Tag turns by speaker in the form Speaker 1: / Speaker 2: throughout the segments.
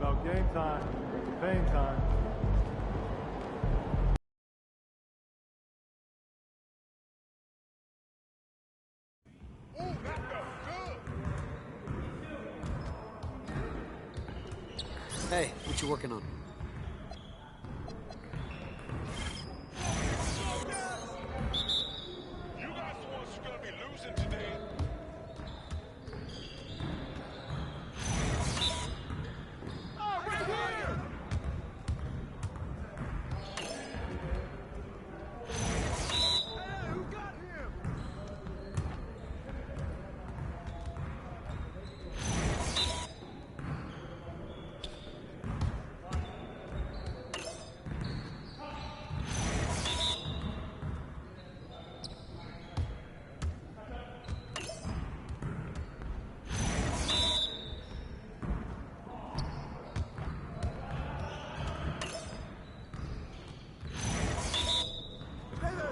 Speaker 1: About game time. Pain time.
Speaker 2: Ooh, that felt good.
Speaker 3: Hey, what you working on?
Speaker 2: You guys the ones who are gonna be losing today. Oh, right here! Hey, who got him?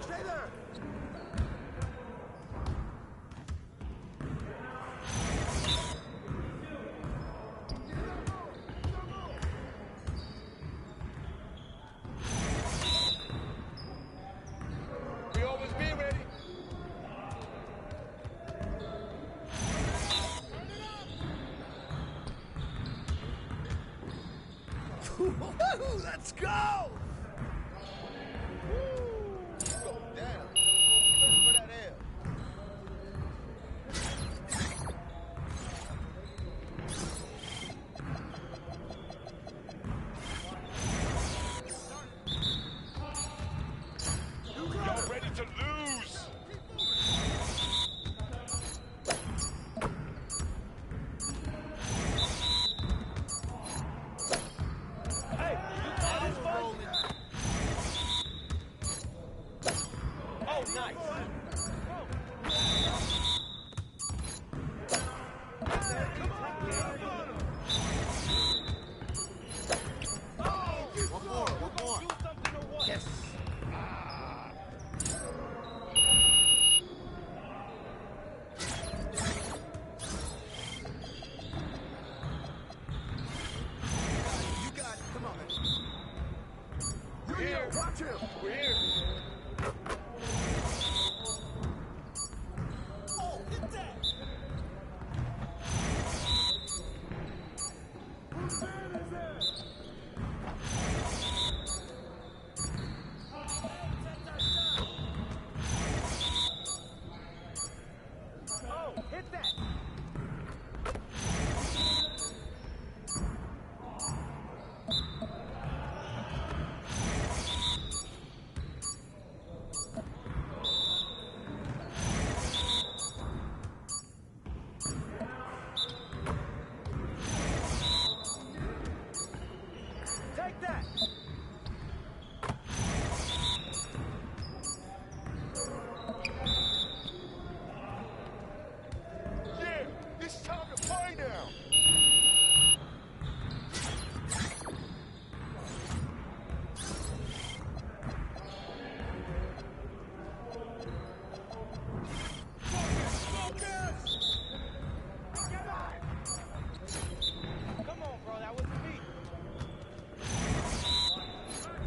Speaker 2: Stay there! We always be ready. Let's go! Go down. Ready for that air. Y'all ready to lose? Hey, you got this rolling. Oh, nice.
Speaker 3: One more.
Speaker 2: Yes. You got it. Come on, man. We're here. Watch him. We're here. Oh, hit that. Whose man is that? Oh, hit that! Take that! Yeah, it's time to play now. Focus! Come on, bro, that wasn't me.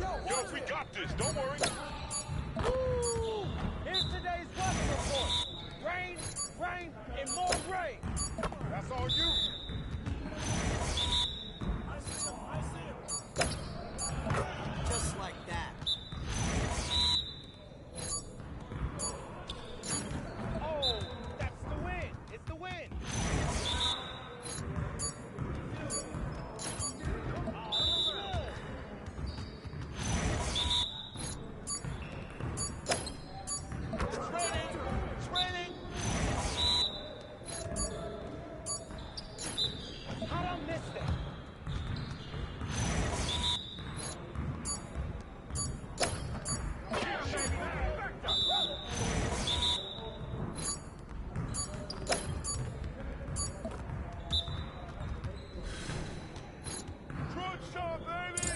Speaker 2: Yo, we got this, don't worry. Woo! Here's today's weather report. Rain, rain, and more rain. That's all you. I see him.
Speaker 3: Just like that.
Speaker 2: Oh, that's the win. It's the win. It's raining. It's raining. How'd I miss that? Good shot, baby!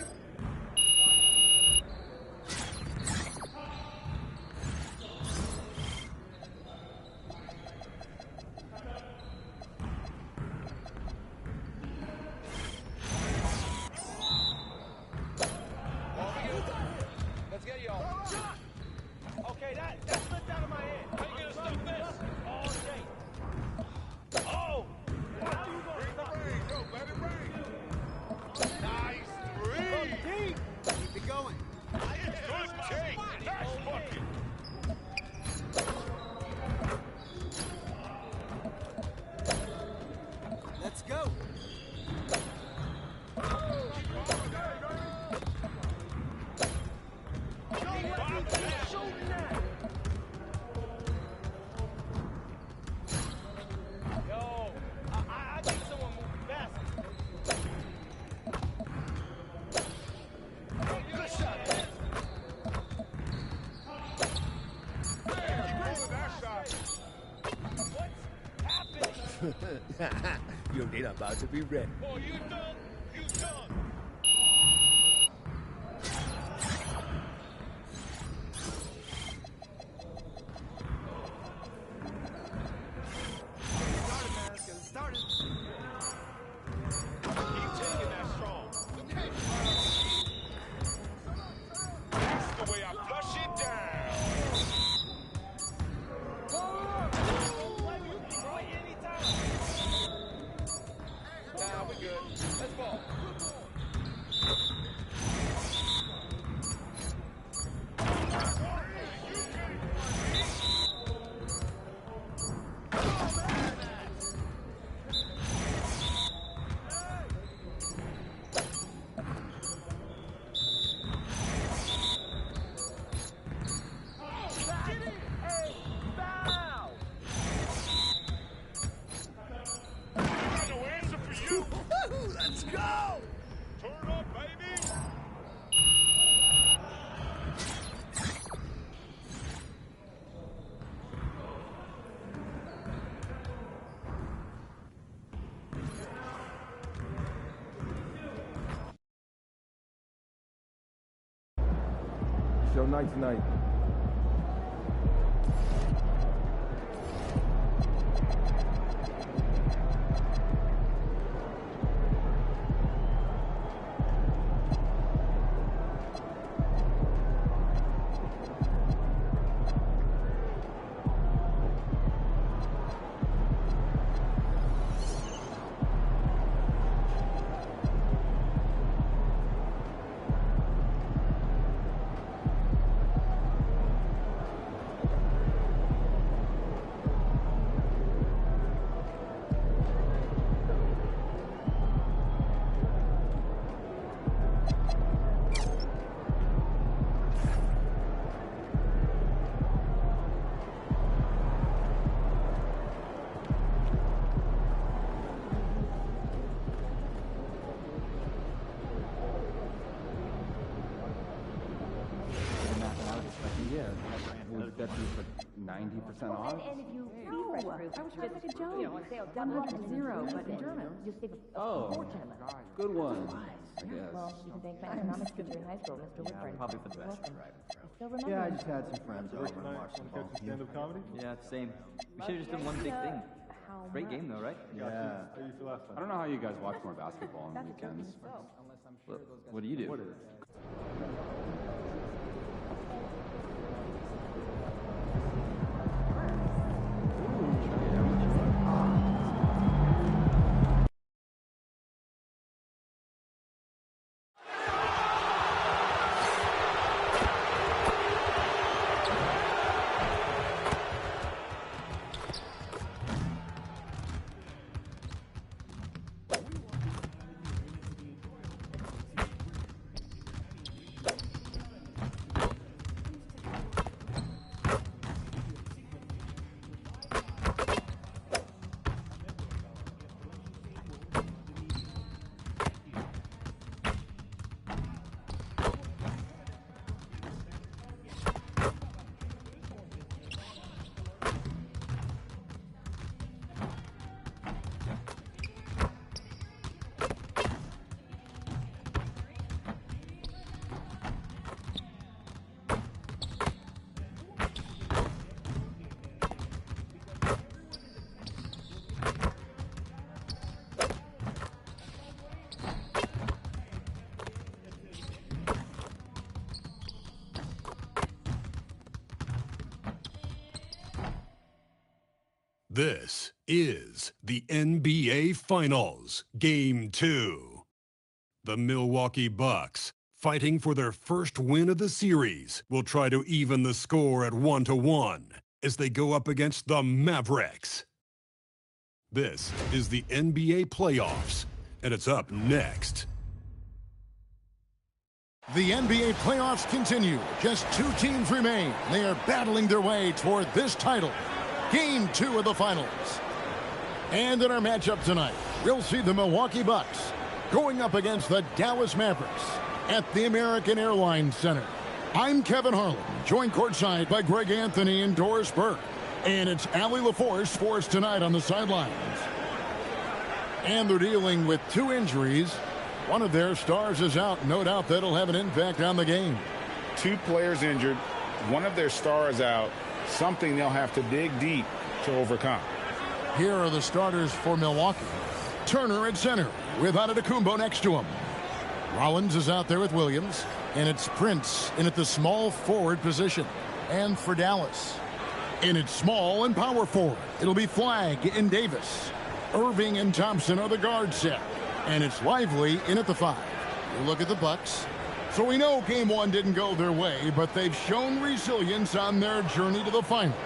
Speaker 2: deep.
Speaker 3: Keep it going.
Speaker 2: Good take. Nice bucket.
Speaker 3: Let's go.
Speaker 2: Yo, I need someone moving faster. Good shot, man. Keep rolling that shot. What's happening?
Speaker 4: Your data about to be ready.
Speaker 2: Oh, you done? You done? Keep taking that strong. That's the way I flush it down. Nah, we good. Let's ball. Got no answer for you.
Speaker 4: Let's go!
Speaker 2: Turn up, baby.
Speaker 1: Show night tonight.
Speaker 5: Yeah, we've got these for 90% off.
Speaker 6: And if you refresh proof, I was trying to make a joke. You know, say 100 but in German, you save a fortune.
Speaker 5: Good one, I guess.
Speaker 6: Well, you can thank my economics teacher in high school, Mr. Whitford.
Speaker 7: Probably for the best.
Speaker 6: Welcome.
Speaker 7: Right.
Speaker 6: I still remember.
Speaker 1: Yeah, I
Speaker 6: him.
Speaker 1: just had some friends over and
Speaker 8: Tonight,
Speaker 1: watched
Speaker 8: want
Speaker 1: some
Speaker 8: to catch some stand-up comedy?
Speaker 7: Yeah, same. We should have just done one big thing.
Speaker 6: How
Speaker 7: Great
Speaker 6: much?
Speaker 7: game though, right?
Speaker 1: Yeah.
Speaker 8: How you feel last
Speaker 5: I
Speaker 8: time?
Speaker 5: don't know how you guys watch more basketball on the weekends.
Speaker 7: What do you do?
Speaker 8: What is it?
Speaker 9: This is the NBA Finals, Game 2. The Milwaukee Bucks fighting for their first win of the series, will try to even the score at 1-1 as they go up against the Mavericks. This is the NBA playoffs, and it's up next.
Speaker 8: The NBA playoffs continue. Just 2 teams remain. They are battling their way toward this title. Game 2 of the finals. And in our matchup tonight, we'll see the Milwaukee Bucks going up against the Dallas Mavericks at the American Airlines Center. I'm Kevin Harlan, joined courtside by Greg Anthony and Doris Burke. And it's Allie LaForce for us tonight on the sidelines. And they're dealing with 2 injuries. One of their stars is out. No doubt that'll have an impact on the game.
Speaker 10: 2 players injured. One of their stars out. Something they'll have to dig deep to overcome.
Speaker 8: Here are the starters for Milwaukee. Turner at center with Antetokounmpo next to him. Rollins is out there with Williams. And it's Prince in at the small forward position. And for Dallas, in its small and power forward, it'll be Flagg and Davis. Irving and Thompson are the guard set. And it's Lively in at the 5. You look at the Bucks. So we know game 1 didn't go their way, but they've shown resilience on their journey to the finals.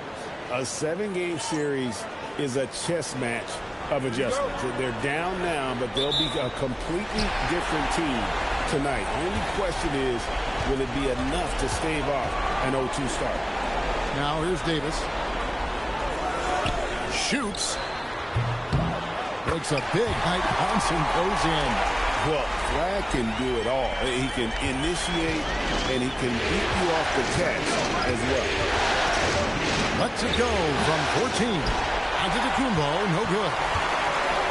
Speaker 10: A 7-game series is a chess match of adjustments. They're down now, but they'll be a completely different team tonight. Only question is, will it be enough to stave off an 0-2 start?
Speaker 8: Now here's Davis. Shoots. Breaks a big height bounce and goes in.
Speaker 10: Well, Flagg can do it all. He can initiate, and he can beat you off the catch as well.
Speaker 8: Lets it go from 14. Antetokounmpo, no good.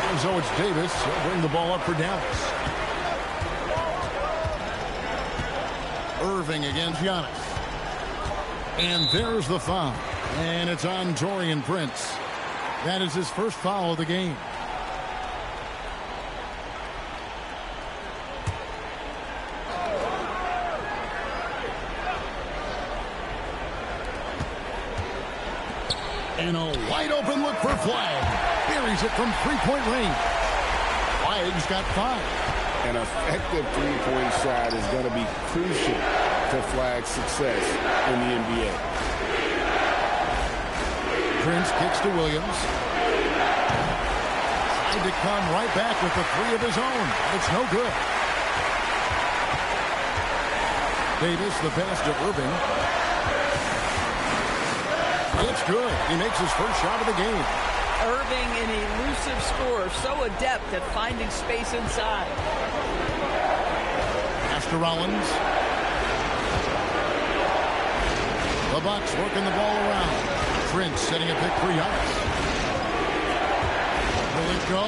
Speaker 8: And so it's Davis. He'll bring the ball up for Dallas. Irving against Giannis. And there's the foul. And it's on Taurean Prince. That is his first foul of the game. And a wide open look for Flagg. Buries it from 3-point range. Flagg's got 5.
Speaker 10: An effective 3-point shot is going to be crucial to Flagg's success in the NBA.
Speaker 8: Prince kicks to Williams. Tried to come right back with the 3 of his own. It's no good. Davis, the pass to Irving. It's good. He makes his first shot of the game.
Speaker 11: Irving, an elusive scorer, so adept at finding space inside.
Speaker 8: Pass to Rollins. The Bucks working the ball around. Prince setting a pick for Giannis. Will it go?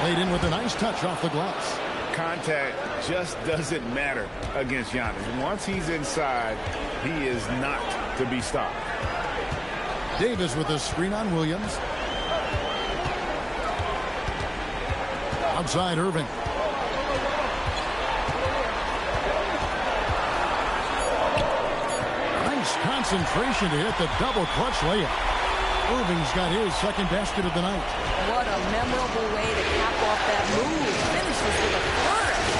Speaker 8: Played in with a nice touch off the glass.
Speaker 10: Contact just doesn't matter against Giannis. Once he's inside, he is not to be stopped.
Speaker 8: Davis with a screen on Williams. Outside Irving. Nice concentration to hit the double clutch layup. Irving's got his second basket of the night.
Speaker 11: What a memorable way to cap off that move. Finishes with a flourish.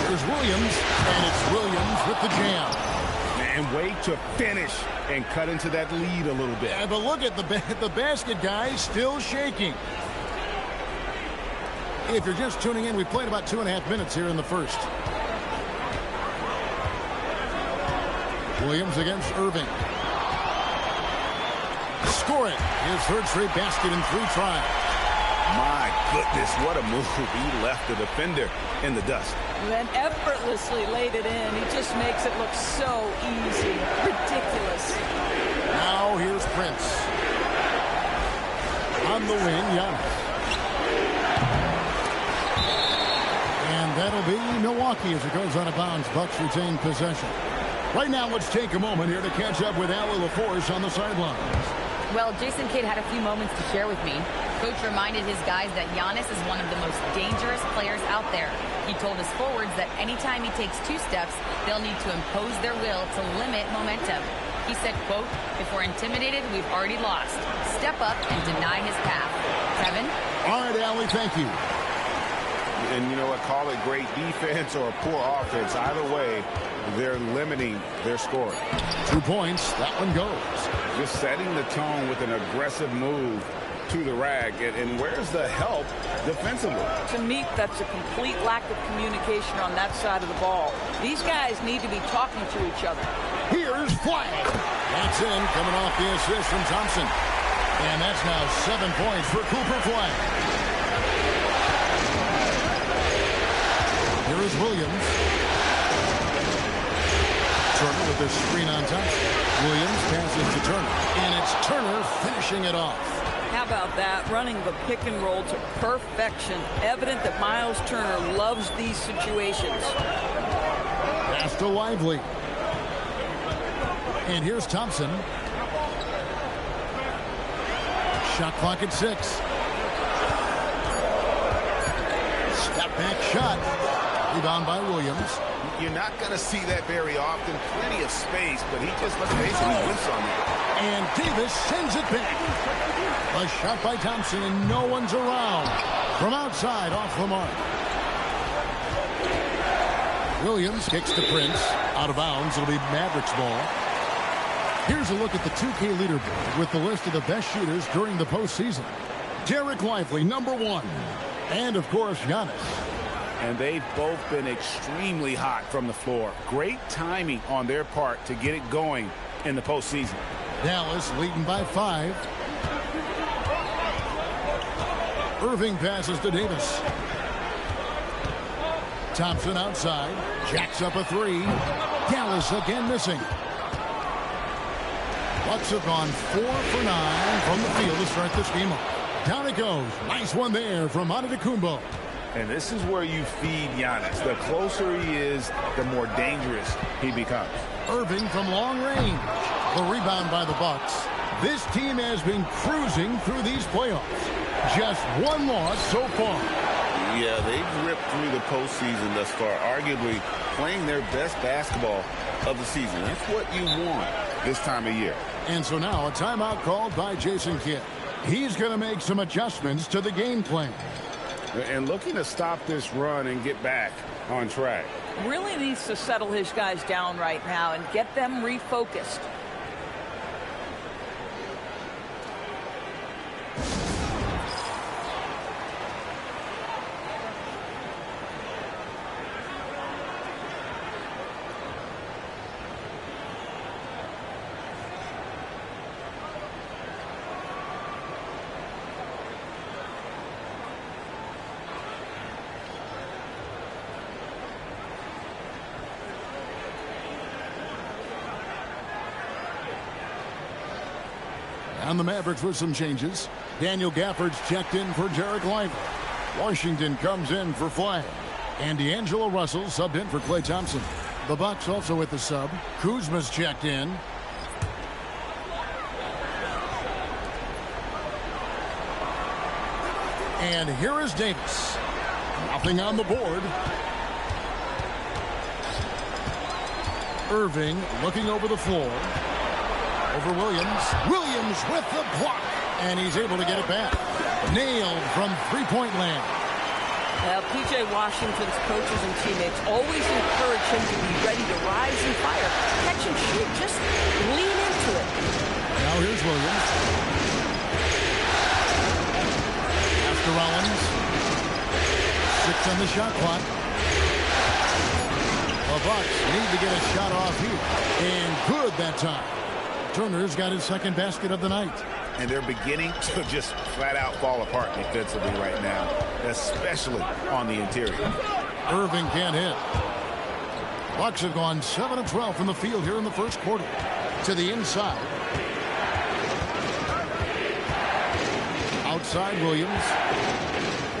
Speaker 8: There's Williams, and it's Williams with the jam.
Speaker 10: And wait to finish and cut into that lead a little bit.
Speaker 8: Yeah, but look at the basket guy still shaking. If you're just tuning in, we played about 2.5 minutes here in the first. Williams against Irving. Score it. His third straight basket in 3 tries.
Speaker 10: My goodness, what a move. He left the defender in the dust.
Speaker 11: Then effortlessly laid it in. He just makes it look so easy. Ridiculous.
Speaker 8: Now here's Prince. On the wing, Giannis. And that'll be Milwaukee as it goes out of bounds. Bucks retain possession. Right now, let's take a moment here to catch up with Allie LaForce on the sidelines.
Speaker 6: Well, Jason Kidd had a few moments to share with me. Coach reminded his guys that Giannis is one of the most dangerous players out there. He told his forwards that anytime he takes 2 steps, they'll need to impose their will to limit momentum. He said, quote, "If we're intimidated, we've already lost. Step up and deny his path." Kevin?
Speaker 8: All right, Allie, thank you.
Speaker 10: And you know what? Call it great defense or poor offense. Either way, they're limiting their scoring.
Speaker 8: 2 points. That one goes.
Speaker 10: Just setting the tone with an aggressive move to the rag. And where's the help defensively?
Speaker 11: To me, that's a complete lack of communication on that side of the ball. These guys need to be talking to each other.
Speaker 8: Here's Flag. That's in, coming off the assist from Thompson. And that's now 7 points for Cooper Flag. Here is Williams. Turner with the screen on top. Williams passes to Turner. And it's Turner finishing it off.
Speaker 11: How about that? Running the pick and roll to perfection. Evident that Miles Turner loves these situations.
Speaker 8: Pass to Lively. And here's Thompson. Shot clock at 6. Step back shot. Rebound by Williams.
Speaker 10: You're not going to see that very often. Plenty of space, but he just basically whiffs on it.
Speaker 8: And Davis sends it back. A shot by Thompson, and no one's around. From outside, off the mark. Williams kicks to Prince. Out of bounds. It'll be Mavericks ball. Here's a look at the 2K leaderboard with the list of the best shooters during the postseason. Derek Lively, number 1. And, of course, Giannis.
Speaker 10: And they've both been extremely hot from the floor. Great timing on their part to get it going in the postseason.
Speaker 8: Dallas leading by 5. Irving passes to Davis. Thompson outside. Jacks up a 3. Dallas again missing. Bucks have gone 4 for 9 from the field to start this game off. Down it goes. Nice one there from Antetokounmpo.
Speaker 10: And this is where you feed Giannis. The closer he is, the more dangerous he becomes.
Speaker 8: Irving from long range. The rebound by the Bucks. This team has been cruising through these playoffs. Just 1 loss so far.
Speaker 10: Yeah, they've ripped through the postseason thus far, arguably playing their best basketball of the season. That's what you want this time of year.
Speaker 8: And so now a timeout called by Jason Kidd. He's going to make some adjustments to the game plan.
Speaker 10: And looking to stop this run and get back on track.
Speaker 11: Really needs to settle his guys down right now and get them refocused.
Speaker 8: On the Mavericks with some changes. Daniel Gafford's checked in for Derek Lively. Washington comes in for Flag. And D'Angelo Russell subbed in for Klay Thompson. The Bucks also with the sub. Kuzma's checked in. And here is Davis. Nothing on the board. Irving looking over the floor. Over Williams. Williams with the block. And he's able to get it back. Nailed from three-point land.
Speaker 11: Well, P.J. Washington's coaches and teammates always encourage him to be ready to rise and fire. Catch and shoot. Just lean into it.
Speaker 8: Now here's Williams. After Rollins. 6 on the shot clock. The Bucks need to get a shot off here. And good that time. Turner's got his second basket of the night.
Speaker 10: And they're beginning to just flat out fall apart defensively right now, especially on the interior.
Speaker 8: Irving can't hit. Bucks have gone 7 of 12 from the field here in the first quarter. To the inside. Outside Williams.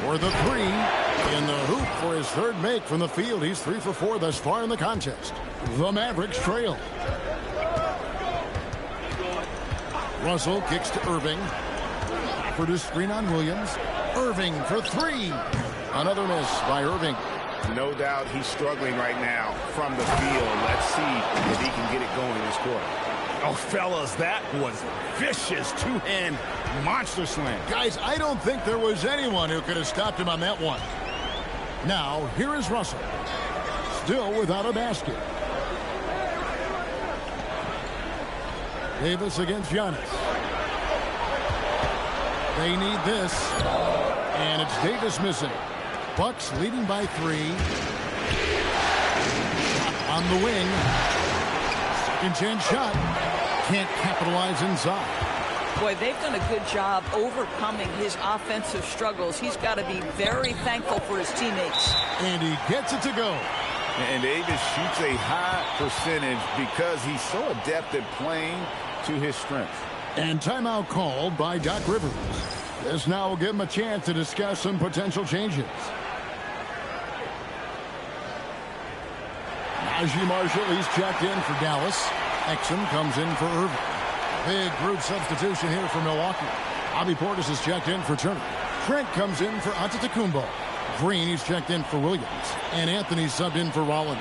Speaker 8: For the 3. In the hoop for his third make from the field. He's 3 for 4 thus far in the contest. The Mavericks trail. Russell kicks to Irving. For the screen on Williams. Irving for 3. Another miss by Irving.
Speaker 10: No doubt he's struggling right now from the field. Let's see if he can get it going this quarter.
Speaker 2: Oh, fellas, that was vicious two-hand monster slam.
Speaker 8: Guys, I don't think there was anyone who could have stopped him on that one. Now, here is Russell. Still without a basket. Davis against Giannis. They need this. And it's Davis missing. Bucks leading by 3. On the wing. Second chance shot. Can't capitalize inside.
Speaker 11: Boy, they've done a good job overcoming his offensive struggles. He's got to be very thankful for his teammates.
Speaker 8: And he gets it to go.
Speaker 10: And Davis shoots a high percentage because he's so adept at playing to his strengths.
Speaker 8: And timeout called by Doc Rivers. This now will give him a chance to discuss some potential changes. Najee Marshall, he's checked in for Dallas. Exum comes in for Irving. Big group substitution here for Milwaukee. Bobby Portis is checked in for Turner. Trent comes in for Antetokounmpo. Green, he's checked in for Williams. And Anthony subbed in for Rollins.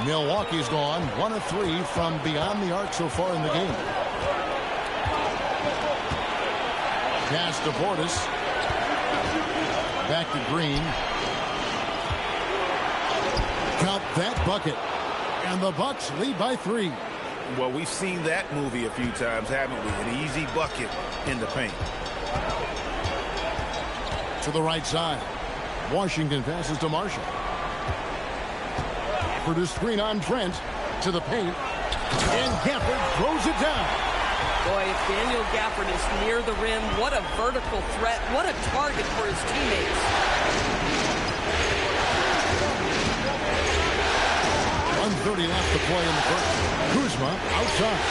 Speaker 8: Milwaukee's gone 1 of 3 from beyond the arc so far in the game. Pass to Portis. Back to Green. Count that bucket. And the Bucks lead by 3.
Speaker 10: Well, we've seen that movie a few times, haven't we? An easy bucket in the paint.
Speaker 8: To the right side. Washington passes to Marshall. For the screen on Trent. To the paint. And Gafford throws it down.
Speaker 11: Boy, if Daniel Gafford is near the rim, what a vertical threat. What a target for his teammates.
Speaker 8: 1:30 left to play in the first. Kuzma outside.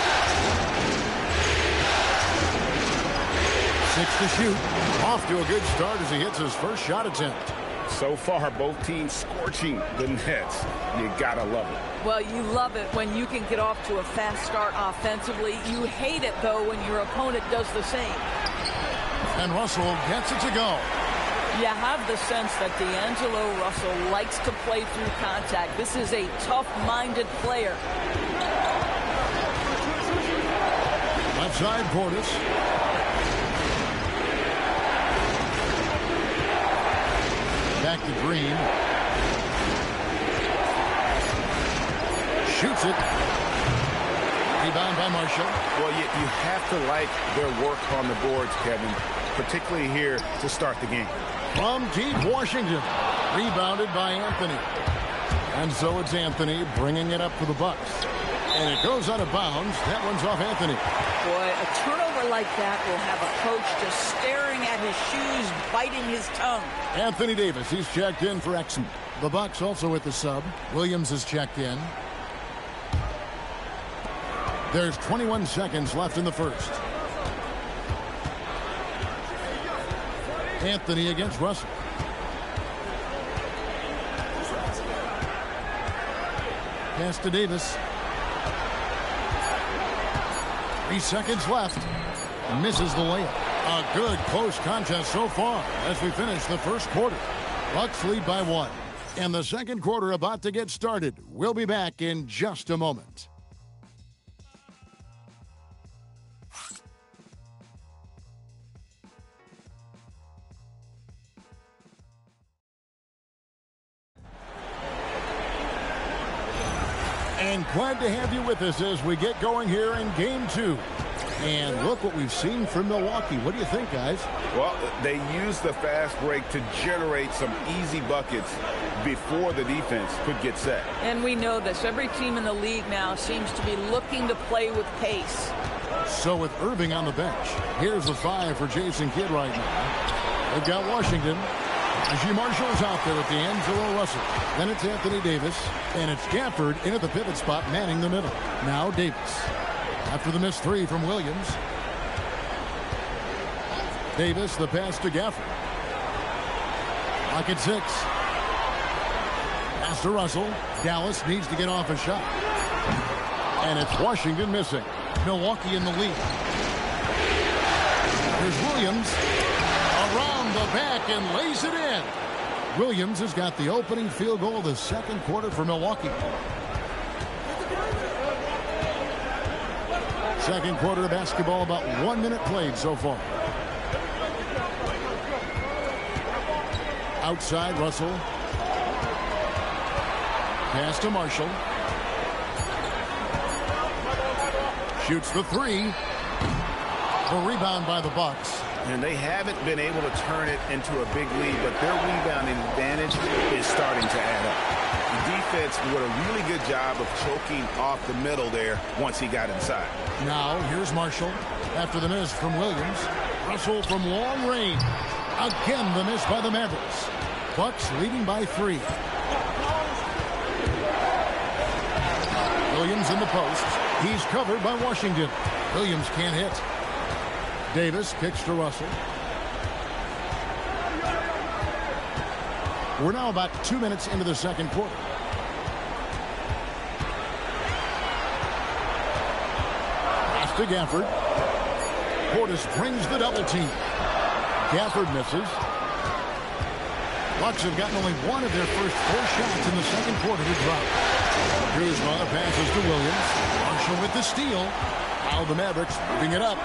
Speaker 8: 6 to shoot. Off to a good start as he hits his first shot attempt.
Speaker 10: So far, both teams scorching the Nets. You gotta love it.
Speaker 11: Well, you love it when you can get off to a fast start offensively. You hate it, though, when your opponent does the same.
Speaker 8: And Russell gets it to go.
Speaker 11: You have the sense that D'Angelo Russell likes to play through contact. This is a tough-minded player.
Speaker 8: Left side, Portis. Back to Green. Shoots it. Rebound by Marshall.
Speaker 10: Well, you have to like their work on the boards, Kevin, particularly here to start the game.
Speaker 8: From deep Washington. Rebounded by Anthony. And so it's Anthony bringing it up for the Bucks. And it goes out of bounds. That one's off Anthony.
Speaker 11: Boy, a turnover like that will have a coach just staring at his shoes, biting his tongue.
Speaker 8: Anthony Davis, he's checked in for Exum. The Bucks also with the sub. Williams is checked in. There's 21 seconds left in the first. Anthony against Russell. Pass to Davis. 3 seconds left. Misses the layup. A good close contest so far as we finish the first quarter. Bucks lead by 1. And the second quarter about to get started. We'll be back in just a moment. And glad to have you with us as we get going here in Game 2. And look what we've seen from Milwaukee. What do you think, guys?
Speaker 10: Well, they used the fast break to generate some easy buckets before the defense could get set.
Speaker 11: And we know this. Every team in the league now seems to be looking to play with pace.
Speaker 8: So with Irving on the bench, here's the 5 for Jason Kidd right now. They've got Washington. Najee Marshall's out there with D'Angelo Russell. Then it's Anthony Davis. And it's Gafford in at the pivot spot, manning the middle. Now Davis. After the missed 3 from Williams. Davis, the pass to Gafford. Clock at 6. Pass to Russell. Dallas needs to get off a shot. And it's Washington missing. Milwaukee in the lead. Here's Williams. Around the back and lays it in. Williams has got the opening field goal of the second quarter for Milwaukee. Second quarter of basketball, about 1 minute played so far. Outside, Russell. Pass to Marshall. Shoots the three. The rebound by the Bucks.
Speaker 10: And they haven't been able to turn it into a big lead, but their rebounding advantage is starting to add up. The defense did a really good job of choking off the middle there once he got inside.
Speaker 8: Now, here's Marshall. After the miss from Williams. Russell from long range. Again, the miss by the Mavericks. Bucks leading by 3. Williams in the post. He's covered by Washington. Williams can't hit. Davis kicks to Russell. We're now about 2 minutes into the second quarter. Pass to Gafford. Portis brings the double team. Gafford misses. Bucks have gotten only one of their first 4 shots in the second quarter to drop. Kuzma passes to Williams. Marshall with the steal. Now the Mavericks moving it up.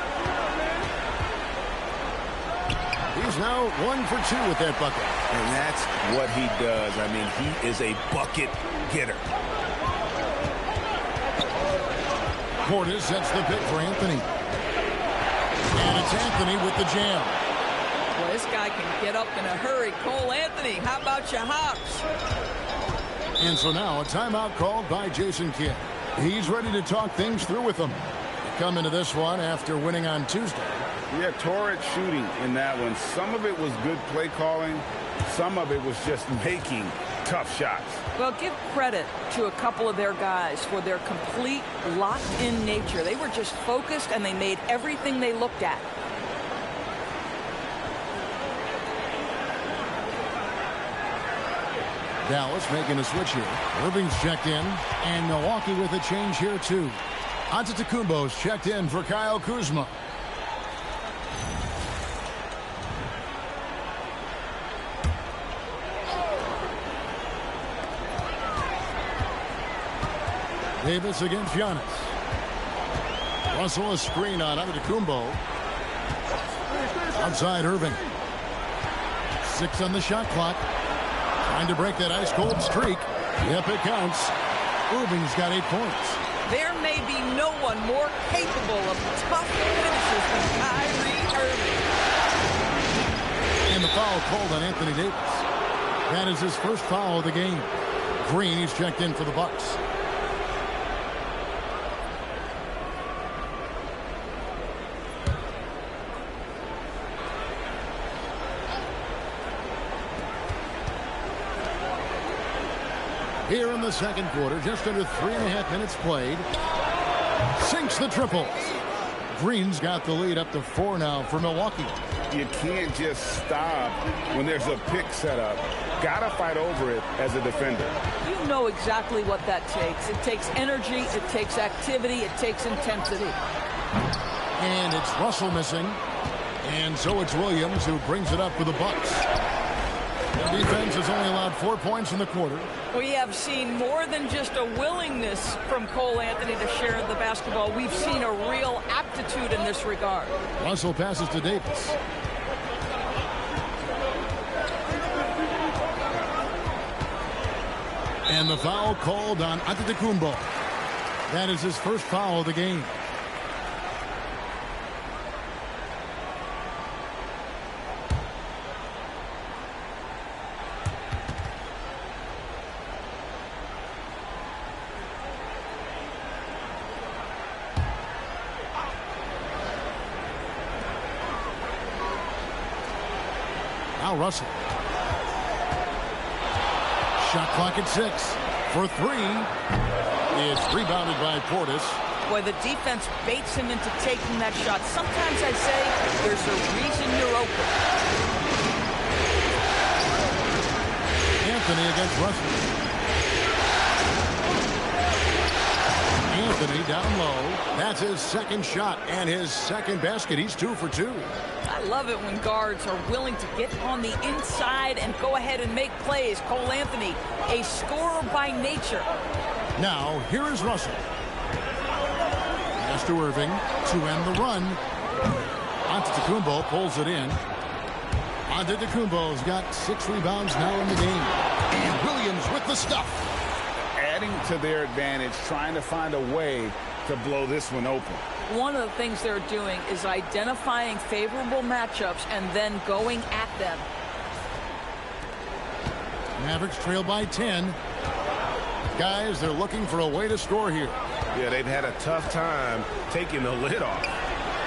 Speaker 8: He's now 1 for 2 with that bucket.
Speaker 10: And that's what he does. I mean, he is a bucket getter.
Speaker 8: Portis sets the pick for Anthony. And it's Anthony with the jam.
Speaker 11: Well, this guy can get up in a hurry. Cole Anthony, how about your hops?
Speaker 8: And so now a timeout called by Jason Kidd. He's ready to talk things through with them. They come into this one after winning on Tuesday.
Speaker 10: Yeah, torrid shooting in that one. Some of it was good play calling. Some of it was just making tough shots.
Speaker 11: Well, give credit to a couple of their guys for their complete locked-in nature. They were just focused, and they made everything they looked at.
Speaker 8: Dallas making a switch here. Irving's checked in, and Milwaukee with a change here, too. Antetokounmpo's checked in for Kyle Kuzma. Davis against Giannis. Russell a screen on Antetokounmpo. Outside Irving. 6 on the shot clock. Trying to break that ice-cold streak. Yep, it counts. Irving's got 8 points.
Speaker 11: There may be no one more capable of tough finishes than Kyrie Irving.
Speaker 8: And the foul called on Anthony Davis. That is his first foul of the game. Green, he's checked in for the Bucks. Here in the second quarter, just under 3.5 minutes played. Sinks the triple. Green's got the lead up to 4 now for Milwaukee.
Speaker 10: You can't just stop when there's a pick set up. Gotta fight over it as a defender.
Speaker 11: You know exactly what that takes. It takes energy, it takes activity, it takes intensity.
Speaker 8: And it's Russell missing. And so it's Williams who brings it up for the Bucks. The defense has only allowed 4 points in the quarter.
Speaker 11: We have seen more than just a willingness from Cole Anthony to share the basketball. We've seen a real aptitude in this regard.
Speaker 8: Russell passes to Davis. And the foul called on Antetokounmpo. That is his first foul of the game. Now Russell. Shot clock at 6 for 3. It's rebounded by Portis.
Speaker 11: Boy, the defense baits him into taking that shot. Sometimes I say there's a reason you're open.
Speaker 8: Anthony against Russell. Anthony down low. That's his second shot and his second basket. He's 2 for 2.
Speaker 11: I love it when guards are willing to get on the inside and go ahead and make plays. Cole Anthony, a scorer by nature.
Speaker 8: Now, here is Russell. Pass to Irving to end the run. Antetokounmpo pulls it in. Antetokounmpo's got 6 rebounds now in the game. And Williams with the stuff.
Speaker 10: Adding to their advantage, trying to find a way to blow this one open.
Speaker 11: One of the things they're doing is identifying favorable matchups and then going at them.
Speaker 8: Mavericks trail by 10. Guys, they're looking for a way to score here.
Speaker 10: Yeah, they've had a tough time taking the lid off.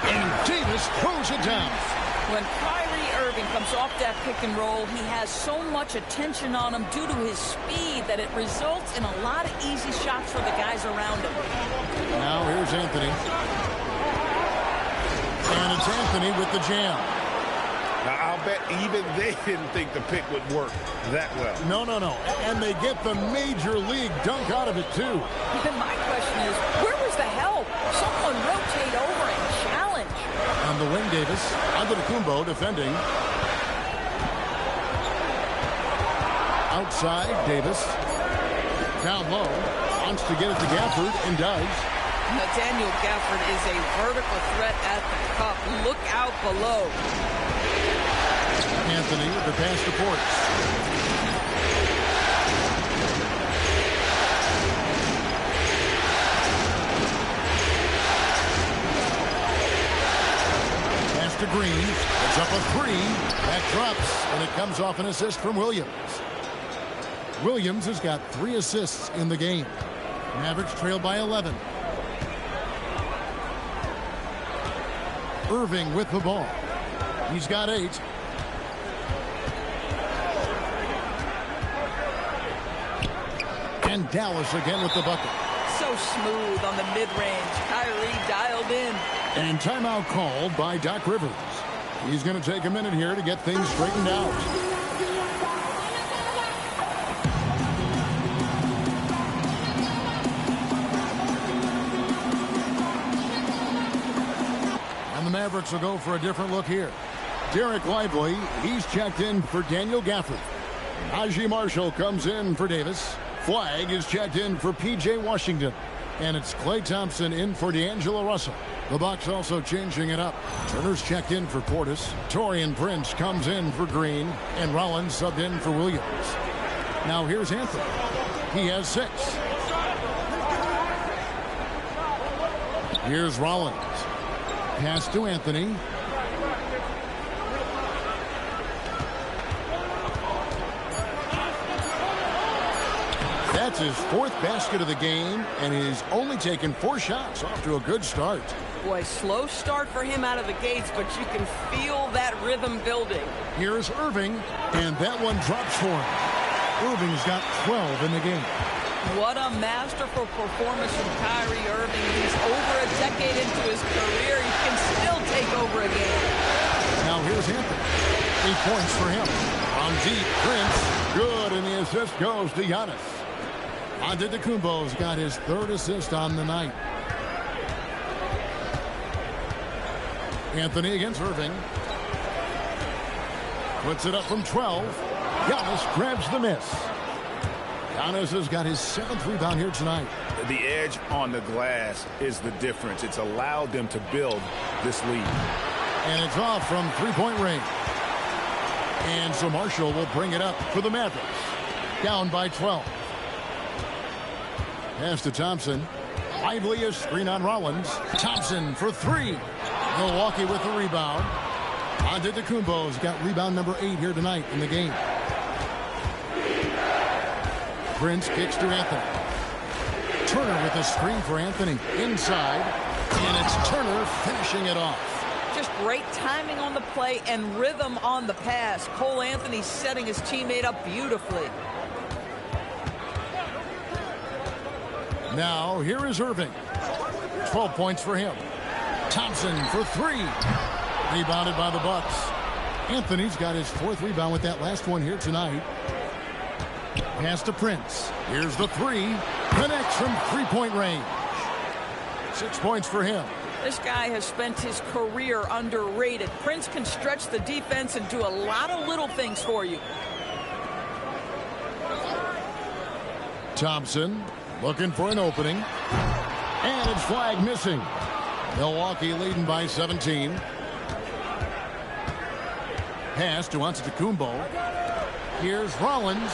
Speaker 8: And Davis throws it down.
Speaker 11: When Kyrie Irving comes off that pick and roll, he has so much attention on him due to his speed that it results in a lot of easy shots for the guys around him.
Speaker 8: Now here's Anthony. And it's Anthony with the jam.
Speaker 10: Now, I'll bet even they didn't think the pick would work that well.
Speaker 8: No. And they get the major league dunk out of it, too.
Speaker 11: My question is, where was the help? Someone rotate over and challenge.
Speaker 8: On the wing, Davis. Antetokounmpo defending. Outside, Davis. Down low. Wants to get it to Gafford and does.
Speaker 11: Nathaniel Gafford is a vertical threat at the cup. Look out below.
Speaker 8: Anthony with the pass to Portis. Pass to Green. It's up a 3. That drops, and it comes off an assist from Williams. Williams has got 3 assists in the game. Mavericks trail by 11. Irving with the ball. He's got 8. And Dallas again with the bucket.
Speaker 11: So smooth on the mid-range. Kyrie dialed in.
Speaker 8: And timeout called by Doc Rivers. He's going to take a minute here to get things straightened out. And the Mavericks will go for a different look here. Derek Lively, he's checked in for Daniel Gafford. Najee Marshall comes in for Davis. Flag is checked in for P.J. Washington. And it's Klay Thompson in for D'Angelo Russell. The Bucks also changing it up. Turner's checked in for Portis. Taurean Prince comes in for Green. And Rollins subbed in for Williams. Now here's Anthony. He has 6. Here's Rollins. Pass to Anthony. That's his 4th basket of the game, and he's only taken 4 shots. Off to a good start.
Speaker 11: Boy, slow start for him out of the gates, but you can feel that rhythm building.
Speaker 8: Here's Irving, and that one drops for him. Irving's got 12 in the game.
Speaker 11: What a masterful performance from Kyrie Irving. He's over a decade into his career. He can still take over a game.
Speaker 8: Now here's Anthony. 8 points for him. On deep, Prince. Good, and the assist goes to Giannis. Antetokounmpo's got his 3rd assist on the night. Anthony against Irving. Puts it up from 12. Giannis grabs the miss. Giannis has got his 7th rebound here tonight.
Speaker 10: The edge on the glass is the difference. It's allowed them to build this lead.
Speaker 8: And it's off from 3-point range. And so Marshall will bring it up for the Mavericks. Down by 12. Pass to Thompson. Lively a screen on Rollins. Thompson for 3. Milwaukee with the rebound. Antetokounmpo's got rebound number 8 here tonight in the game. Prince kicks to Anthony. Turner with a screen for Anthony. Inside. And it's Turner finishing it off.
Speaker 11: Just great timing on the play and rhythm on the pass. Cole Anthony setting his teammate up beautifully.
Speaker 8: Now, here is Irving. 12 points for him. Thompson for 3. Rebounded by the Bucks. Anthony's got his 4th rebound with that last one here tonight. Pass to Prince. Here's the 3. Connects from 3-point range. 6 points for him.
Speaker 11: This guy has spent his career underrated. Prince can stretch the defense and do a lot of little things for you.
Speaker 8: Thompson looking for an opening. And it's flag missing. Milwaukee leading by 17. Pass to Antetokounmpo. Here's Rollins.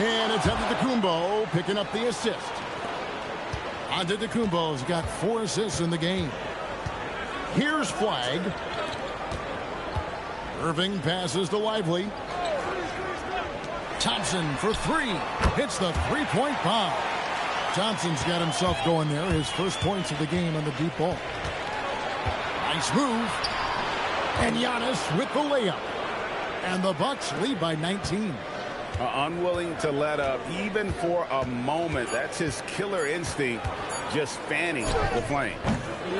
Speaker 8: And it's Antetokounmpo picking up the assist. Antetokounmpo's got 4 assists in the game. Here's Flagg. Irving passes to Lively. Thompson for 3. Hits the three-point bomb. Johnson's got himself going there. His first points of the game on the deep ball. Nice move. And Giannis with the layup. And the Bucks lead by 19.
Speaker 10: Unwilling to let up even for a moment. That's his killer instinct, just fanning the flame.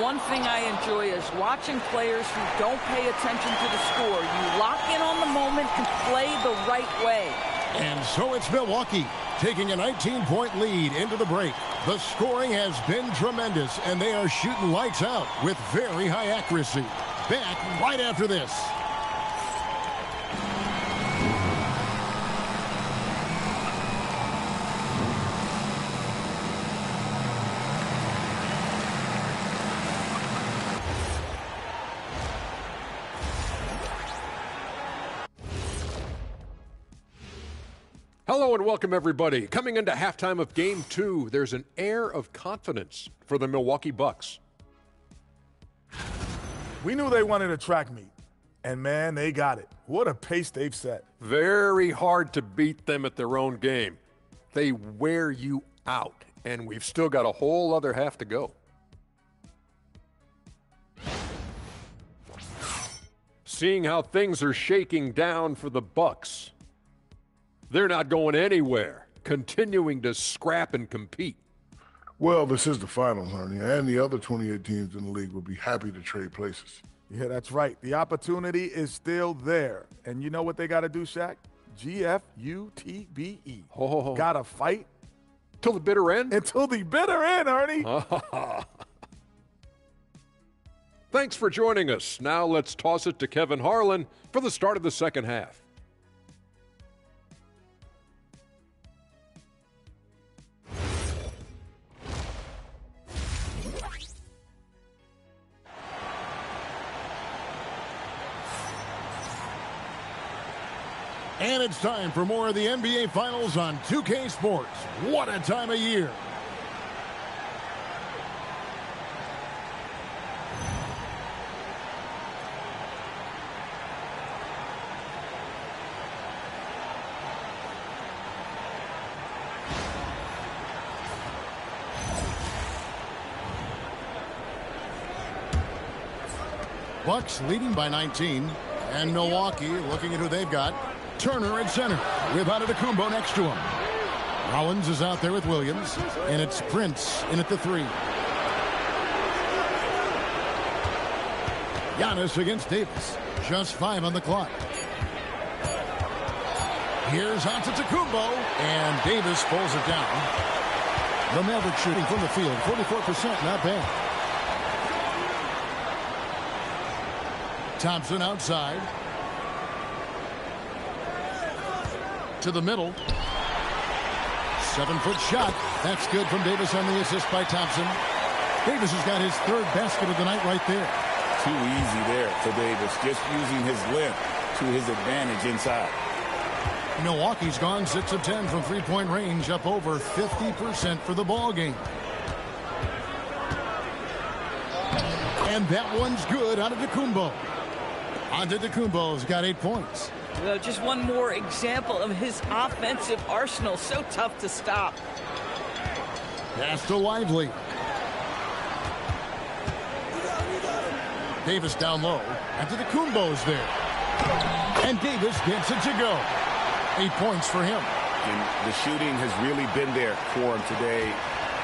Speaker 11: One thing I enjoy is watching players who don't pay attention to the score. You lock in on the moment and play the right way.
Speaker 8: And so it's Milwaukee taking a 19-point lead into the break. The scoring has been tremendous, and they are shooting lights out with very high accuracy. Back right after this.
Speaker 12: Hello and welcome, everybody. Coming into halftime of Game 2, there's an air of confidence for the Milwaukee Bucks.
Speaker 13: We knew they wanted a track meet, and, man, they got it. What a pace they've set.
Speaker 12: Very hard to beat them at their own game. They wear you out, and we've still got a whole other half to go. Seeing how things are shaking down for the Bucks. They're not going anywhere, continuing to scrap and compete.
Speaker 14: Well, this is the finals, Arnie, and the other 28 teams in the league will be happy to trade places.
Speaker 13: Yeah, that's right. The opportunity is still there. And you know what they got to do, Shaq? GFUTBE.
Speaker 12: Oh.
Speaker 13: Got to fight.
Speaker 12: Till the bitter end?
Speaker 13: Until the bitter end, Arnie.
Speaker 12: Thanks for joining us. Now let's toss it to Kevin Harlan for the start of the second half.
Speaker 8: And it's time for more of the NBA Finals on 2K Sports. What a time of year. Bucks leading by 19. And Milwaukee looking at who they've got. Turner at center with Antetokounmpo next to him. Rollins is out there with Williams, and it's Prince in at the 3. Giannis against Davis. Just 5 on the clock. Here's Antetokounmpo, and Davis pulls it down. The Mavericks shooting from the field, 44%, not bad. Thompson outside. To the middle. 7-foot shot. That's good from Davis on the assist by Thompson. Davis has got his 3rd basket of the night right there.
Speaker 10: Too easy there for Davis, just using his length to his advantage inside.
Speaker 8: Milwaukee's gone 6 of 10 from three-point range, up over 50% for the ball game. And that one's good. Antetokounmpo. Antetokounmpo's got 8 points.
Speaker 11: Just one more example of his offensive arsenal. So tough to stop.
Speaker 8: Pass to Lively. Davis down low. Antetokounmpo's there. And Davis gets it to go. 8 points for him.
Speaker 10: And the shooting has really been there for him today,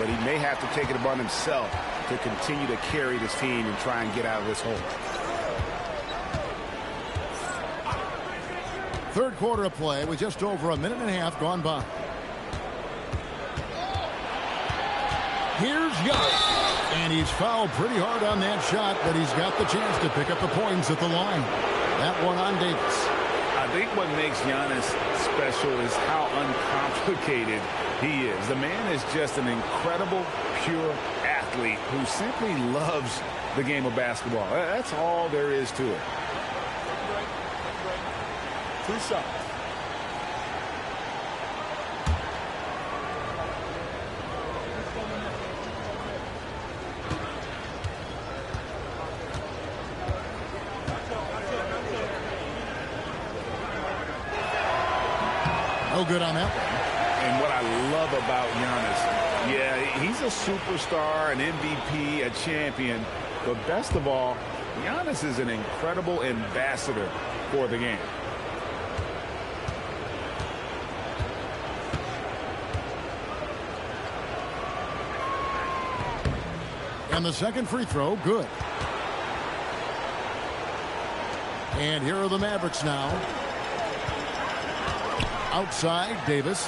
Speaker 10: but he may have to take it upon himself to continue to carry this team and try and get out of this hole.
Speaker 8: Third quarter of play with just over a minute and a half gone by. Here's Giannis. And he's fouled pretty hard on that shot, but he's got the chance to pick up the points at the line. That one on Davis.
Speaker 10: I think what makes Giannis special is how uncomplicated he is. The man is just an incredible, pure athlete who simply loves the game of basketball. That's all there is to it.
Speaker 2: 2 shots.
Speaker 8: No good on that one.
Speaker 10: And what I love about Giannis, yeah, he's a superstar, an MVP, a champion. But best of all, Giannis is an incredible ambassador for the game.
Speaker 8: And the second free throw, good. And here are the Mavericks now. Outside, Davis.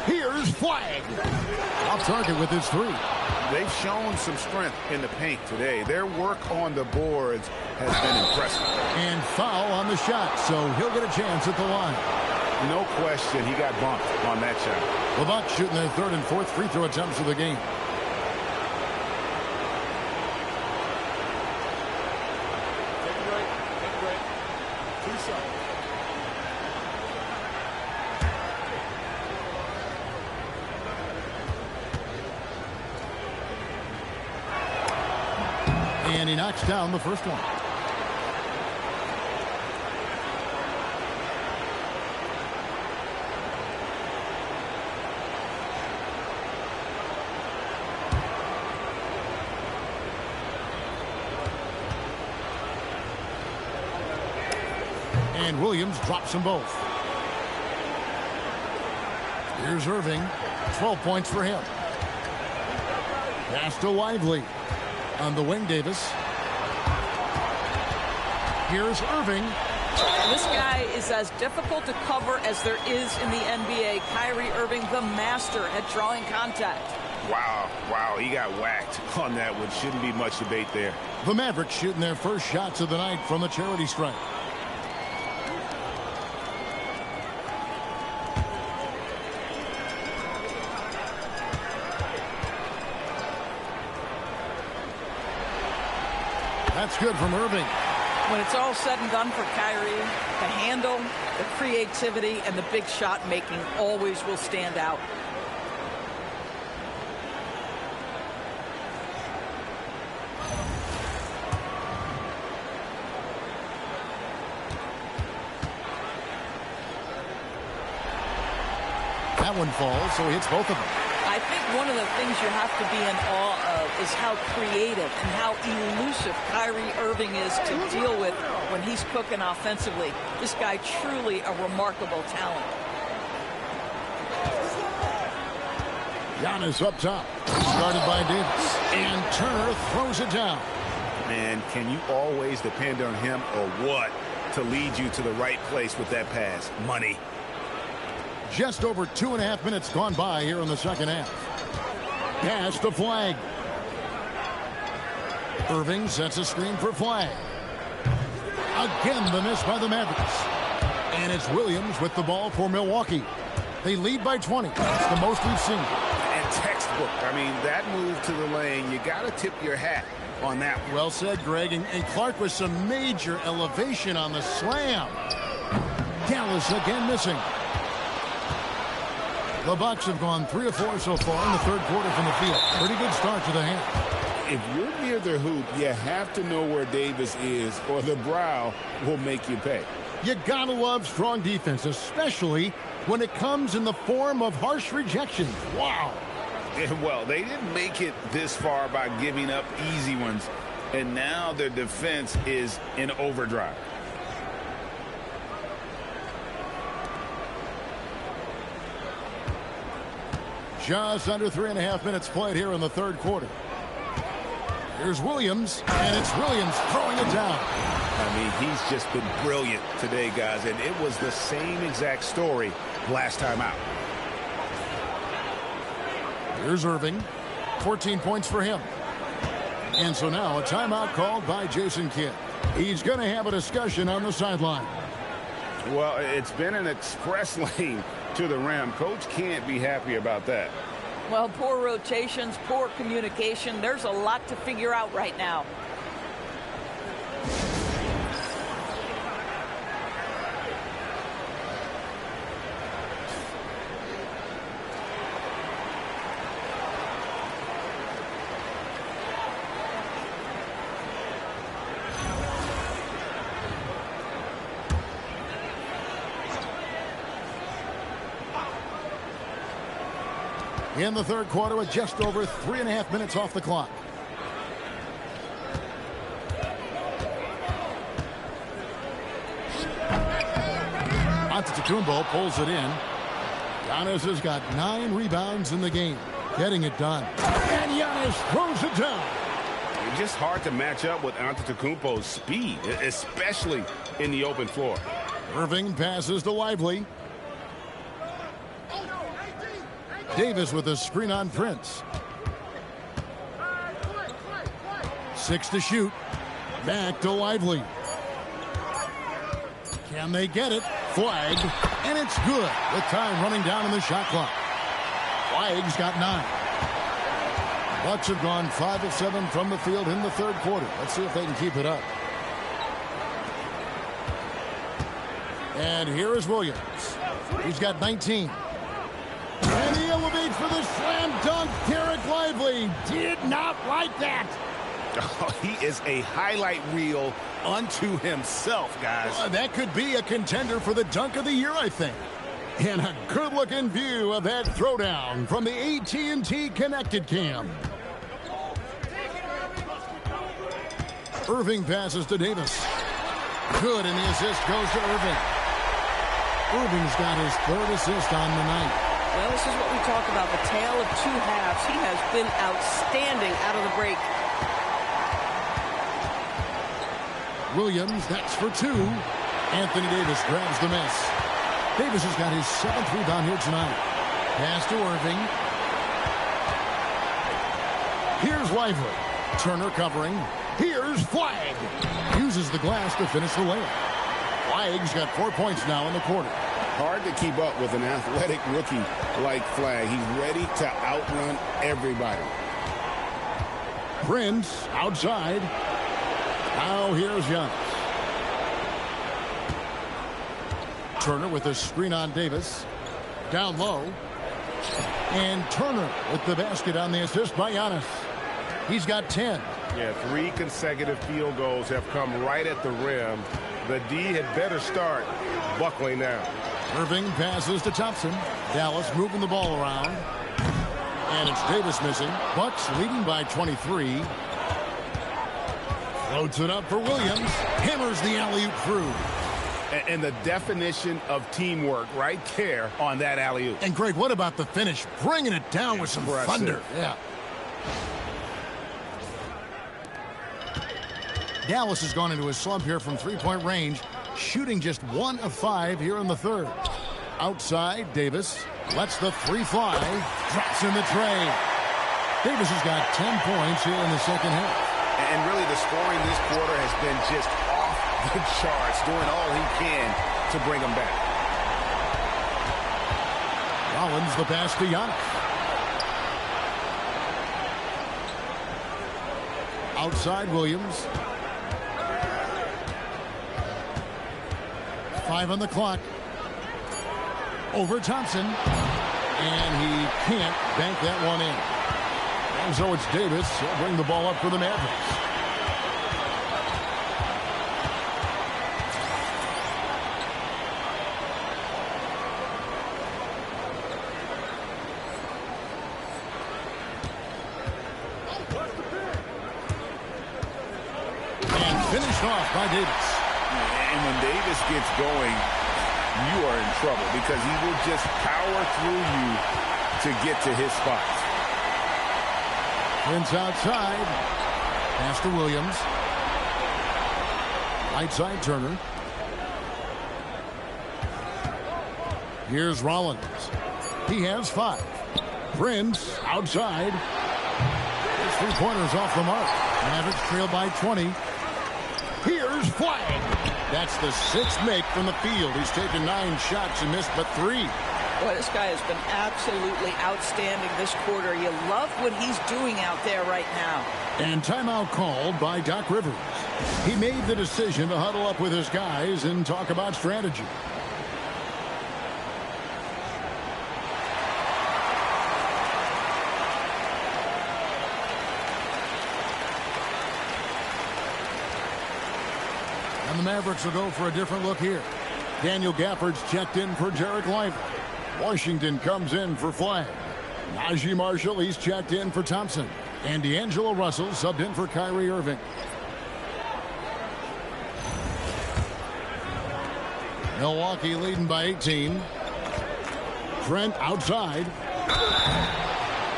Speaker 8: Here's Flagg. Off target with his 3.
Speaker 10: They've shown some strength in the paint today. Their work on the boards has been impressive.
Speaker 8: And foul on the shot, so he'll get a chance at the line.
Speaker 10: No question, he got bumped on that shot.
Speaker 8: The Bucks shooting their 3rd and 4th free throw attempts of the game. And he knocks down the first one. And Williams drops them both. Here's Irving. 12 points for him. Pass to Lively. On the wing, Davis. Here's Irving.
Speaker 11: This guy is as difficult to cover as there is in the NBA. Kyrie Irving, the master at drawing contact.
Speaker 10: Wow, he got whacked on that one. Shouldn't be much debate there.
Speaker 8: The Mavericks shooting their first shots of the night from the charity stripe. That's good from Irving.
Speaker 11: When it's all said and done for Kyrie, the handle, the creativity, and the big shot making always will stand out.
Speaker 8: That one falls, so he hits both of them.
Speaker 11: I think one of the things you have to be in awe of is how creative and how elusive Kyrie Irving is to deal with when he's cooking offensively. This guy truly a remarkable talent.
Speaker 8: Giannis up top. Started by Davis. And Turner throws it down.
Speaker 10: Man, can you always depend on him or what to lead you to the right place with that pass? Money.
Speaker 8: Just over 2.5 minutes gone by here in the second half. Pass to Flagg. Irving sets a screen for Flagg. Again, the miss by the Mavericks. And it's Williams with the ball for Milwaukee. They lead by 20. That's the most we've seen.
Speaker 10: And textbook. I mean, that move to the lane, you got to tip your hat on that one.
Speaker 8: Well said, Greg. And Clark with some major elevation on the slam. Dallas again missing. The Bucks have gone 3 of 4 so far in the third quarter from the field. Pretty good start to the half.
Speaker 10: If you're near the hoop, you have to know where Davis is, or the brow will make you pay.
Speaker 8: You gotta love strong defense, especially when it comes in the form of harsh rejections. Wow.
Speaker 10: Well, they didn't make it this far by giving up easy ones, and now their defense is in overdrive.
Speaker 8: Just under 3.5 minutes played here in the third quarter. Here's Williams, and it's Williams throwing it down.
Speaker 10: I mean, he's just been brilliant today, guys, and it was the same exact story last time out.
Speaker 8: Here's Irving. 14 points for him. And so now a timeout called by Jason Kidd. He's going to have a discussion on the sideline.
Speaker 10: Well, it's been an express lane to the rim. Coach can't be happy about that.
Speaker 11: Well, poor rotations, poor communication. There's a lot to figure out right now.
Speaker 8: In the third quarter with just over 3.5 minutes off the clock. Antetokounmpo pulls it in. Giannis has got 9 rebounds in the game. Getting it done. And Giannis throws it down.
Speaker 10: It's just hard to match up with Antetokounmpo's speed, especially in the open floor.
Speaker 8: Irving passes to Lively. Davis with a screen on Prince. 6 to shoot. Back to Lively. Can they get it? Flag. And it's good with time running down in the shot clock. Flag's got 9. Bucks have gone 5 of 7 from the field in the third quarter. Let's see if they can keep it up. And here is Williams. He's got 19. And he elevates for the slam dunk. Derek Lively did not like that.
Speaker 10: Oh, he is a highlight reel unto himself, guys.
Speaker 8: That could be a contender for the dunk of the year, I think. And a good-looking view of that throwdown from the AT&T Connected Cam. Irving passes to Davis. Good, and the assist goes to Irving. Irving's got his 3rd assist on the night.
Speaker 11: Well, this is what we talk about, the tale of 2 halves. He has been outstanding out of the break.
Speaker 8: Williams, that's for 2. Anthony Davis grabs the miss. Davis has got his 7th rebound here tonight. Pass to Irving. Here's Lively. Turner covering. Here's Flag. Uses the glass to finish the layup. Flag's got 4 points now in the quarter.
Speaker 10: Hard to keep up with an athletic rookie like Flag. He's ready to outrun everybody.
Speaker 8: Prince outside. Now here's Giannis. Turner with a screen on Davis. Down low. And Turner with the basket on the assist by Giannis. He's got 10.
Speaker 10: Yeah, 3 consecutive field goals have come right at the rim. The D had better start buckling now.
Speaker 8: Irving passes to Thompson. Dallas moving the ball around. And it's Davis missing. Bucks leading by 23. Floats it up for Williams. Hammers the alley-oop through.
Speaker 10: And the definition of teamwork right there on that alley-oop.
Speaker 8: And Greg, what about the finish? Bringing it down with some thunder. Yeah. Dallas has gone into a slump here from 3-point range, shooting just 1 of 5 here in the third. Outside, Davis lets the 3 fly, drops in the tray. Davis has got 10 points here in the second half.
Speaker 10: And really the scoring this quarter has been just off the charts, doing all he can to bring them back.
Speaker 8: Rollins the pass to Giannis. Outside, Williams. 5 on the clock. Over Thompson. And he can't bank that one in. And so it's Davis. He'll bring the ball up for the Mavericks. And finished off by Davis.
Speaker 10: And when Davis gets going, you are in trouble because he will just power through you to get to his spots.
Speaker 8: Prince outside. Pass to Williams. Right side Turner. Here's Rollins. He has 5. Prince outside. His 3-pointers off the mark. Mavericks trail by 20. Here's Flag. That's the 6th make from the field. He's taken 9 shots and missed but 3.
Speaker 11: Boy, this guy has been absolutely outstanding this quarter. You love what he's doing out there right now.
Speaker 8: And timeout called by Doc Rivers. He made the decision to huddle up with his guys and talk about strategy. And the Mavericks will go for a different look here. Daniel Gafford's checked in for Derek Lively. Washington comes in for Flagg. Najee Marshall, he's checked in for Thompson. And D'Angelo Russell subbed in for Kyrie Irving. Milwaukee leading by 18. Trent outside.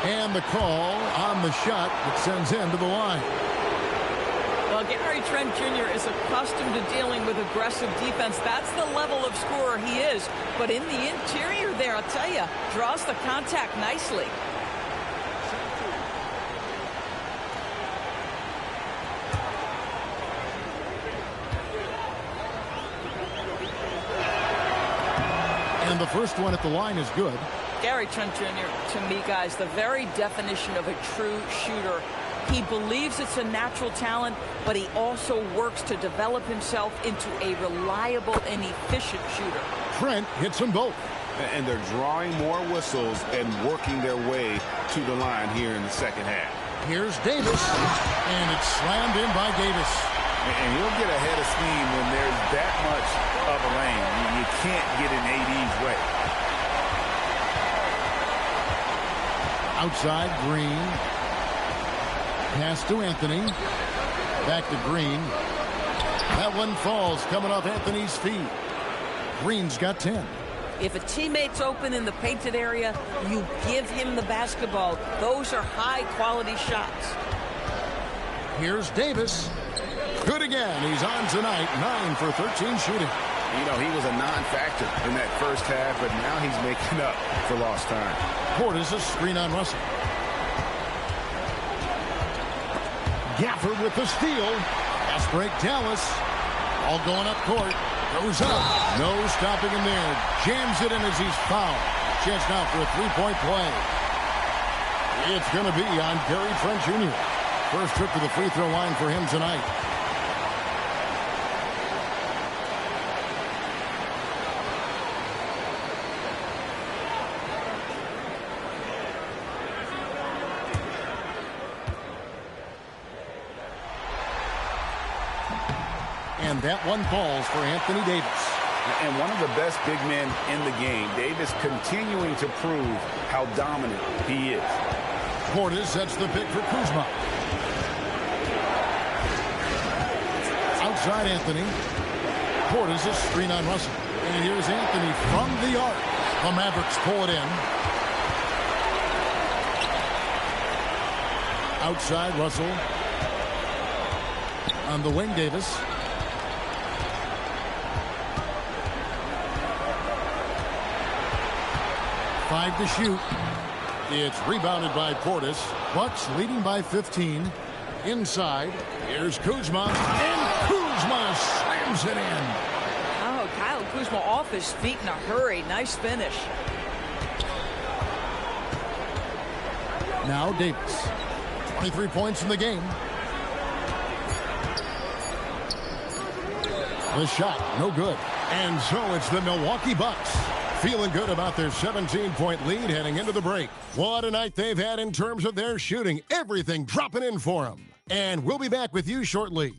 Speaker 8: And the call on the shot that sends him to the line.
Speaker 11: Well, Gary Trent Jr. is accustomed to dealing with aggressive defense. That's the level of scorer he is. But in the interior there, I'll tell you, draws the contact nicely.
Speaker 8: And the first one at the line is good.
Speaker 11: Gary Trent Jr., to me, guys, the very definition of a true shooter. He believes it's a natural talent, but he also works to develop himself into a reliable and efficient shooter.
Speaker 8: Trent hits them both.
Speaker 10: And they're drawing more whistles and working their way to the line here in the second half.
Speaker 8: Here's Davis, and it's slammed in by Davis.
Speaker 10: And he'll get ahead of steam when there's that much of a lane. You can't get in AD's way.
Speaker 8: Outside, Green. Pass to Anthony. Back to Green. That one falls coming off Anthony's feet. Green's got 10.
Speaker 11: If a teammate's open in the painted area, you give him the basketball. Those are high-quality shots.
Speaker 8: Here's Davis. Good again. He's on tonight. 9 for 13 shooting.
Speaker 10: You know, he was a non-factor in that first half, but now he's making up for lost time.
Speaker 8: Portis a screen on Russell. Gafford with the steal. Fast break Dallas. All going up court. Goes up. No stopping him there. Jams it in as he's fouled. Chance now for a three-point play. It's going to be on Gary Trent Jr. First trip to the free throw line for him tonight. And that one falls for Anthony Davis.
Speaker 10: And one of the best big men in the game. Davis continuing to prove how dominant he is.
Speaker 8: Portis sets the pick for Kuzma. Outside Anthony. Portis a screen on Russell. And here's Anthony from the arc. The Mavericks pull it in. Outside Russell. On the wing, Davis. Five to shoot. It's rebounded by Portis. Bucks leading by 15. Inside. Here's Kuzma. And Kuzma slams it in.
Speaker 11: Oh, Kyle Kuzma off his feet in a hurry. Nice finish.
Speaker 8: Now Davis. 23 points in the game. The shot, no good. And so it's the Milwaukee Bucks. Feeling good about their 17-point lead heading into the break. What a night they've had in terms of their shooting. Everything dropping in for them. And we'll be back with you shortly.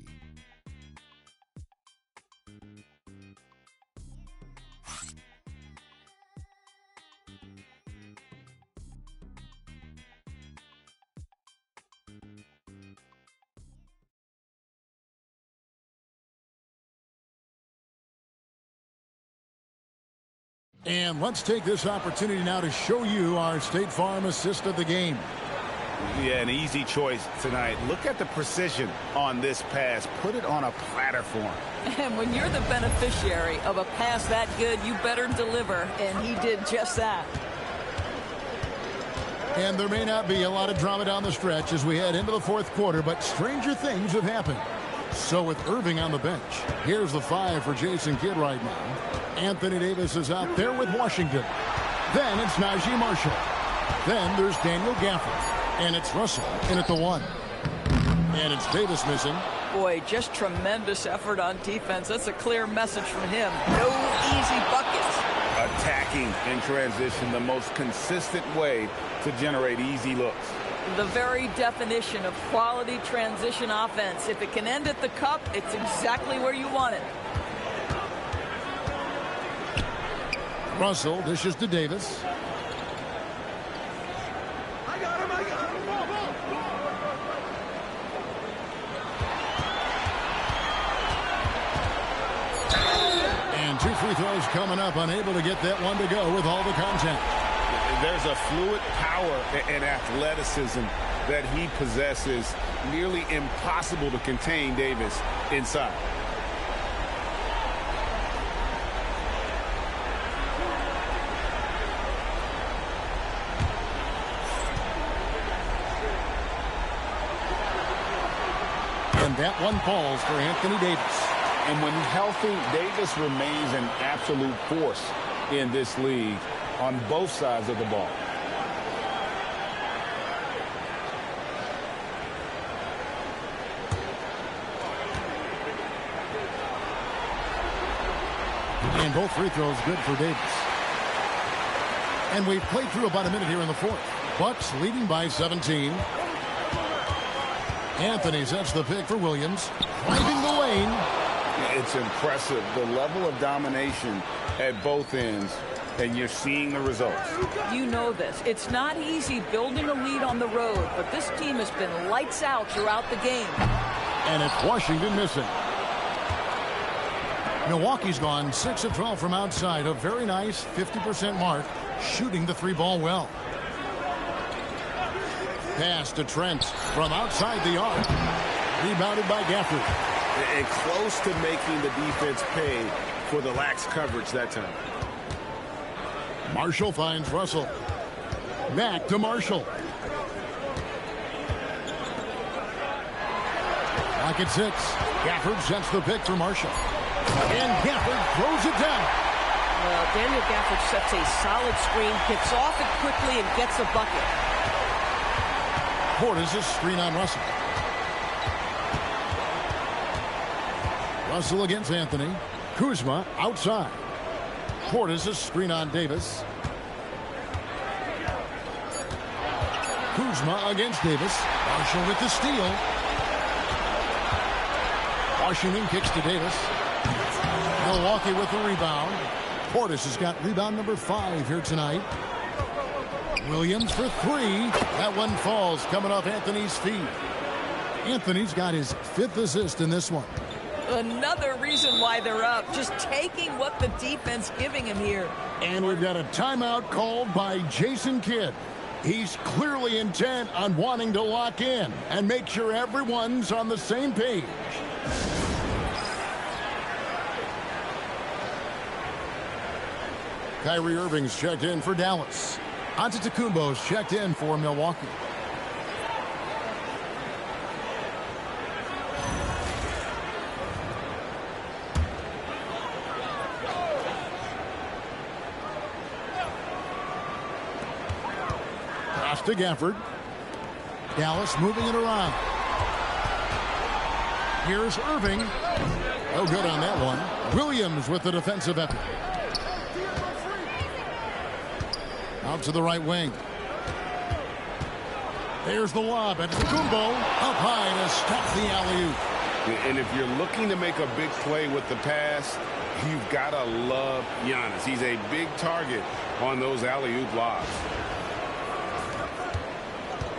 Speaker 8: And let's take this opportunity now to show you our State Farm assist of the game.
Speaker 10: Yeah, an easy choice tonight. Look at the precision on this pass. Put it on a platter for him.
Speaker 11: And when you're the beneficiary of a pass that good, you better deliver. And he did just that.
Speaker 8: And there may not be a lot of drama down the stretch as we head into the fourth quarter, but stranger things have happened. So with Irving on the bench, here's the 5 for Jason Kidd right now. Anthony Davis is out there with Washington. Then it's Najee Marshall. Then there's Daniel Gafford. And it's Russell in at the 1. And it's Davis missing.
Speaker 11: Boy, just tremendous effort on defense. That's a clear message from him. No easy buckets.
Speaker 10: Attacking in transition, the most consistent way to generate easy looks.
Speaker 11: The very definition of quality transition offense. If it can end at the cup, it's exactly where you want it.
Speaker 8: Russell dishes to Davis.
Speaker 2: I got him.
Speaker 8: And 2 free throws coming up, unable to get that one to go with all the contact.
Speaker 10: There's a fluid power and athleticism that he possesses. Nearly impossible to contain Davis inside.
Speaker 8: And that one falls for Anthony Davis.
Speaker 10: And when healthy, Davis remains an absolute force in this league on both sides of the ball.
Speaker 8: And both free throws good for Davis. And we've played through about a minute here in the fourth. Bucks leading by 17. Anthony sets the pick for Williams. Driving the lane.
Speaker 10: It's impressive, the level of domination at both ends, and you're seeing the results.
Speaker 11: You know this. It's not easy building a lead on the road, but this team has been lights out throughout the game.
Speaker 8: And it's Washington missing. Milwaukee's gone 6 of 12 from outside. A very nice 50% mark, shooting the 3-ball well. Pass to Trent from outside the arc. Rebounded by Gafford.
Speaker 10: And close to making the defense pay for the lax coverage that time.
Speaker 8: Marshall finds Russell. Back to Marshall. Back at 6. Gafford sets the pick for Marshall. And Gafford throws it down.
Speaker 11: Well, Daniel Gafford sets a solid screen, gets off it quickly, and gets a bucket.
Speaker 8: Portis' screen on Russell. Russell against Anthony. Kuzma outside. Portis' screen on Davis. Kuzma against Davis. Marshall with the steal. Washington kicks to Davis. Milwaukee with the rebound. Portis has got rebound number 5 here tonight. Williams for 3. That one falls, coming off Anthony's feet. Anthony's got his 5th assist in this one.
Speaker 11: Another reason why they're up. Just taking what the defense giving him here.
Speaker 8: And we've got a timeout called by Jason Kidd. He's clearly intent on wanting to lock in and make sure everyone's on the same page. Kyrie Irving's checked in for Dallas. Antetokounmpo's checked in for Milwaukee. Pass to Gafford. Dallas moving it around. Here's Irving. No good on that one. Williams with the defensive effort. Out to the right wing. There's the lob at Kumbo. Up high to stop the alley-oop.
Speaker 10: And if you're looking to make a big play with the pass, you've got to love Giannis. He's a big target on those alley-oop lobs.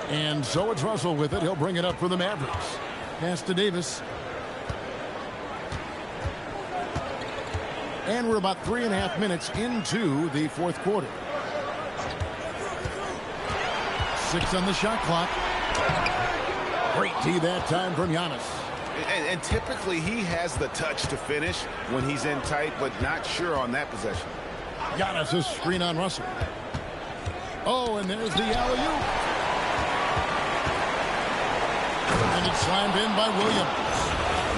Speaker 8: And so it's Russell with it. He'll bring it up for the Mavericks. Pass to Davis. And we're about 3.5 minutes into the fourth quarter. 6 on the shot clock. Great D that time from Giannis.
Speaker 10: And typically he has the touch to finish when he's in tight, but not sure on that possession.
Speaker 8: Giannis' screen on Russell. Oh, and there's the alley-oop. And it's slammed in by Williams.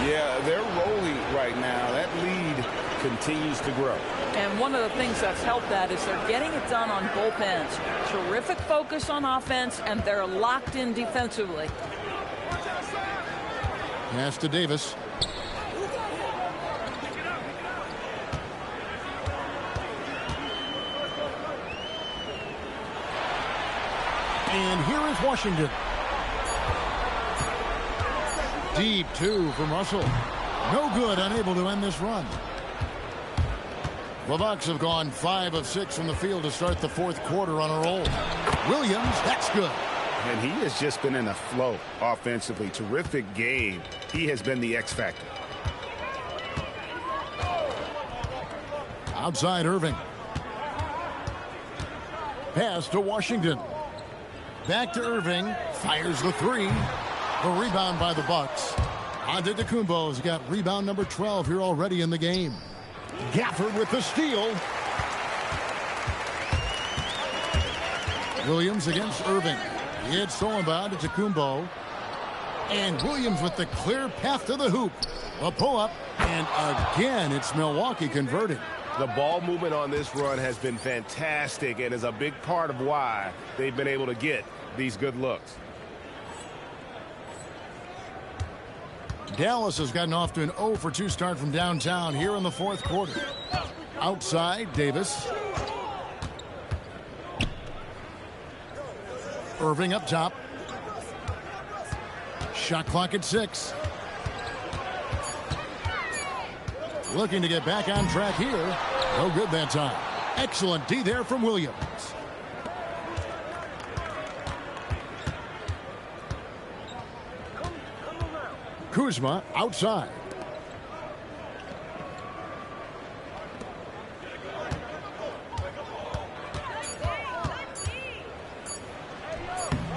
Speaker 10: Yeah, they're rolling right now. That lead continues to grow.
Speaker 11: And one of the things that's helped that is they're getting it done on both ends. Terrific focus on offense, and they're locked in defensively.
Speaker 8: Pass to Davis. And here is Washington. Deep two from Russell. No good, unable to end this run. The Bucks have gone 5 of 6 from the field to start the fourth quarter on a roll. Williams, that's good.
Speaker 10: And he has just been in a flow offensively. Terrific game. He has been the X factor.
Speaker 8: Outside Irving. Pass to Washington. Back to Irving. Fires the three. The rebound by the Bucks. Antetokounmpo has got rebound number 12 here already in the game. Gafford with the steal. Williams against Irving. It's stolen by Antetokounmpo. And Williams with the clear path to the hoop. A pull-up. And again, it's Milwaukee converting.
Speaker 10: The ball movement on this run has been fantastic and is a big part of why they've been able to get these good looks.
Speaker 8: Dallas has gotten off to an 0 for 2 start from downtown here in the fourth quarter. Outside, Davis. Irving up top. Shot clock at 6. Looking to get back on track here. No good that time. Excellent D there from Williams. Kuzma outside.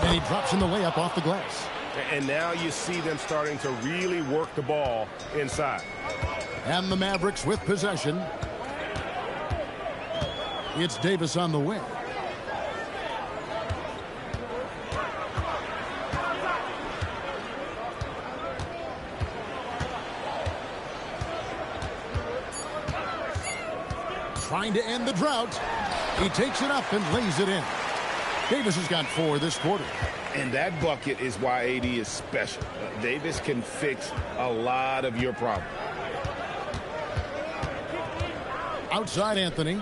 Speaker 8: And he drops in the layup off the glass.
Speaker 10: And now you see them starting to really work the ball inside.
Speaker 8: And the Mavericks with possession. It's Davis on the wing. Trying to end the drought. He takes it up and lays it in. Davis has got 4 this quarter.
Speaker 10: And that bucket is why AD is special. Davis can fix a lot of your problems.
Speaker 8: Outside Anthony.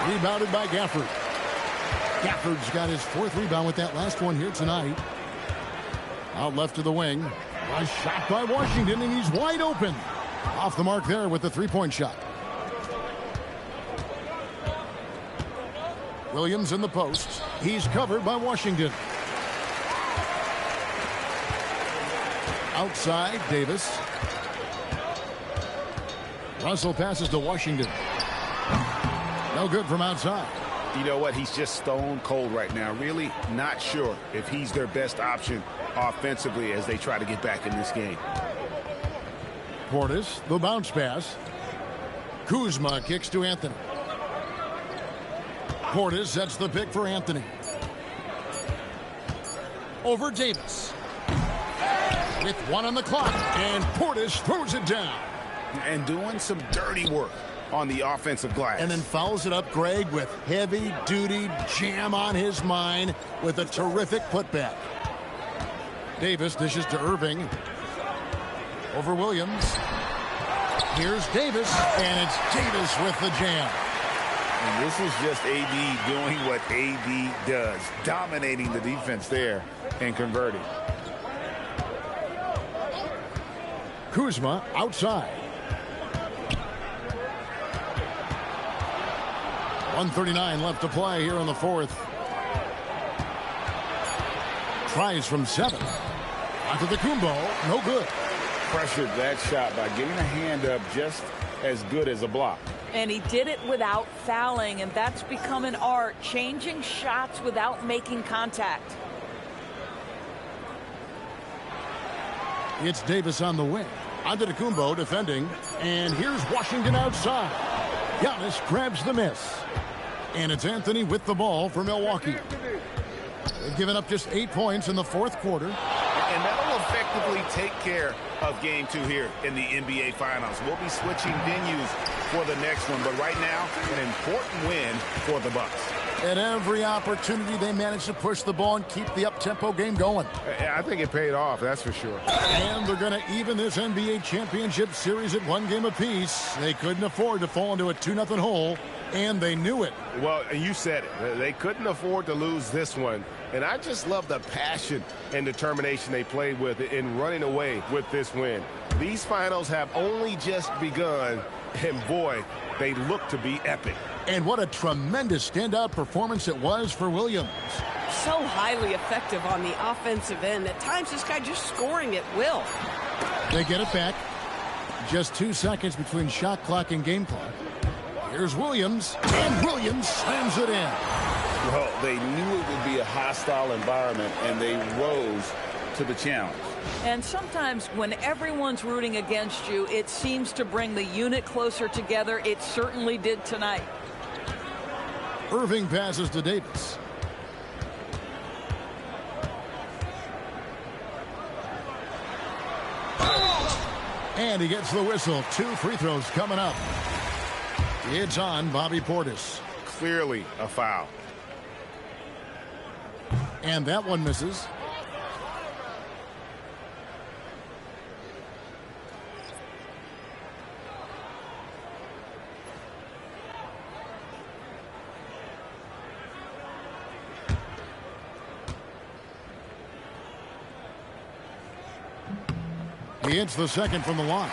Speaker 8: Rebounded by Gafford. Gafford's got his 4th rebound with that last one here tonight. Out left to the wing. A shot by Washington, and he's wide open. Off the mark there with the 3-point shot. Williams in the post. He's covered by Washington. Outside, Davis. Russell passes to Washington. No good from outside.
Speaker 10: You know what? He's just stone cold right now. Really not sure if he's their best option offensively as they try to get back in this game.
Speaker 8: Portis, the bounce pass. Kuzma kicks to Anthony. Portis sets the pick for Anthony. Over Davis. With 1 on the clock, and Portis throws it down.
Speaker 10: And doing some dirty work on the offensive glass.
Speaker 8: And then fouls it up, Greg, with heavy-duty jam on his mind with a terrific putback. Davis dishes to Irving. Over Williams. Here's Davis, and it's Davis with the jam.
Speaker 15: And this is just AD doing what AD does, dominating the defense there and converting.
Speaker 8: Kuzma outside. 1:39 left to play here in the fourth. Tries from 7. Antetokounmpo, no good.
Speaker 15: Pressured that shot by getting a hand up just as good as a block.
Speaker 11: And he did it without fouling, and that's become an art, changing shots without making contact.
Speaker 8: It's Davis on the wing. Antetokounmpo defending, and here's Washington outside. Giannis grabs the miss. And it's Anthony with the ball for Milwaukee. They've given up just 8 points in the fourth quarter.
Speaker 10: And that'll
Speaker 15: effectively take care of Game 2 here in the NBA Finals. We'll be switching venues for the next one, but right now, an important win for the Bucks.
Speaker 8: At every opportunity, they managed to push the ball and keep the up-tempo game going.
Speaker 10: I think it paid off, that's for sure.
Speaker 8: And they're going to even this NBA championship series at 1 game apiece. They couldn't afford to fall into a 2-0 hole, and they knew it.
Speaker 10: Well, you said it. They couldn't afford to lose this one. And I just love the passion and determination they played with in running away with this win. These finals have only just begun, and boy, they look to be epic.
Speaker 8: And what a tremendous standout performance it was for Williams.
Speaker 16: So highly effective on the offensive end. At times, this guy just scoring at will.
Speaker 8: They get it back. Just 2 seconds between shot clock and game clock. Here's Williams, and Williams slams it in.
Speaker 15: Well, they knew it would be a hostile environment, and they rose to the challenge.
Speaker 11: And sometimes when everyone's rooting against you, it seems to bring the unit closer together. It certainly did tonight.
Speaker 8: Irving passes to Davis. And he gets the whistle. 2 free throws coming up. It's on Bobby Portis.
Speaker 10: Clearly a foul.
Speaker 8: And that one misses. He hits the second from the line.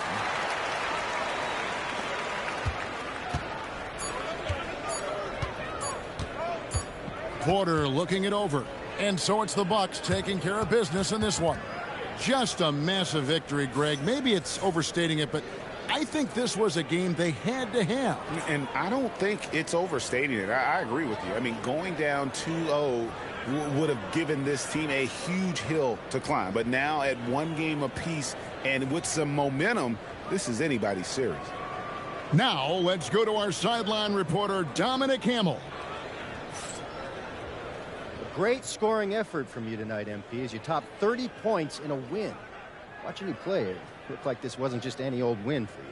Speaker 8: Porter looking it over. And so it's the Bucks taking care of business in this one. Just a massive victory, Greg. Maybe it's overstating it, but I think this was a game they had to have.
Speaker 15: And I don't think it's overstating it. I agree with you. I mean, going down 2-0 would have given this team a huge hill to climb. But now at 1 game apiece and with some momentum, this is anybody's series.
Speaker 8: Now let's go to our sideline reporter, Dominic Hamill.
Speaker 17: Great scoring effort from you tonight, MP, as you topped 30 points in a win. Watching you play, it looked like this wasn't just any old win for you.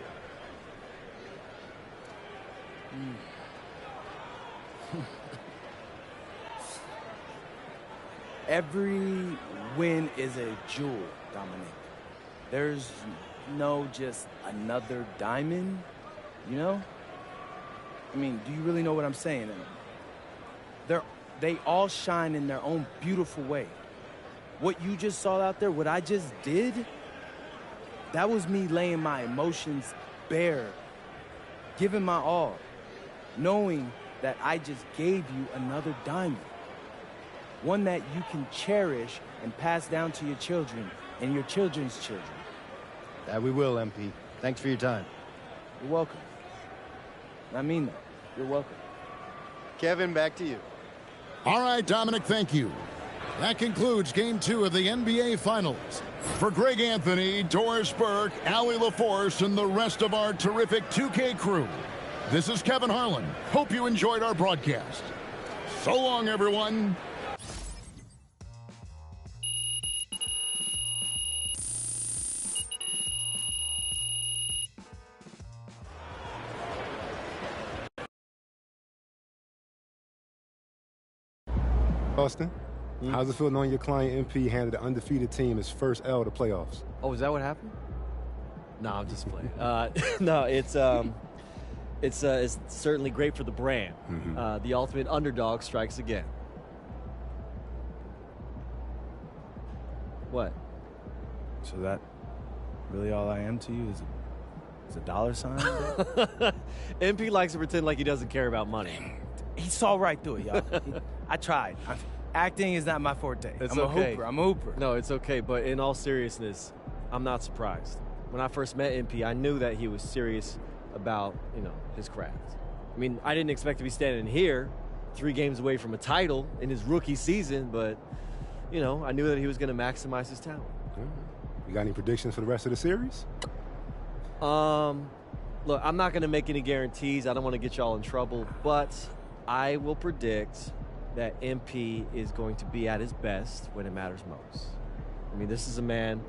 Speaker 18: Every win is a jewel, Dominic. There's no just another diamond, you know? I mean, do you really know what I'm saying? They all shine in their own beautiful way. What you just saw out there, what I just did, that was me laying my emotions bare, giving my all, knowing that I just gave you another diamond, one that you can cherish and pass down to your children and your children's children.
Speaker 17: That we will, MP. Thanks for your time.
Speaker 18: You're welcome. I mean that. You're welcome.
Speaker 17: Kevin, back to you.
Speaker 8: All right, Dominic, thank you. That concludes Game 2 of the NBA Finals. For Greg Anthony, Doris Burke, Allie LaForce, and the rest of our terrific 2K crew, this is Kevin Harlan. Hope you enjoyed our broadcast. So long, everyone.
Speaker 19: Austin, how's it feel knowing your client MP handed the undefeated team his first L to playoffs?
Speaker 7: Oh, is that what happened? No, I'm just playing. No, it's certainly great for the brand. The ultimate underdog strikes again. What?
Speaker 18: So that really all I am to you is a dollar sign?
Speaker 7: MP likes to pretend like he doesn't care about money.
Speaker 18: He saw right through it, y'all. I tried. Acting is not my forte. I'm a hooper.
Speaker 7: No, it's okay. But in all seriousness, I'm not surprised. When I first met MP, I knew that he was serious about, his craft. I mean, I didn't expect to be standing here 3 games away from a title in his rookie season, but, I knew that he was going to maximize his talent.
Speaker 19: You got any predictions for the rest of the series?
Speaker 7: Look, I'm not going to make any guarantees. I don't want to get y'all in trouble, but I will predict that MP is going to be at his best when it matters most. I mean, this is a man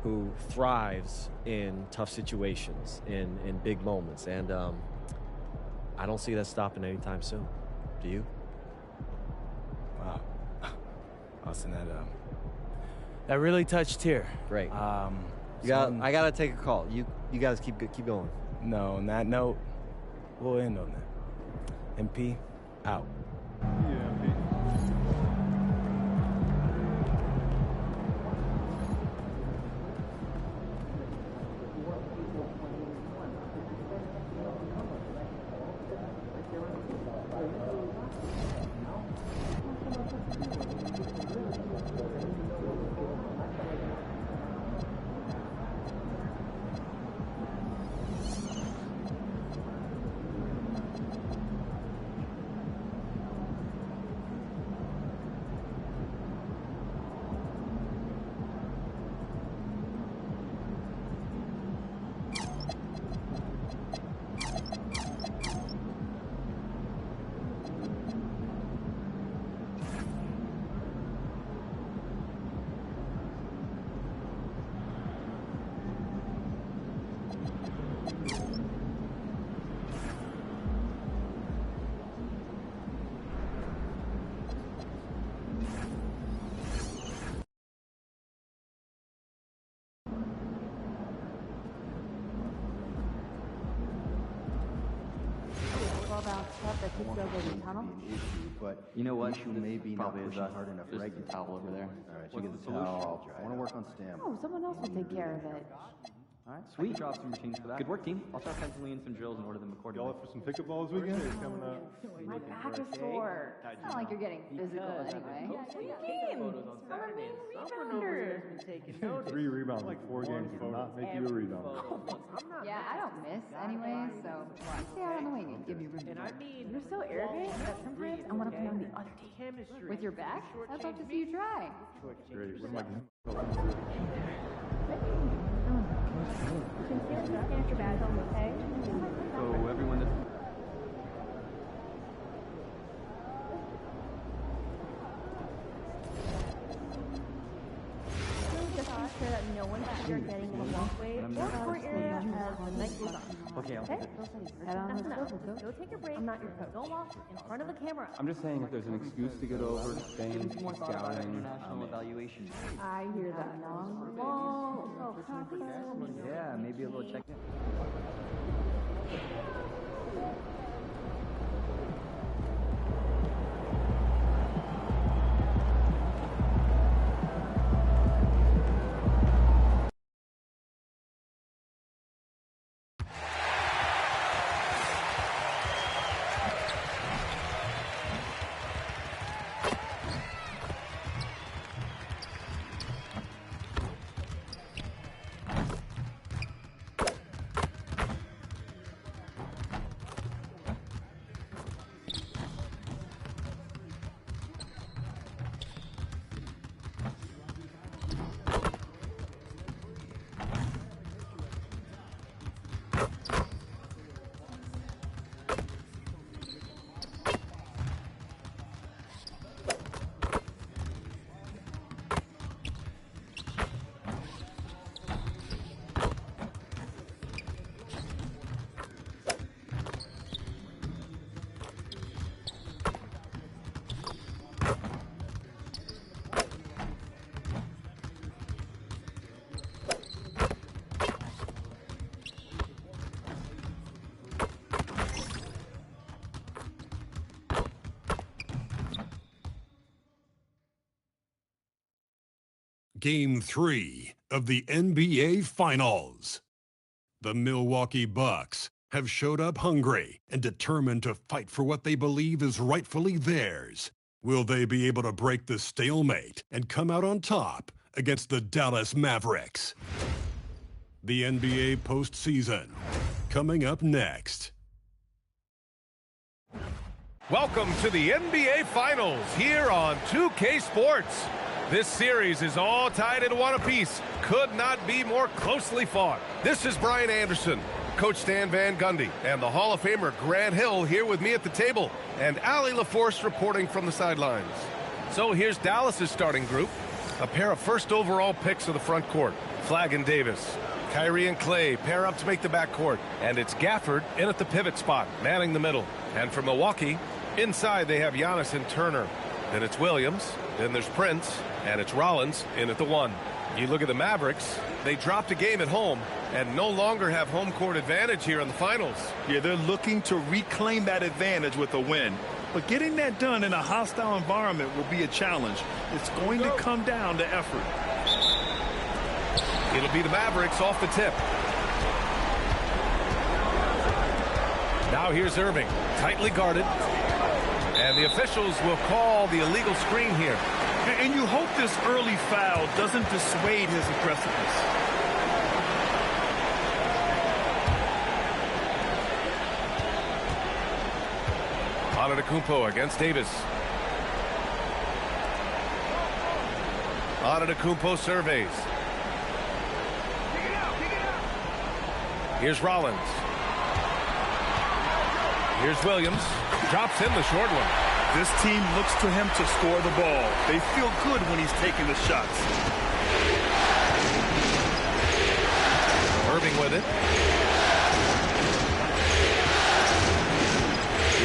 Speaker 7: who thrives in tough situations, in big moments, and I don't see that stopping anytime soon. Do you?
Speaker 18: Wow. Austin, that really touched here.
Speaker 7: Great. I gotta take a call. You guys keep going.
Speaker 18: No, on that note, we'll end on that. MP, out.
Speaker 17: But you know what? You may be not pushing hard enough regularly. Towel over there. All right, you get the towel. I want to work on stamina.
Speaker 20: Oh, someone else will take care of it.
Speaker 5: All right, sweet. I can draw up some routines for that. Good work, team. I'll start penciling in some drills and order them accordingly.
Speaker 21: Y'all up for some pickup balls weekend? It's coming up.
Speaker 20: My back is sore. It's not like you're getting physical anyway. What do you mean? I'm a main rebounder.
Speaker 21: 3 rebounds in 4 games will not make you a rebound.
Speaker 20: Yeah, I don't miss anyway, so stay out on the wing and give me room. You're so arrogant that sometimes I want to play on the other team. With your back? I'd love to see you try.
Speaker 21: Great. What am I doing?
Speaker 20: Get your badge on, okay?
Speaker 5: So everyone that's
Speaker 20: just be sure that no one that you're getting in the walkway or court area has the night shoes on.
Speaker 5: okay, I'll take it.
Speaker 20: Go take a break. I'm not your coach. Don't walk in front of the camera.
Speaker 5: I'm just saying if there's an excuse to get over Spain, scouting, evaluation.
Speaker 20: I hear that. Oh, copy.
Speaker 5: Yeah, maybe a little check in.
Speaker 9: Game 3 of the NBA Finals. The Milwaukee Bucks have showed up hungry and determined to fight for what they believe is rightfully theirs. Will they be able to break the stalemate and come out on top against the Dallas Mavericks? The NBA postseason, coming up next.
Speaker 2: Welcome to the NBA Finals here on 2K Sports. This series is all tied into one apiece. Could not be more closely fought. This is Brian Anderson, Coach Stan Van Gundy, and the Hall of Famer Grant Hill here with me at the table, and Allie LaForce reporting from the sidelines. So here's Dallas's starting group. A pair of first overall picks of the front court. Flag and Davis. Kyrie and Clay pair up to make the backcourt. And it's Gafford in at the pivot spot, manning the middle. And for Milwaukee, inside they have Giannis and Turner. Then it's Williams. Then there's Prince. And it's Rollins in at the 1. You look at the Mavericks, they dropped a game at home and no longer have home court advantage here in the finals.
Speaker 3: Yeah, they're looking to reclaim that advantage with a win. But getting that done in a hostile environment will be a challenge. It's going to come down to effort.
Speaker 2: It'll be the Mavericks off the tip. Now here's Irving, tightly guarded. And the officials will call the illegal screen here.
Speaker 3: And you hope this early foul doesn't dissuade his aggressiveness.
Speaker 2: Antetokounmpo against Davis. Antetokounmpo surveys. Here's Rollins. Here's Williams. Drops in the short one.
Speaker 3: This team looks to him to score the ball. They feel good when he's taking the shots.
Speaker 2: Irving with it.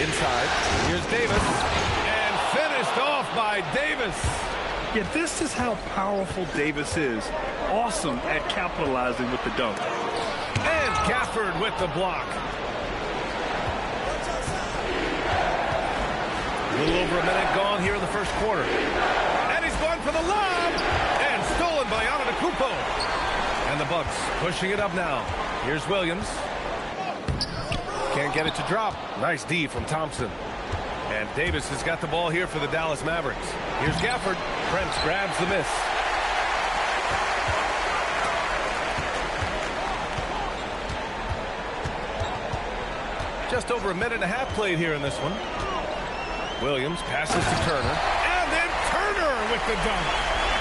Speaker 2: Inside. Here's Davis. And finished off by Davis.
Speaker 3: Yeah, this is how powerful Davis is. Awesome at capitalizing with the dunk.
Speaker 2: And Gafford with the block. A little over a minute gone here in the first quarter. And he's going for the lob. And stolen by Antetokounmpo. And the Bucks pushing it up now. Here's Williams. Can't get it to drop. Nice D from Thompson. And Davis has got the ball here for the Dallas Mavericks. Here's Gafford. Prince grabs the miss. Just over a minute and a half played here in this one. Williams passes to Turner. And then Turner with the dunk.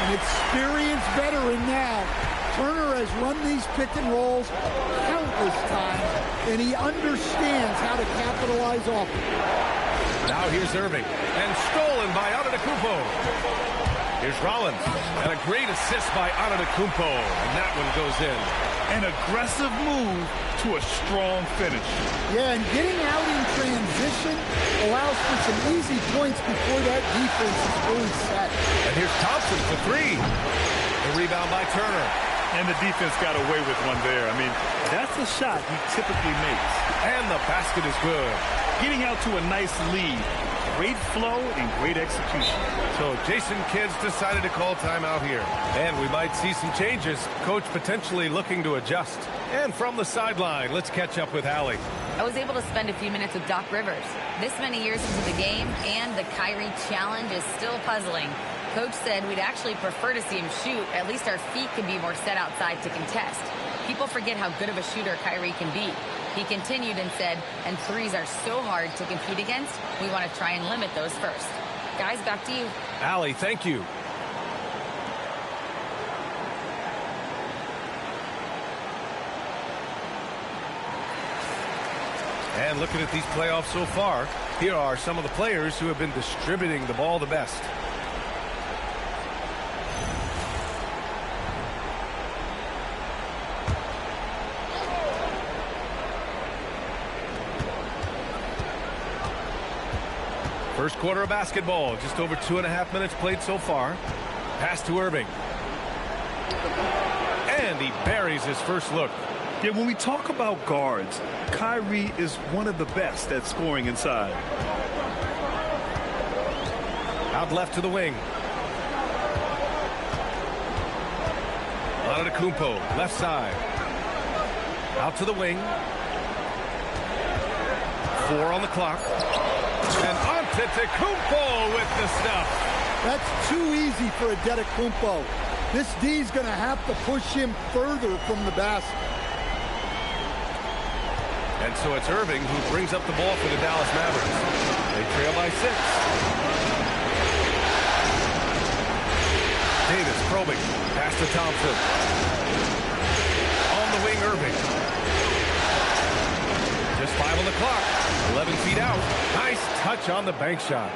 Speaker 22: An experienced veteran now. Turner has run these pick and rolls countless times, and he understands how to capitalize off it.
Speaker 2: Now here's Irving. And stolen by Antetokounmpo. Here's Rollins. And a great assist by Antetokounmpo. And that one goes in.
Speaker 3: An aggressive move to a strong finish.
Speaker 22: Yeah, and getting out in transition allows for some easy points before that defense is fully set.
Speaker 2: And here's Thompson for 3. The rebound by Turner.
Speaker 3: And the defense got away with one there. I mean, that's a shot he typically makes.
Speaker 2: And the basket is good.
Speaker 3: Getting out to a nice lead. Great flow and great execution.
Speaker 2: So Jason Kidd's decided to call timeout here. And we might see some changes. Coach potentially looking to adjust. And from the sideline, let's catch up with Allie.
Speaker 6: I was able to spend a few minutes with Doc Rivers. This many years into the game, and the Kyrie challenge is still puzzling. Coach said we'd actually prefer to see him shoot. At least our feet can be more set outside to contest. People forget how good of a shooter Kyrie can be. He continued and said, and threes are so hard to compete against, we want to try and limit those first. Guys, back to you.
Speaker 2: Allie, thank you. And looking at these playoffs so far, here are some of the players who have been distributing the ball the best. First quarter of basketball, just over 2.5 minutes played so far. Pass to Irving. And he buries his first look.
Speaker 3: Yeah, when we talk about guards, Kyrie is one of the best at scoring inside.
Speaker 2: Out left to the wing. Antetokounmpo, left side. Out to the wing. 4 on the clock. And Antetokounmpo with the stuff.
Speaker 22: That's too easy for Antetokounmpo. This D's going to have to push him further from the basket.
Speaker 2: And so it's Irving who brings up the ball for the Dallas Mavericks. They trail by 6. Davis probing. Pass to Thompson. On the wing, Irving. Just 5 on the clock. 11 feet out. Nice touch on the bank shot.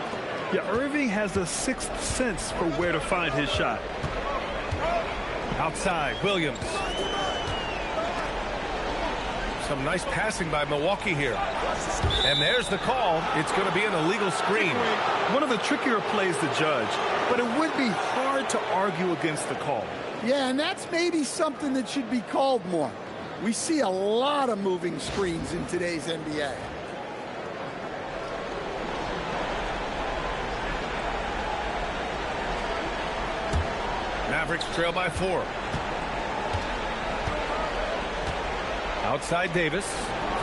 Speaker 3: Yeah, Irving has a sixth sense for where to find his shot.
Speaker 2: Outside, Williams. Some nice passing by Milwaukee here. And there's the call. It's going to be an illegal screen.
Speaker 3: One of the trickier plays to judge, but it would be hard to argue against the call.
Speaker 22: Yeah, and that's maybe something that should be called more. We see a lot of moving screens in today's NBA.
Speaker 2: Mavericks trail by 4. Outside Davis.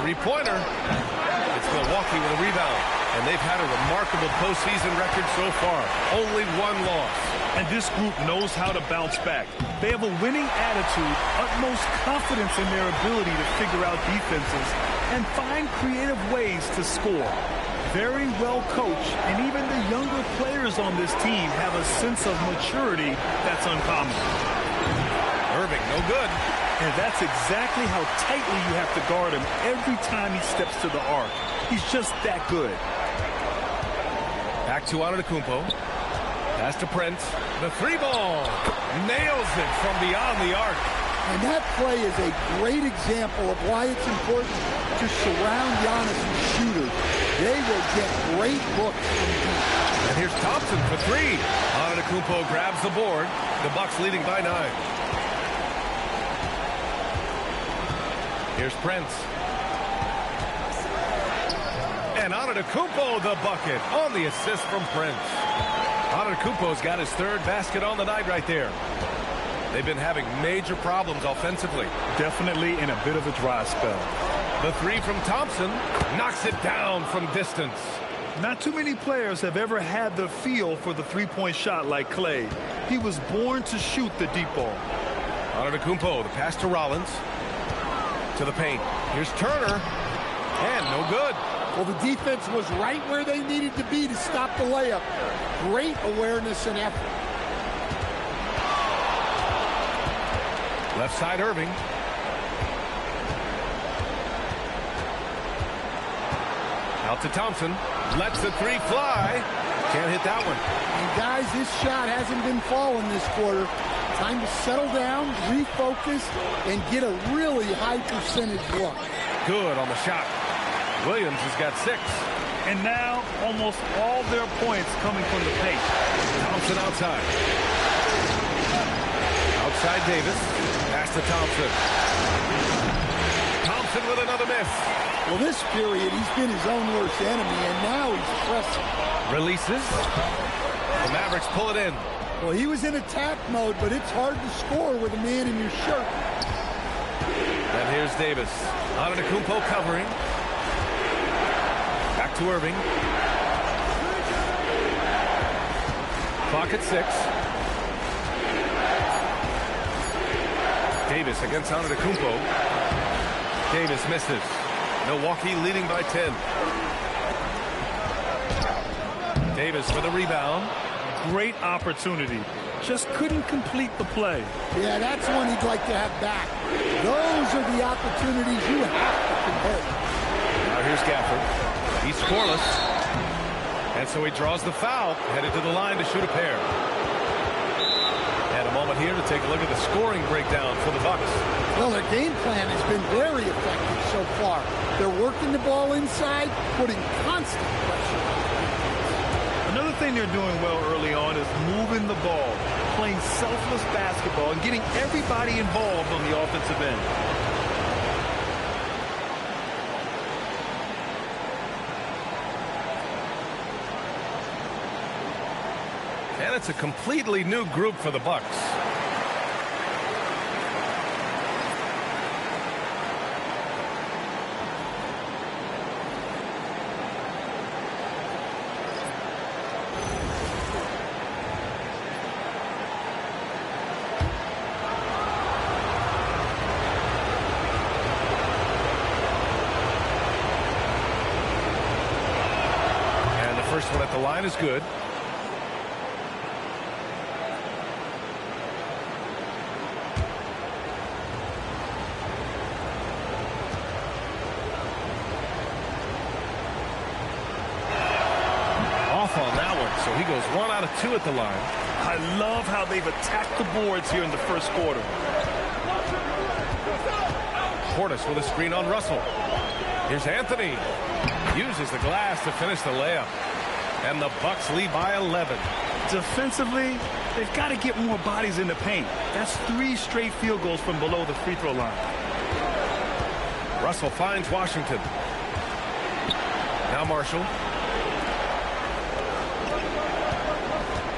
Speaker 2: Three-pointer. It's Milwaukee with a rebound. And they've had a remarkable postseason record so far. Only one loss.
Speaker 3: And this group knows how to bounce back. They have a winning attitude, utmost confidence in their ability to figure out defenses, and find creative ways to score. Very well coached, and even the younger players on this team have a sense of maturity that's uncommon.
Speaker 2: Irving, no good.
Speaker 3: And that's exactly how tightly you have to guard him every time he steps to the arc. He's just that good.
Speaker 2: Back to Antetokounmpo. Pass to Prince. The three ball. Nails it from beyond the arc.
Speaker 22: And that play is a great example of why it's important to surround Giannis with shooters. They will get great looks from deep.
Speaker 2: And here's Thompson for three. Antetokounmpo grabs the board. The Bucks leading by 9. Here's Prince. And Antetokounmpo the bucket on the assist from Prince. Antetokounmpo's got his 3rd basket on the night right there. They've been having major problems offensively.
Speaker 3: Definitely in a bit of a dry spell.
Speaker 2: The three from Thompson knocks it down from distance.
Speaker 3: Not too many players have ever had the feel for the three-point shot like Clay. He was born to shoot the deep ball.
Speaker 2: Antetokounmpo, the pass to Rollins. To the paint. Here's Turner. And no good.
Speaker 22: Well, the defense was right where they needed to be to stop the layup. Great awareness and effort.
Speaker 2: Left side, Irving. Out to Thompson. Lets the three fly. Can't hit that one.
Speaker 22: And guys, this shot hasn't been falling this quarter. Time to settle down, refocus, and get a really high percentage look.
Speaker 2: Good on the shot. Williams has got 6.
Speaker 3: And now almost all their points coming from the paint.
Speaker 2: Thompson outside. Outside Davis. Pass to Thompson. Thompson with another miss.
Speaker 22: Well, this period, he's been his own worst enemy, and now he's pressing.
Speaker 2: Releases. The Mavericks pull it in.
Speaker 22: Well, he was in attack mode, but it's hard to score with a man in your shirt.
Speaker 2: And here's Davis. Antetokounmpo covering. Back to Irving. Clock at 6. Davis against Antetokounmpo. Davis misses. Milwaukee leading by 10. Davis for the rebound.
Speaker 3: Great opportunity. Just couldn't complete the play.
Speaker 22: Yeah, that's one he'd like to have back. Those are the opportunities you have to convert.
Speaker 2: Now here's Gafford. He's scoreless. And so he draws the foul, headed to the line to shoot a pair. And a moment here to take a look at the scoring breakdown for the Bucks.
Speaker 22: Well, their game plan has been very effective so far. They're working the ball inside, putting constant pressure on.
Speaker 3: Another thing they're doing well early on is moving the ball, playing selfless basketball, and getting everybody involved on the offensive end.
Speaker 2: And it's a completely new group for the Bucks. And the first one at the line is good.
Speaker 3: On that one, so he goes 1 out of 2 at the line. I love how they've attacked the boards here in the first quarter.
Speaker 2: Portis with a screen on Russell. Here's Anthony. Uses the glass to finish the layup. And the Bucks lead by 11.
Speaker 3: Defensively, they've got to get more bodies in the paint. That's 3 straight field goals from below the free throw line.
Speaker 2: Russell finds Washington. Now Marshall.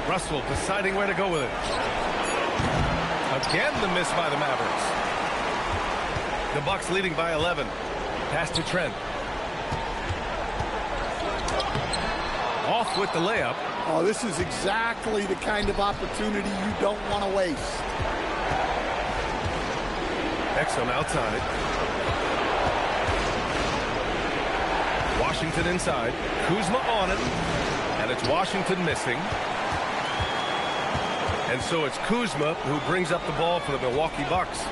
Speaker 2: Russell deciding where to go with it. Again, the miss by the Mavericks. The Bucks leading by 11. Pass to Trent. Off with the layup.
Speaker 22: Oh, this is exactly the kind of opportunity you don't want to waste.
Speaker 2: Exum outside. Washington inside. Kuzma on it. And it's Washington missing. And so it's Kuzma who brings up the ball for the Milwaukee Bucks.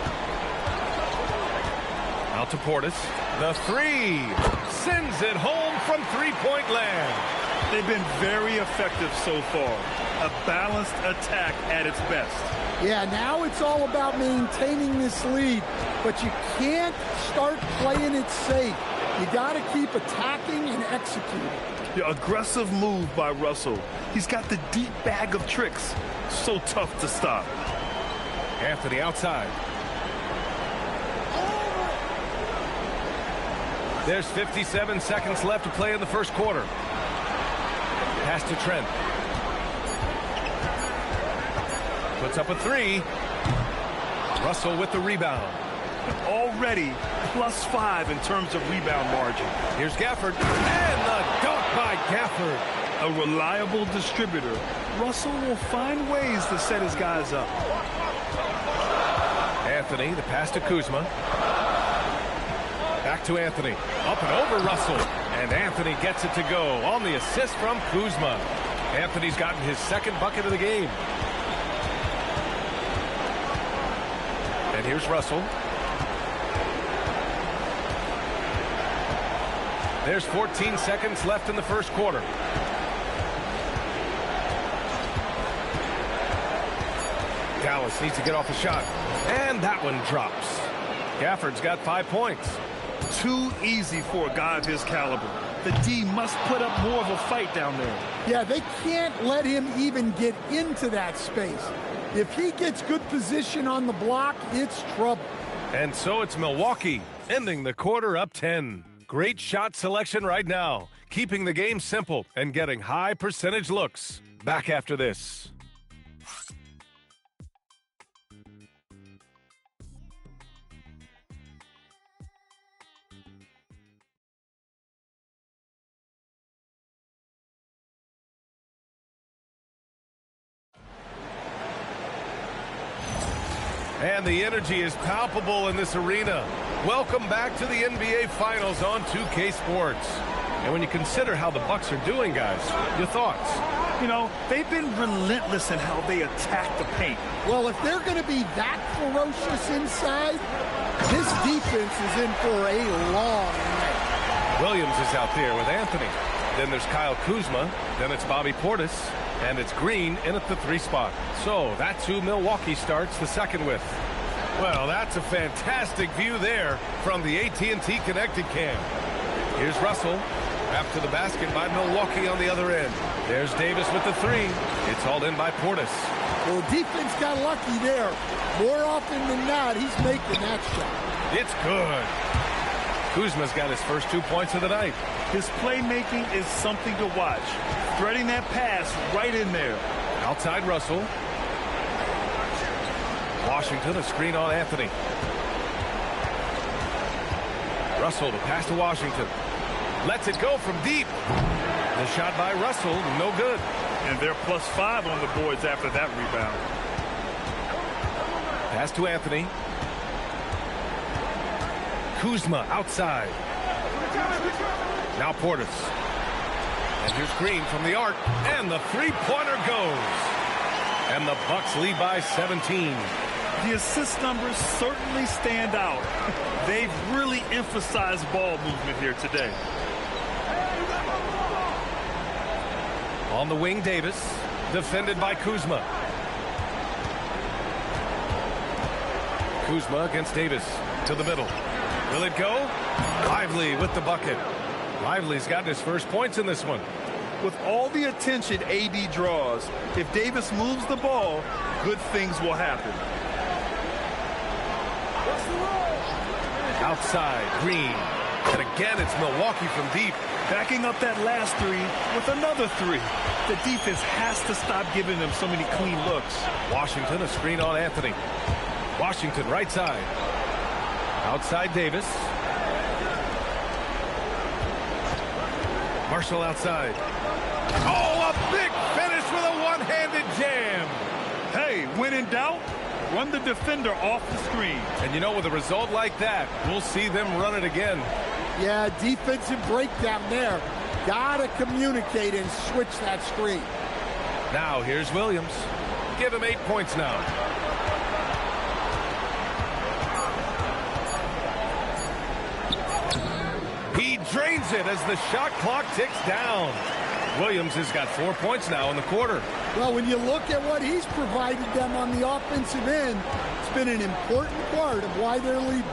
Speaker 2: Out to Portis. The three. Sends it home from three-point land.
Speaker 3: They've been very effective so far. A balanced attack at its best.
Speaker 22: Yeah, now it's all about maintaining this lead, but you can't start playing it safe. You got to keep attacking and executing.
Speaker 3: The aggressive move by Russell. He's got the deep bag of tricks. So tough to stop.
Speaker 2: Anthony outside. There's 57 seconds left to play in the first quarter. Pass to Trent. Puts up a three. Russell with the rebound.
Speaker 3: Already +5 in terms of rebound margin.
Speaker 2: Here's Gafford. And the dunk by Gafford.
Speaker 3: A reliable distributor. Russell will find ways to set his guys up.
Speaker 2: Anthony, the pass to Kuzma. Back to Anthony. Up and over Russell. And Anthony gets it to go on the assist from Kuzma. Anthony's gotten his second bucket of the game. And here's Russell. There's 14 seconds left in the first quarter. Dallas needs to get off a shot. And that one drops. Gafford's got 5 points.
Speaker 3: Too easy for a guy of his caliber. The D must put up more of a fight down there.
Speaker 22: Yeah, they can't let him even get into that space. If he gets good position on the block, it's trouble.
Speaker 2: And so it's Milwaukee, ending the quarter up 10. Great shot selection right now, keeping the game simple and getting high percentage looks. Back after this. And the energy is palpable in this arena. Welcome back to the NBA Finals on 2K Sports. And when you consider how the Bucks are doing, guys, your thoughts?
Speaker 3: You know, they've been relentless in how they attack the paint.
Speaker 22: Well, if they're going to be that ferocious inside, this defense is in for a long night.
Speaker 2: Williams is out there with Anthony. Then there's Kyle Kuzma. Then it's Bobby Portis. And it's Green in at the 3 spot. So that's who Milwaukee starts the second with. Well, that's a fantastic view there from the AT&T Connected Cam. Here's Russell. Wrapped to the basket by Milwaukee on the other end. There's Davis with the 3. It's hauled in by Portis.
Speaker 22: Well, defense got lucky there. More often than not, he's making that shot.
Speaker 2: It's good. Kuzma's got his first 2 points of the night.
Speaker 3: His playmaking is something to watch. Threading that pass right in there.
Speaker 2: Outside Russell. Washington, a screen on Anthony. Russell, the pass to Washington. Lets it go from deep. The shot by Russell, no good.
Speaker 3: And they're +5 on the boards after that rebound.
Speaker 2: Pass to Anthony. Kuzma outside. Now Portis. And here's Green from the arc. And the three-pointer goes. And the Bucks lead by 17.
Speaker 3: The assist numbers certainly stand out. They've really emphasized ball movement here today.
Speaker 2: On the wing, Davis. Defended by Kuzma. Kuzma against Davis. To the middle. Will it go? Lively with the bucket. Lively's gotten his first points in this one.
Speaker 3: With all the attention AD draws, if Davis moves the ball, good things will happen.
Speaker 2: Outside, Green. And again, it's Milwaukee from deep.
Speaker 3: Backing up that last three with another three. The defense has to stop giving them so many clean looks.
Speaker 2: Washington, a screen on Anthony. Washington, right side. Outside, Davis. Marshall outside. Oh, a big finish with a one-handed jam.
Speaker 3: Hey, when in doubt, run the defender off the screen.
Speaker 2: And you know, with a result like that, we'll see them run it again.
Speaker 22: Yeah, defensive breakdown there. Gotta communicate and switch that screen.
Speaker 2: Now, here's Williams. Give him 8 points now. He drains it as the shot clock ticks down. Williams has got 4 points now in the quarter.
Speaker 22: Well, when you look at what he's provided them on the offensive end, it's been an important part of why they're leading.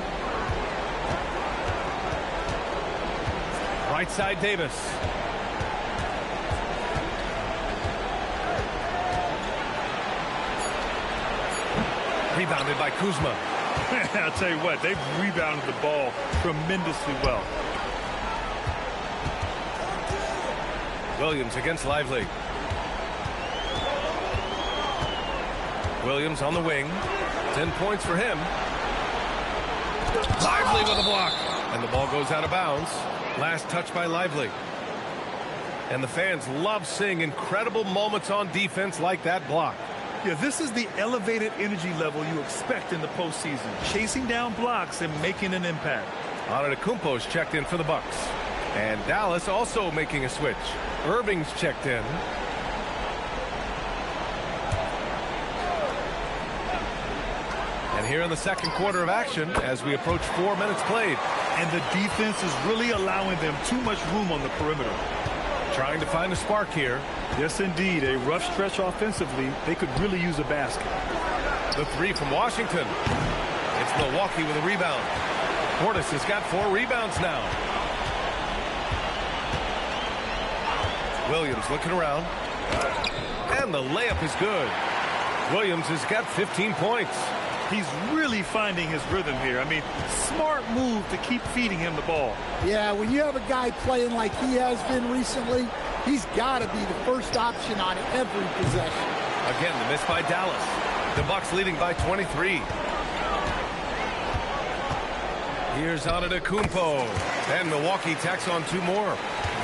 Speaker 2: Right side, Davis. Rebounded by Kuzma.
Speaker 3: I'll tell you what, they've rebounded the ball tremendously well.
Speaker 2: Williams against Lively. Williams on the wing. 10 points for him. Lively with a block. And the ball goes out of bounds. Last touch by Lively. And the fans love seeing incredible moments on defense like that block.
Speaker 3: Yeah, this is the elevated energy level you expect in the postseason. Chasing down blocks and making an impact.
Speaker 2: Antetokounmpo's checked in for the Bucks. And Dallas also making a switch. Irving's checked in. And here in the second quarter of action as we approach 4 minutes played.
Speaker 3: And the defense is really allowing them too much room on the perimeter.
Speaker 2: Trying to find a spark here.
Speaker 3: Yes, indeed. A rough stretch offensively. They could really use a basket.
Speaker 2: The three from Washington. It's Milwaukee with a rebound. Portis has got 4 rebounds now. Williams looking around. And the layup is good. Williams has got 15 points.
Speaker 3: He's really finding his rhythm here. I mean, smart move to keep feeding him the ball.
Speaker 22: Yeah, when you have a guy playing like he has been recently, he's got to be the first option on every possession.
Speaker 2: Again, the miss by Dallas. The Bucks leading by 23. Here's Antetokounmpo. And Milwaukee tacks on 2 more.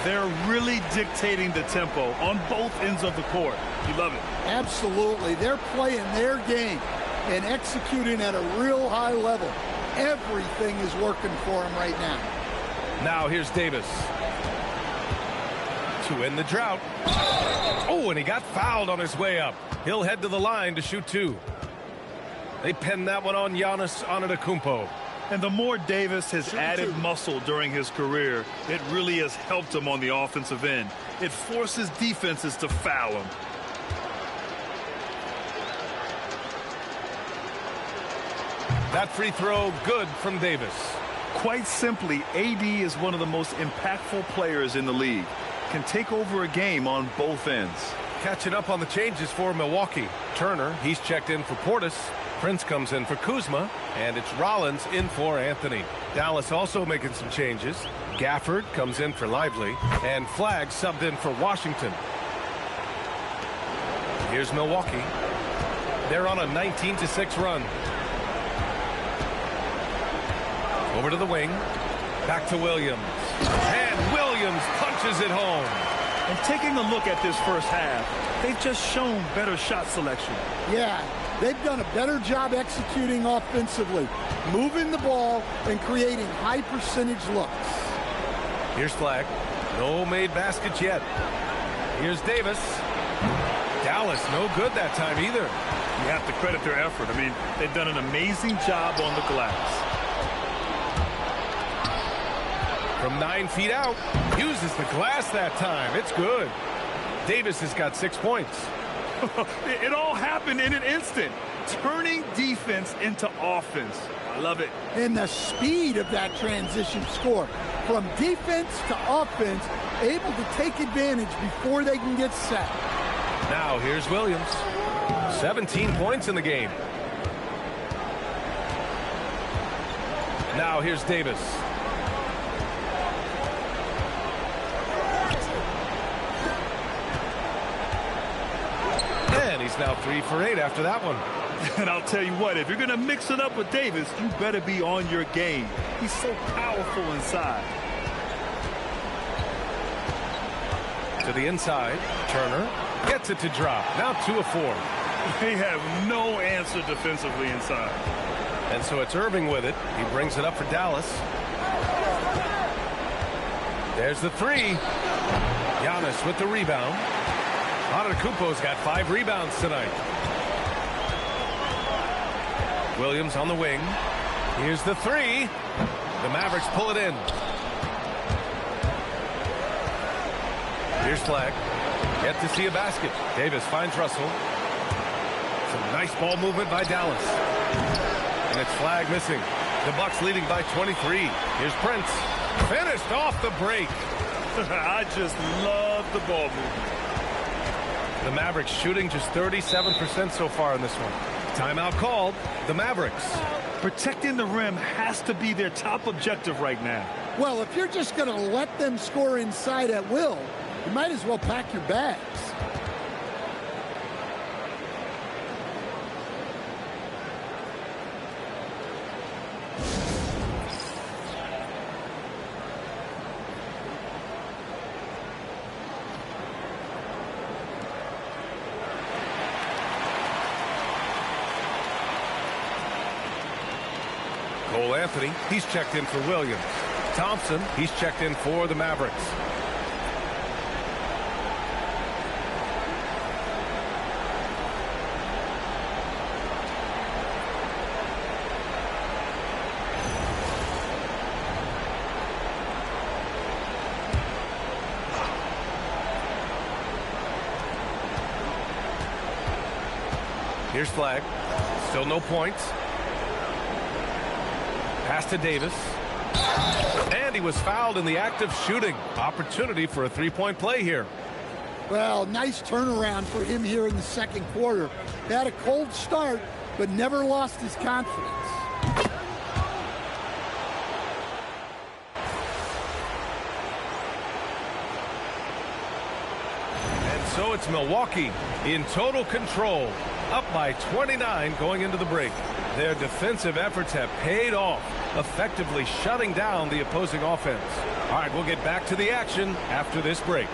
Speaker 3: They're really dictating the tempo on both ends of the court. You love it.
Speaker 22: Absolutely. They're playing their game and executing at a real high level. Everything is working for them right now.
Speaker 2: Now here's Davis. To end the drought. Oh, and he got fouled on his way up. He'll head to the line to shoot 2. They pinned that one on Giannis Antetokounmpo.
Speaker 3: And the more Davis has added muscle during his career, it really has helped him on the offensive end. It forces defenses to foul him.
Speaker 2: That free throw good from Davis.
Speaker 3: Quite simply, AD is one of the most impactful players in the league. Can take over a game on both ends.
Speaker 2: Catching up on the changes for Milwaukee. Turner, he's checked in for Portis. Prince comes in for Kuzma. And it's Rollins in for Anthony. Dallas also making some changes. Gafford comes in for Lively. And Flagg subbed in for Washington. Here's Milwaukee. They're on a 19-6 run. Over to the wing. Back to Williams. And Williams punches it home.
Speaker 3: And taking a look at this first half, they've just shown better shot selection.
Speaker 22: Yeah, they've done a better job executing offensively, moving the ball and creating high percentage looks.
Speaker 2: Here's Flagg. No made baskets yet. Here's Davis. Dallas no good that time either.
Speaker 3: You have to credit their effort. I mean, they've done an amazing job on the glass.
Speaker 2: From 9 feet out, uses the glass that time. It's good. Davis has got 6 points.
Speaker 3: It all happened in an instant. turning defense into offense. I love it.
Speaker 22: And the speed of that transition score. From defense to offense, able to take advantage before they can get set.
Speaker 2: Now here's Williams. 17 points in the game. Now here's Davis. And he's now 3 for 8 after that one.
Speaker 3: And I'll tell you what, if you're going to mix it up with Davis, you better be on your game. He's so powerful inside.
Speaker 2: To the inside, Turner gets it to drop. Now 2 of 4.
Speaker 3: They have no answer defensively inside.
Speaker 2: And so it's Irving with it. He brings it up for Dallas. There's the 3. Giannis with the rebound. Antetokounmpo's got 5 rebounds tonight. Williams on the wing. Here's the 3. The Mavericks pull it in. Here's Flag. Yet to see a basket. Davis finds Russell. Some nice ball movement by Dallas. And it's Flag missing. The Bucks leading by 23. Here's Prince. Finished off the break.
Speaker 3: I just love the ball movement.
Speaker 2: The Mavericks shooting just 37% so far in this one. Timeout called. The Mavericks.
Speaker 3: Protecting the rim has to be their top objective right now.
Speaker 22: Well, if you're just going to let them score inside at will, you might as well pack your bags.
Speaker 2: Cole Anthony, he's checked in for Williams. Thompson, he's checked in for the Mavericks. Here's Flag. Still no points. Pass to Davis. And he was fouled in the act of shooting. Opportunity for a three-point play here.
Speaker 22: Well, nice turnaround for him here in the second quarter. Had a cold start, but never lost his confidence.
Speaker 2: And so it's Milwaukee in total control. Up by 29 going into the break. Their defensive efforts have paid off, effectively shutting down the opposing offense. All right, we'll get back to the action after this break.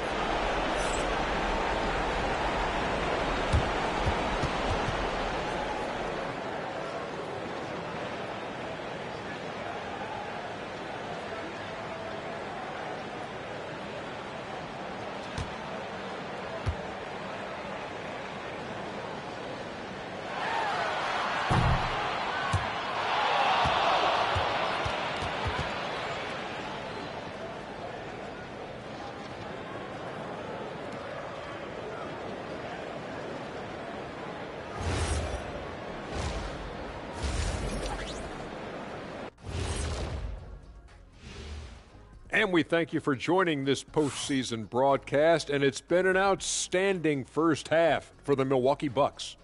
Speaker 12: And we thank you for joining this postseason broadcast, and it's been an outstanding first half for the Milwaukee Bucks.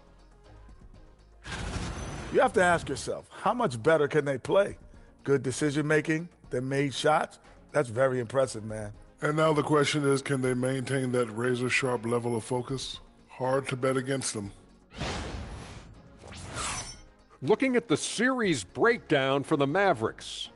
Speaker 13: You have to ask yourself, how much better can they play? Good decision-making, they made shots. That's very impressive, man.
Speaker 14: And now the question is, can they maintain that razor-sharp level of focus? Hard to bet against them.
Speaker 12: Looking at the series breakdown for the Mavericks.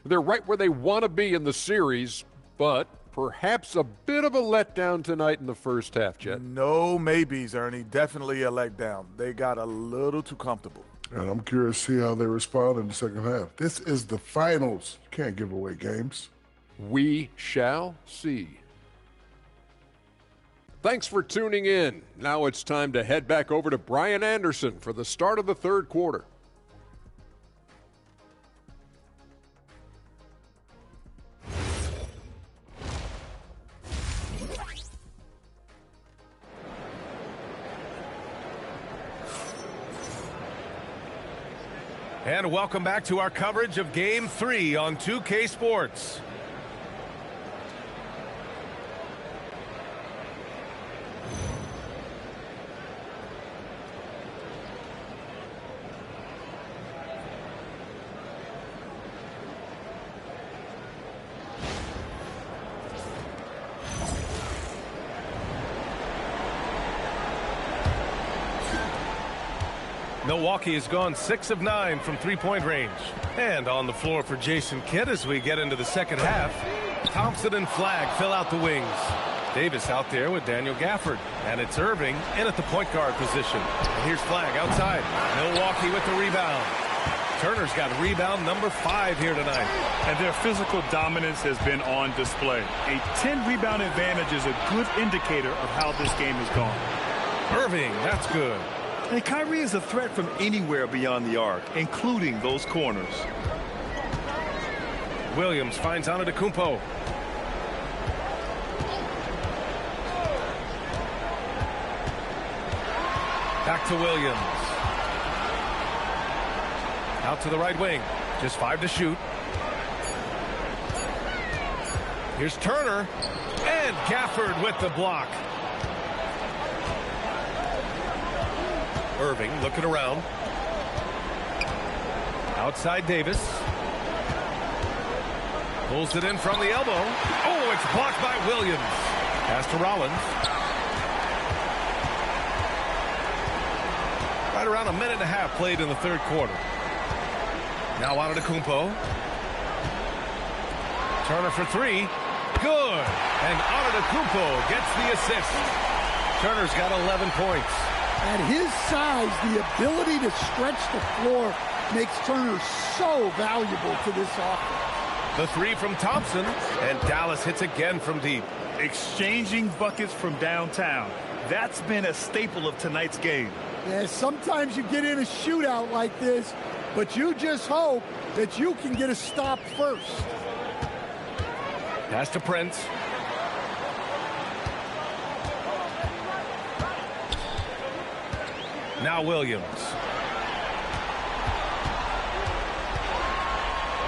Speaker 12: They're right where they want to be in the series, but perhaps a bit of a letdown tonight in the first half, Jet.
Speaker 13: No maybes, Ernie. Definitely a letdown. They got a little too comfortable.
Speaker 14: And I'm curious to see how they respond in the second half. This is the finals. You can't give away games.
Speaker 12: We shall see. Thanks for tuning in. Now it's time to head back over to Brian Anderson for the start of the third quarter.
Speaker 2: And welcome back to our coverage of Game 3 on 2K Sports. Milwaukee has gone 6 of 9 from three-point range. And on the floor for Jason Kidd as we get into the second half. Thompson and Flagg fill out the wings. Davis out there with Daniel Gafford. And it's Irving in at the point guard position. And here's Flagg outside. Milwaukee with the rebound. Turner's got rebound number 5 here tonight.
Speaker 3: And their physical dominance has been on display. A 10-rebound advantage is a good indicator of how this game has gone.
Speaker 2: Irving, that's good.
Speaker 3: And Kyrie is a threat from anywhere beyond the arc, including those corners.
Speaker 2: Williams finds Antetokounmpo. Back to Williams. Out to the right wing. Just 5 to shoot. Here's Turner. And Gafford with the block. Irving looking around. Outside Davis. Pulls it in from the elbow. Oh, it's blocked by Williams. Pass to Rollins. Right around a minute and a half played in the third quarter. Now Antetokounmpo. Turner for 3. Good. And Antetokounmpo gets the assist. Turner's got 11 points.
Speaker 22: At his size, the ability to stretch the floor makes Turner so valuable to this offense.
Speaker 2: The 3 from Thompson, and Dallas hits again from deep.
Speaker 3: Exchanging buckets from downtown. That's been a staple of tonight's game.
Speaker 22: Yeah, sometimes you get in a shootout like this, but you just hope that you can get a stop first.
Speaker 2: Pass to Prince. Now Williams.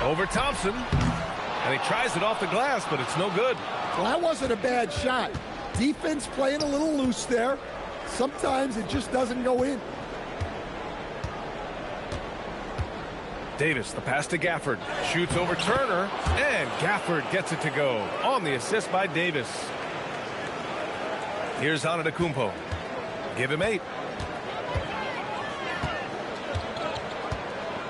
Speaker 2: Over Thompson. And he tries it off the glass, but it's no good.
Speaker 22: Well, that wasn't a bad shot. Defense playing a little loose there. Sometimes it just doesn't go in.
Speaker 2: Davis, the pass to Gafford. Shoots over Turner, and Gafford gets it to go. On the assist by Davis. Here's Antetokounmpo. Give him 8.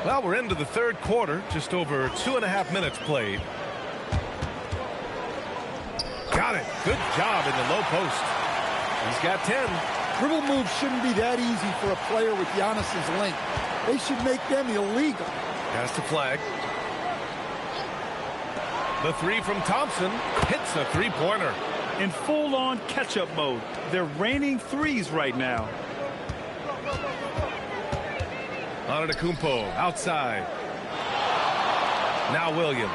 Speaker 2: Well, we're into the third quarter. Just over 2.5 minutes played. Got it. Good job in the low post. He's got 10.
Speaker 22: Dribble moves shouldn't be that easy for a player with Giannis's length. They should make them illegal.
Speaker 2: Pass to Flagg. The 3 from Thompson hits a three-pointer.
Speaker 3: In full-on catch-up mode. They're raining threes right now.
Speaker 2: Antetokounmpo outside. Now Williams.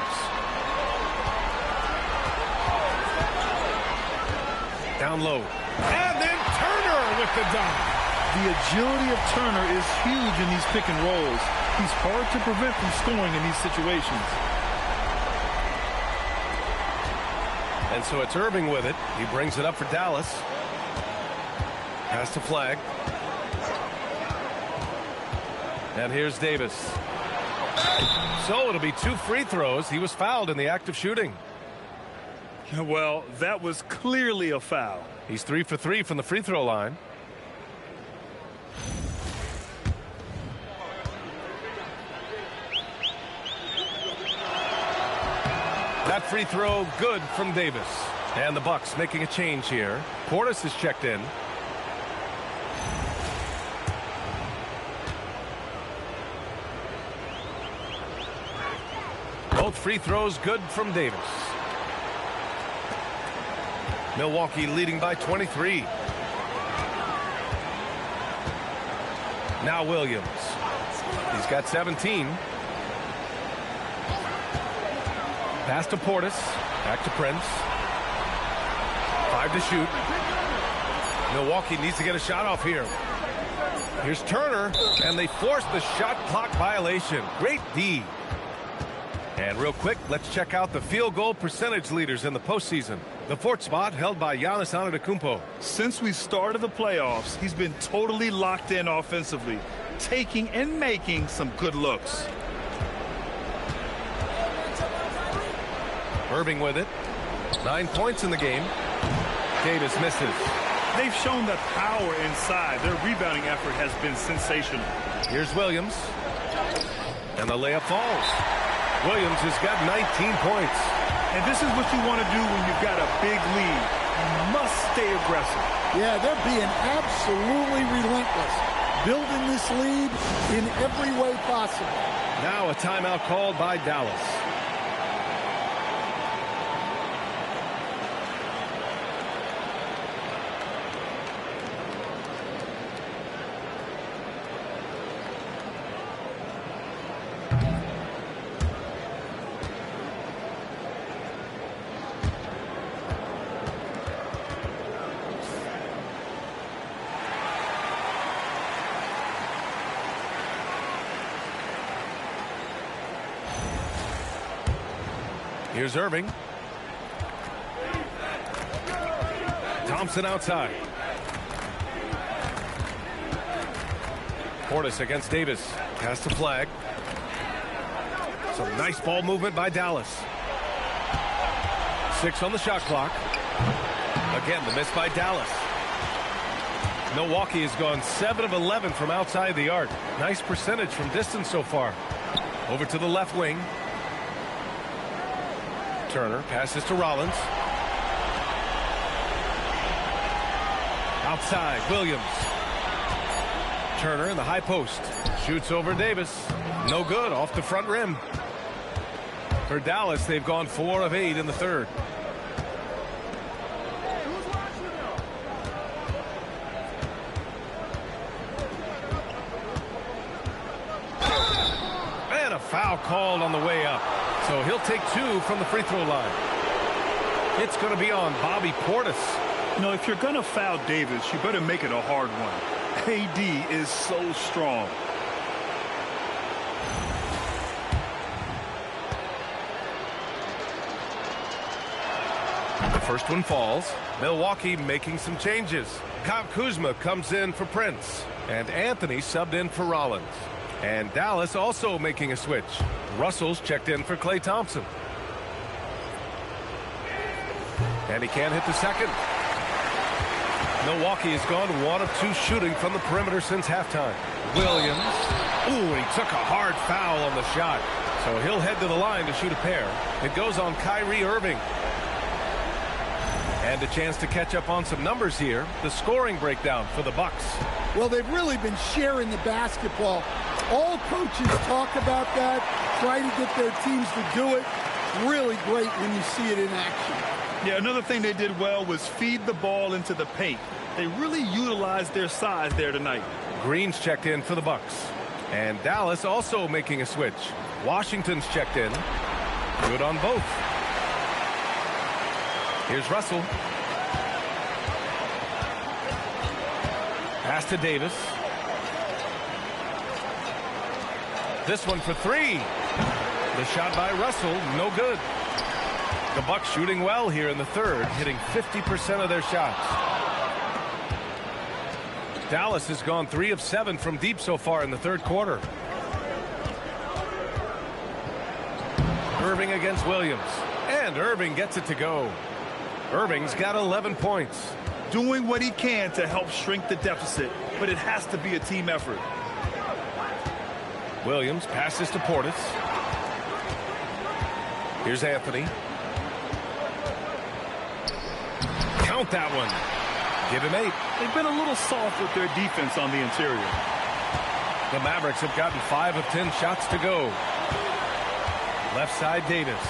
Speaker 2: Down low. And then Turner with the dunk.
Speaker 3: The agility of Turner is huge in these pick and rolls. He's hard to prevent from scoring in these situations.
Speaker 2: And so it's Irving with it. He brings it up for Dallas. Pass to Flagg. And here's Davis. So it'll be 2 free throws. He was fouled in the act of shooting.
Speaker 3: Well, that was clearly a foul.
Speaker 2: He's 3 for 3 from the free throw line. That free throw good from Davis. And the Bucks making a change here. Portis is checked in. Both free throws good from Davis. Milwaukee leading by 23. Now Williams. He's got 17. Pass to Portis. Back to Prince. 5 to shoot. Milwaukee needs to get a shot off here. Here's Turner, and they force the shot clock violation. Great D. And real quick, let's check out the field goal percentage leaders in the postseason. The fourth spot held by Giannis Antetokounmpo.
Speaker 3: Since we started the playoffs, he's been totally locked in offensively, taking and making some good looks.
Speaker 2: Irving with it. 9 points in the game. Davis misses.
Speaker 3: They've shown that power inside. Their rebounding effort has been sensational.
Speaker 2: Here's Williams. And the layup falls. Williams has got 19 points.
Speaker 3: And this is what you want to do when you've got a big lead. You must stay aggressive.
Speaker 22: Yeah, they're being absolutely relentless, building this lead in every way possible.
Speaker 2: Now a timeout called by Dallas. Here's Irving. Thompson outside. Portis against Davis. Pass the flag. Some nice ball movement by Dallas. 6 on the shot clock. Again, the miss by Dallas. Milwaukee has gone 7 of 11 from outside the arc. Nice percentage from distance so far. Over to the left wing. Turner passes to Rollins. Outside, Williams. Turner in the high post. Shoots over Davis. No good, off the front rim. For Dallas, they've gone 4 of 8 in the third. And a foul called on the way up. So he'll take 2 from the free throw line. It's going to be on Bobby Portis.
Speaker 3: You know, if you're going to foul Davis, you better make it a hard one. AD is so strong.
Speaker 2: The first one falls. Milwaukee making some changes. Kyle Kuzma comes in for Prince. And Anthony subbed in for Rollins. And Dallas also making a switch. Russell's checked in for Klay Thompson. And he can't hit the second. Milwaukee has gone 1 of 2 shooting from the perimeter since halftime. Williams. Ooh, he took a hard foul on the shot. So he'll head to the line to shoot a pair. It goes on Kyrie Irving. And a chance to catch up on some numbers here. The scoring breakdown for the Bucks.
Speaker 22: Well, they've really been sharing the basketball. All coaches talk about that, try to get their teams to do it. Really great when you see it in action.
Speaker 3: Yeah, another thing they did well was feed the ball into the paint. They really utilized their size there tonight.
Speaker 2: Green's checked in for the Bucks. And Dallas also making a switch. Washington's checked in. Good on both. Here's Russell. Pass to Davis. This one for 3. The shot by Russell, no good. The Bucks shooting well here in the third, hitting 50% of their shots. Dallas has gone 3 of 7 from deep so far in the third quarter. Irving against Williams. And Irving gets it to go. Irving's got 11 points.
Speaker 3: Doing what he can to help shrink the deficit, but it has to be a team effort.
Speaker 2: Williams passes to Portis. Here's Anthony. Count that one. Give him 8.
Speaker 3: They've been a little soft with their defense on the interior.
Speaker 2: The Mavericks have gotten 5 of 10 shots to go. Left side, Davis.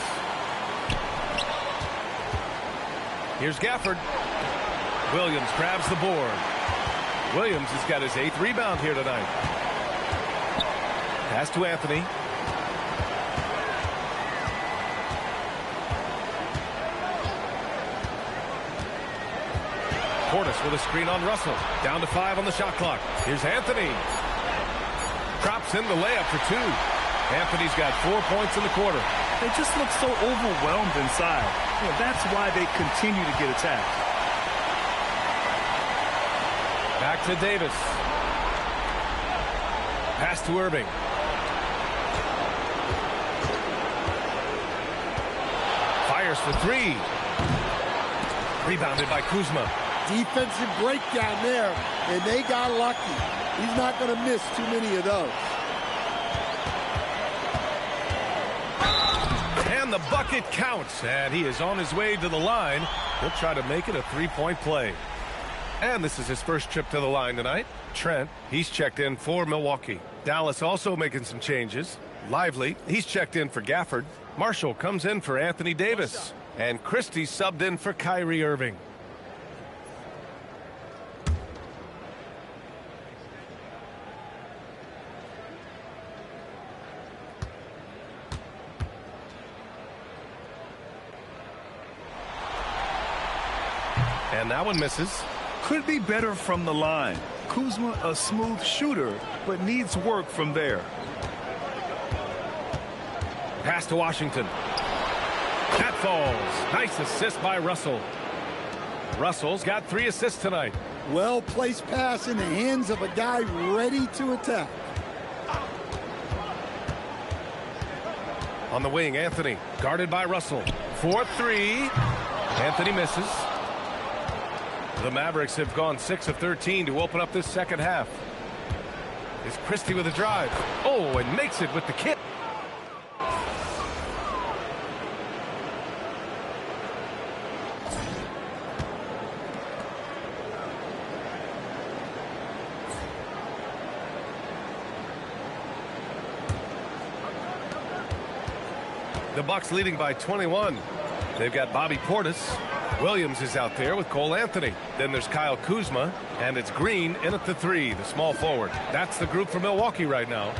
Speaker 2: Here's Gafford. Williams grabs the board. Williams has got his 8th rebound here tonight. Pass to Anthony. Portis with a screen on Russell. Down to 5 on the shot clock. Here's Anthony. Drops in the layup for 2. Anthony's got 4 points in the quarter.
Speaker 3: They just look so overwhelmed inside. That's why they continue to get attacked.
Speaker 2: Back to Davis. Pass to Irving. Fires for 3. Rebounded by Kuzma.
Speaker 22: Defensive breakdown there, and they got lucky. He's not going to miss too many of those.
Speaker 2: And the bucket counts, and he is on his way to the line. He'll try to make it a 3-point play. And this is his first trip to the line tonight. Trent, he's checked in for Milwaukee. Dallas also making some changes. Lively, he's checked in for Gafford. Marshall comes in for Anthony Davis. And Christie subbed in for Kyrie Irving. And that one misses.
Speaker 3: Could be better from the line. Kuzma, a smooth shooter, but needs work from there.
Speaker 2: Pass to Washington. That falls. Nice assist by Russell. Russell's got 3 assists tonight.
Speaker 22: Well-placed pass in the hands of a guy ready to attack.
Speaker 2: On the wing, Anthony, guarded by Russell. 4-3. Anthony misses. The Mavericks have gone 6 of 13 to open up this second half. It's Christie with a drive. Oh, and makes it with the kick. The Bucks leading by 21. They've got Bobby Portis. Williams is out there with Cole Anthony. Then there's Kyle Kuzma, and it's Green in at the 3, the small forward. That's the group for Milwaukee right now.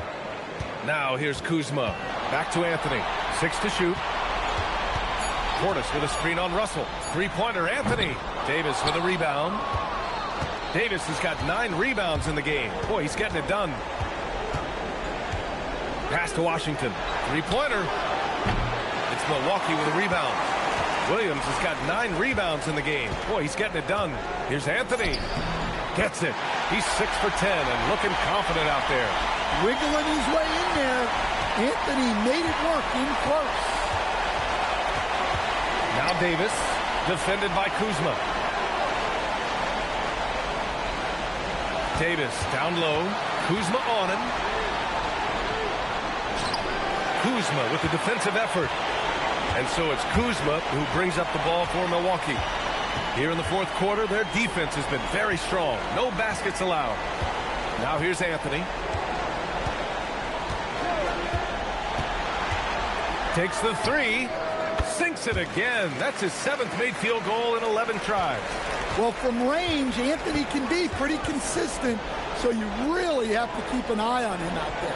Speaker 2: Now here's Kuzma. Back to Anthony. 6 to shoot. Portis with a screen on Russell. 3-pointer, Anthony. Davis with a rebound. Davis has got 9 rebounds in the game. Boy, he's getting it done. Pass to Washington. 3-pointer. It's Milwaukee with a rebound. Williams has got 9 rebounds in the game. Boy, he's getting it done. Here's Anthony. Gets it. He's 6 for 10 and looking confident out there.
Speaker 22: Wiggling his way in there. Anthony made it work in close.
Speaker 2: Now Davis, defended by Kuzma. Davis down low. Kuzma on him. Kuzma with the defensive effort. And so it's Kuzma who brings up the ball for Milwaukee. Here in the fourth quarter, their defense has been very strong. No baskets allowed. Now here's Anthony. Takes the 3. Sinks it again. That's his 7th made field goal in 11 tries.
Speaker 22: Well, from range, Anthony can be pretty consistent, so you really have to keep an eye on him out there.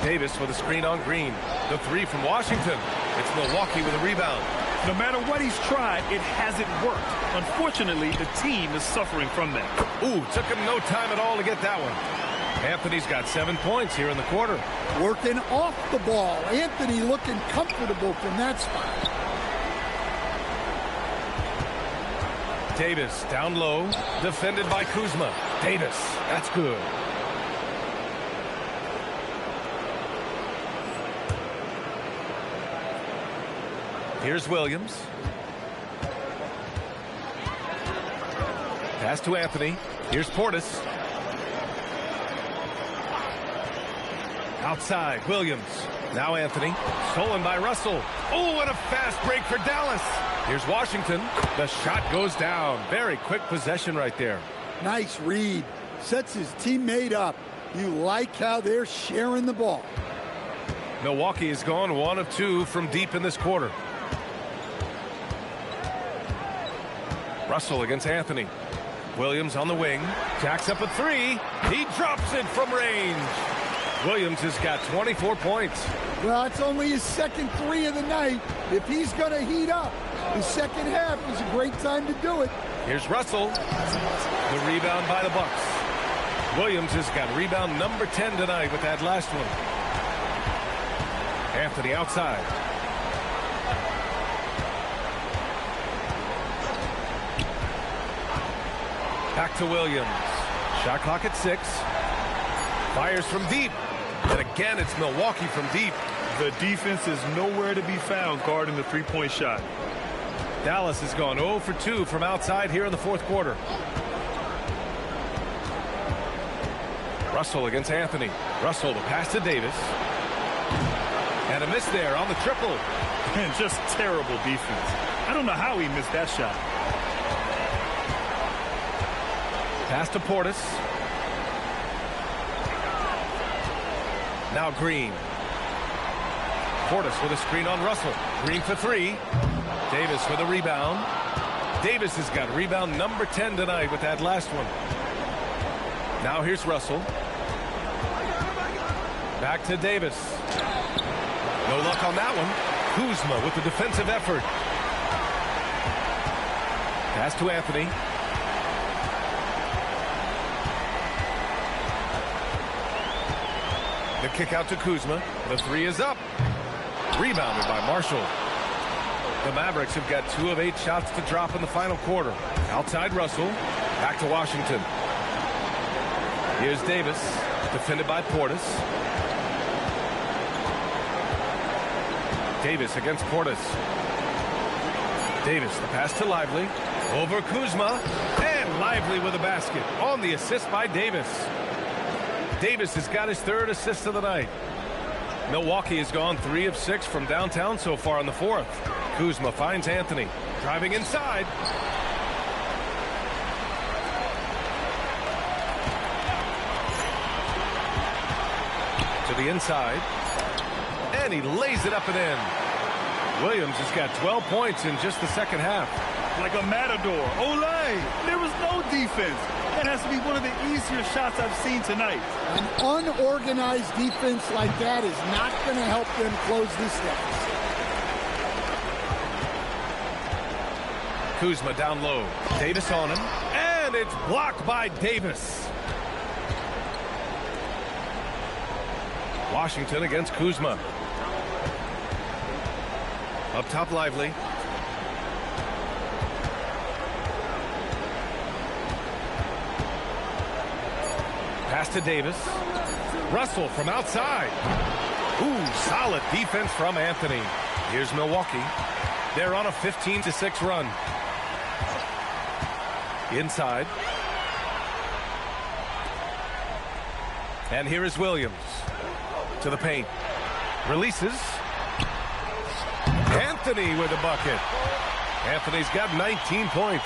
Speaker 2: Davis with a screen on Green. The 3 from Washington. It's Milwaukee with a rebound.
Speaker 3: No matter what he's tried, it hasn't worked. Unfortunately, the team is suffering from that.
Speaker 2: Ooh, took him no time at all to get that one. Anthony's got 7 points here in the quarter.
Speaker 22: Working off the ball. Anthony looking comfortable from that spot.
Speaker 2: Davis down low. Defended by Kuzma. Davis. That's good. Here's Williams. Pass to Anthony. Here's Portis. Outside, Williams. Now Anthony. Stolen by Russell. Oh, and a fast break for Dallas. Here's Washington. The shot goes down. Very quick possession right there.
Speaker 22: Nice read. Sets his teammate up. You like how they're sharing the ball.
Speaker 2: Milwaukee has gone 1 of 2 from deep in this quarter. Russell against Anthony. Williams on the wing. Jacks up a 3. He drops it from range. Williams has got 24 points.
Speaker 22: Well, it's only his second 3 of the night. If he's going to heat up, The second half is a great time to do it.
Speaker 2: Here's Russell. The rebound by the Bucks. Williams has got rebound number 10 tonight with that last one. Anthony outside. Back to Williams. Shot clock at 6. Fires from deep. And again, it's Milwaukee from deep.
Speaker 3: The defense is nowhere to be found guarding the three-point shot.
Speaker 2: Dallas has gone 0 for 2 from outside here in the fourth quarter. Russell against Anthony. Russell, the pass to Davis. And a miss there on the triple.
Speaker 3: And just terrible defense. I don't know how he missed that shot.
Speaker 2: Pass to Portis. Now Green. Portis with a screen on Russell. Green for 3. Davis with a rebound. Davis has got rebound number 10 tonight with that last one. Now here's Russell. Back to Davis. No luck on that one. Kuzma with the defensive effort. Pass to Anthony. The kick out to Kuzma. The 3 is up. Rebounded by Marshall. The Mavericks have got 2 of 8 shots to drop in the final quarter. Outside Russell. Back to Washington. Here's Davis. Defended by Portis. Davis against Portis. Davis, the pass to Lively. Over Kuzma. And Lively with a basket. On the assist by Davis. Davis has got his 3rd assist of the night. Milwaukee has gone 3 of 6 from downtown so far in the 4th. Kuzma finds Anthony. Driving inside. To the inside. And he lays it up and in. Williams has got 12 points in just the second half.
Speaker 3: Like a matador. Olay! There was no defense. That has to be one of the easier shots I've seen tonight.
Speaker 22: An unorganized defense like that is not going to help them close this stats.
Speaker 2: Kuzma down low. Davis on him. And it's blocked by Davis. Washington against Kuzma. Up top, Lively. Pass to Davis. Russell from outside. Ooh, solid defense from Anthony. Here's Milwaukee. They're on a 15-6 run. Inside. And here is Williams. To the paint. Releases. Anthony with a bucket. Anthony's got 19 points.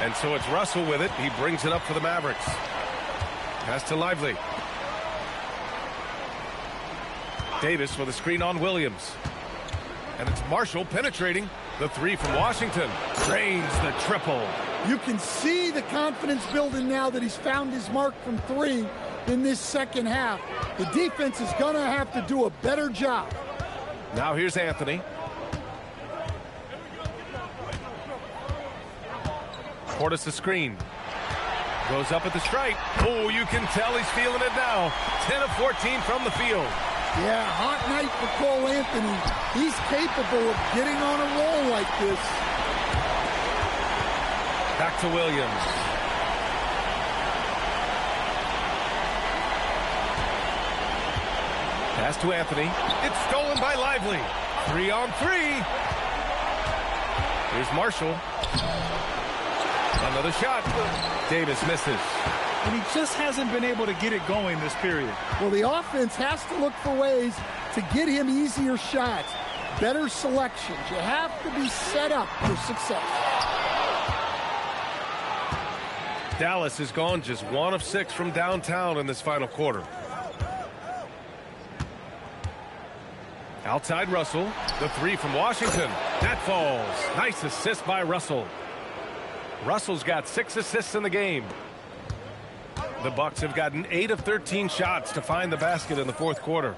Speaker 2: And so it's Russell with it. He brings it up for the Mavericks. Pass to Lively. Davis with a screen on Williams. And it's Marshall penetrating. The 3 from Washington. Drains the triple.
Speaker 22: You can see the confidence building now that he's found his mark from 3 in this second half. The defense is going to have to do a better job.
Speaker 2: Now here's Anthony. Portis the screen. Goes up at the stripe. Oh, you can tell he's feeling it now. 10 of 14 from the field.
Speaker 22: Yeah, hot night for Cole Anthony. He's capable of getting on a roll like this.
Speaker 2: Back to Williams. Pass to Anthony. It's stolen by Lively. 3 on 3. Here's Marshall. Another shot. Davis misses.
Speaker 3: And he just hasn't been able to get it going this period.
Speaker 22: Well, the offense has to look for ways to get him easier shots, better selections. You have to be set up for success.
Speaker 2: Dallas has gone just 1 of 6 from downtown in this final quarter. Outside Russell. The 3 from Washington. That falls. Nice assist by Russell. Russell's got 6 assists in the game. The Bucks have gotten 8 of 13 shots to find the basket in the fourth quarter.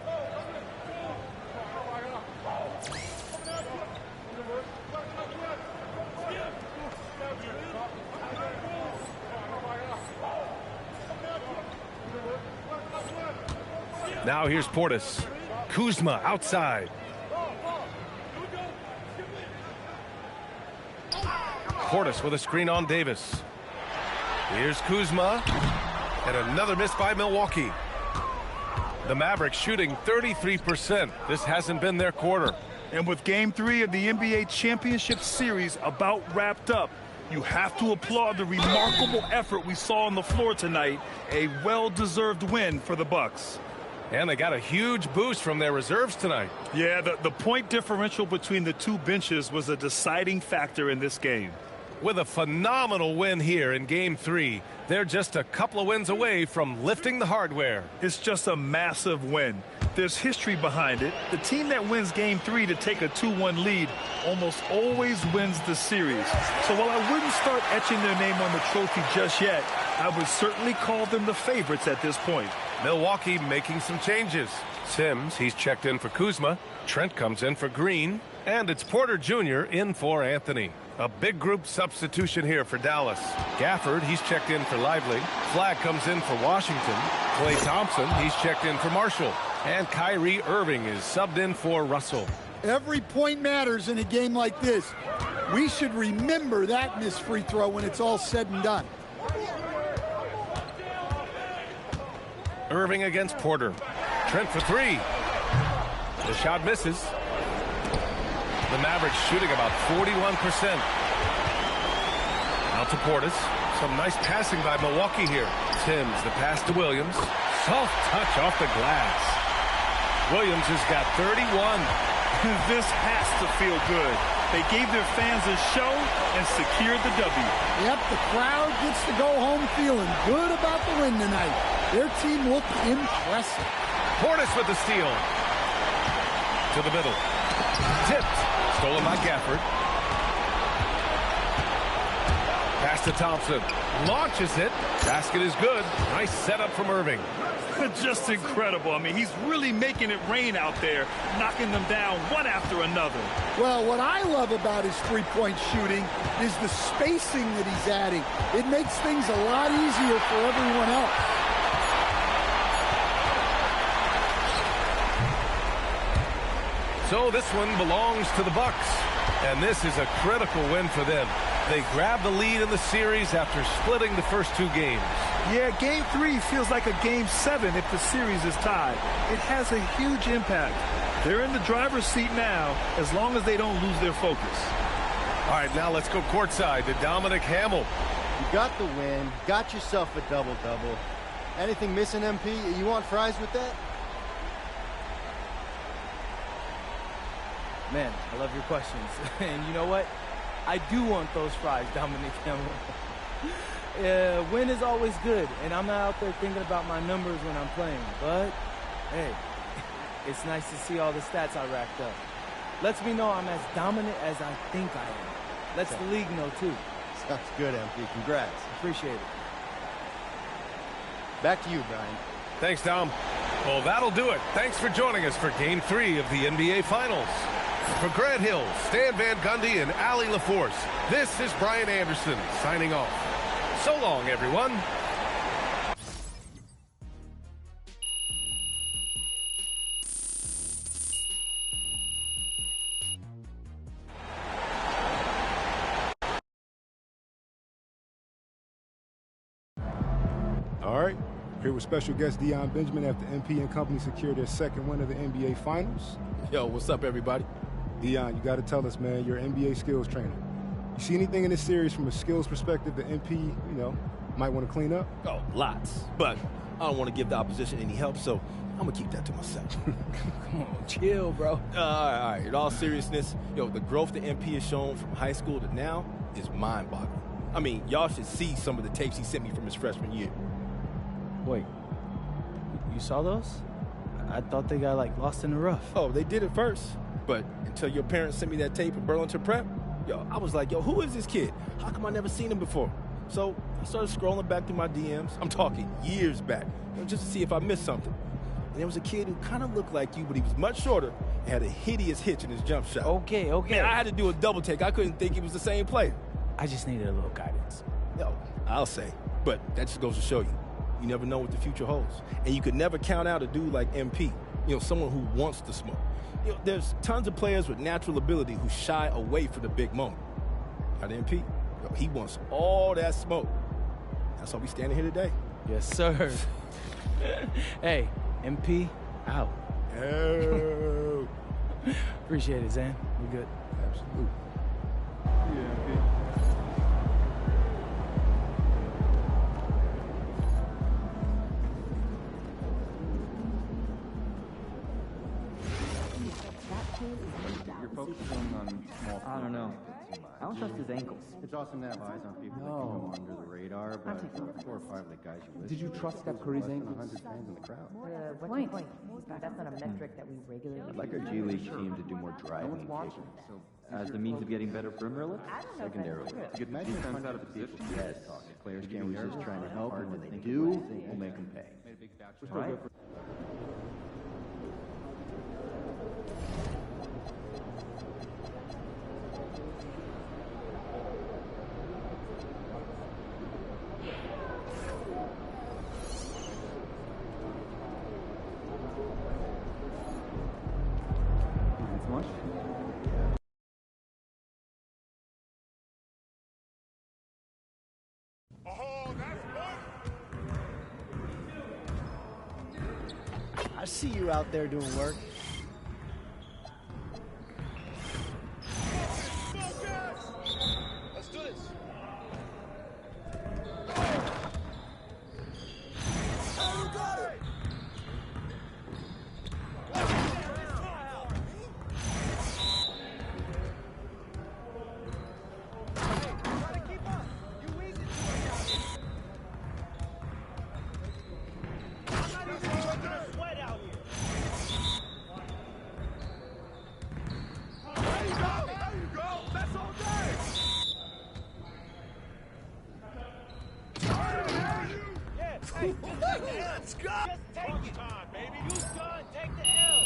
Speaker 2: Now here's Portis. Kuzma outside. Portis with a screen on Davis. Here's Kuzma. And another miss by Milwaukee. The Mavericks shooting 33%. This hasn't been their quarter.
Speaker 3: And with Game 3 of the NBA Championship Series about wrapped up, you have to applaud the remarkable effort we saw on the floor tonight. A well-deserved win for the Bucks.
Speaker 2: And they got a huge boost from their reserves tonight.
Speaker 3: Yeah, the point differential between the two benches was a deciding factor in this game.
Speaker 2: With a phenomenal win here in Game 3, they're just a couple of wins away from lifting the hardware.
Speaker 3: It's just a massive win. There's history behind it. The team that wins Game 3 to take a 2-1 lead almost always wins the series. So while I wouldn't start etching their name on the trophy just yet, I would certainly call them the favorites at this point.
Speaker 2: Milwaukee making some changes. Sims, he's checked in for Kuzma. Trent comes in for Green. And it's Porter Jr. in for Anthony. A big group substitution here for Dallas. Gafford, he's checked in for Lively. Flagg comes in for Washington. Klay Thompson, he's checked in for Marshall. And Kyrie Irving is subbed in for Russell.
Speaker 22: Every point matters in a game like this. We should remember that missed free throw when it's all said and done.
Speaker 2: Irving against Porter. Trent for three. The shot misses. The Mavericks shooting about 41%. Out to Portis. Some nice passing by Milwaukee here. Sims, the pass to Williams. Soft touch off the glass. Williams has got 31.
Speaker 3: This has to feel good. They gave their fans a show and secured the W.
Speaker 22: Yep, the crowd gets to go home feeling good about the win tonight. Their team looked impressive.
Speaker 2: Portis with the steal. To the middle. Tipped. Stolen by Gafford. Pass to Thompson. Launches it. Basket is good. Nice setup from Irving.
Speaker 3: Just incredible. I mean, he's really making it rain out there, knocking them down one after another.
Speaker 22: Well, what I love about his three-point shooting is the spacing that he's adding. It makes things a lot easier for everyone else.
Speaker 2: So this one belongs to the Bucks, and this is a critical win for them. They grab the lead in the series after splitting the first two games.
Speaker 3: Yeah, Game 3 feels like a Game 7 if the series is tied. It has a huge impact. They're in the driver's seat now as long as they don't lose their focus.
Speaker 2: All right, now let's go courtside to Dominic Hamill.
Speaker 17: You got the win, got yourself a double-double. Anything missing, MP? You want fries with that?
Speaker 18: Man, I love your questions. And you know what? I do want those fries, Dominic Hamill. Win is always good, and I'm not out there thinking about my numbers when I'm playing. But, hey, it's nice to see all the stats I racked up. Lets me know I'm as dominant as I think I am. Lets the league know, too.
Speaker 17: Sounds good, MP. Congrats.
Speaker 18: Appreciate it.
Speaker 17: Back to you, Brian.
Speaker 2: Thanks, Dom. Well, that'll do it. Thanks for joining us for Game 3 of the NBA Finals. For Grant Hill, Stan Van Gundy, and Allie LaForce, this is Brian Anderson signing off. So long, everyone.
Speaker 19: All right, here with special guest Deion Benjamin after MP and company secured their second win of the NBA Finals.
Speaker 1: Yo, what's up, everybody?
Speaker 19: Deion, you got to tell us, man, you're an NBA skills trainer. You see anything in this series from a skills perspective that MP, might want to clean up?
Speaker 1: Oh, lots. But I don't want to give the opposition any help, so I'm going to keep that to myself.
Speaker 18: Come on, chill, bro.
Speaker 1: All right. In all seriousness, the growth that MP has shown from high school to now is mind-boggling. I mean, y'all should see some of the tapes he sent me from his freshman year.
Speaker 18: Wait, you saw those? I thought they got, lost in the rough.
Speaker 1: Oh, they did it first. But until your parents sent me that tape at Burlington Prep, I was like, who is this kid? How come I never seen him before? So I started scrolling back through my DMs. I'm talking years back, just to see if I missed something. And there was a kid who kind of looked like you, but he was much shorter and had a hideous hitch in his jump shot.
Speaker 18: Okay.
Speaker 1: Man, I had to do a double take. I couldn't think he was the same player.
Speaker 18: I just needed a little guidance.
Speaker 1: I'll say. But that just goes to show you, You never know what the future holds. And you could never count out a dude like MP, someone who wants to smoke. There's tons of players with natural ability who shy away from the big moment. Not MP. He wants all that smoke. That's why we standing here today.
Speaker 18: Yes, sir. Hey, MP, out.
Speaker 13: Oh.
Speaker 18: Appreciate it, Zan. We good.
Speaker 13: Absolutely.
Speaker 21: Yeah, MP.
Speaker 5: You're focusing on small. I don't know. I don't trust his ankles.
Speaker 17: It's awesome to have eyes on people that can go under the radar, but 4 or 5 of the guys you list.
Speaker 5: Did you trust Steph Curry's ankles?
Speaker 17: 100 fans in the crowd.
Speaker 4: Point. That's not a metric that we regularly
Speaker 5: I'd like our G League team to do more driving and kicking. As the means of getting better perimeter looks, secondarily. To get the defense out of position. Yes. If players can't resist trying to help, and when they do, we'll make them pay. All right?
Speaker 16: I see you out there doing work.
Speaker 2: Let's do this. Let's go! Just take it. Time, baby. You done. Take the L.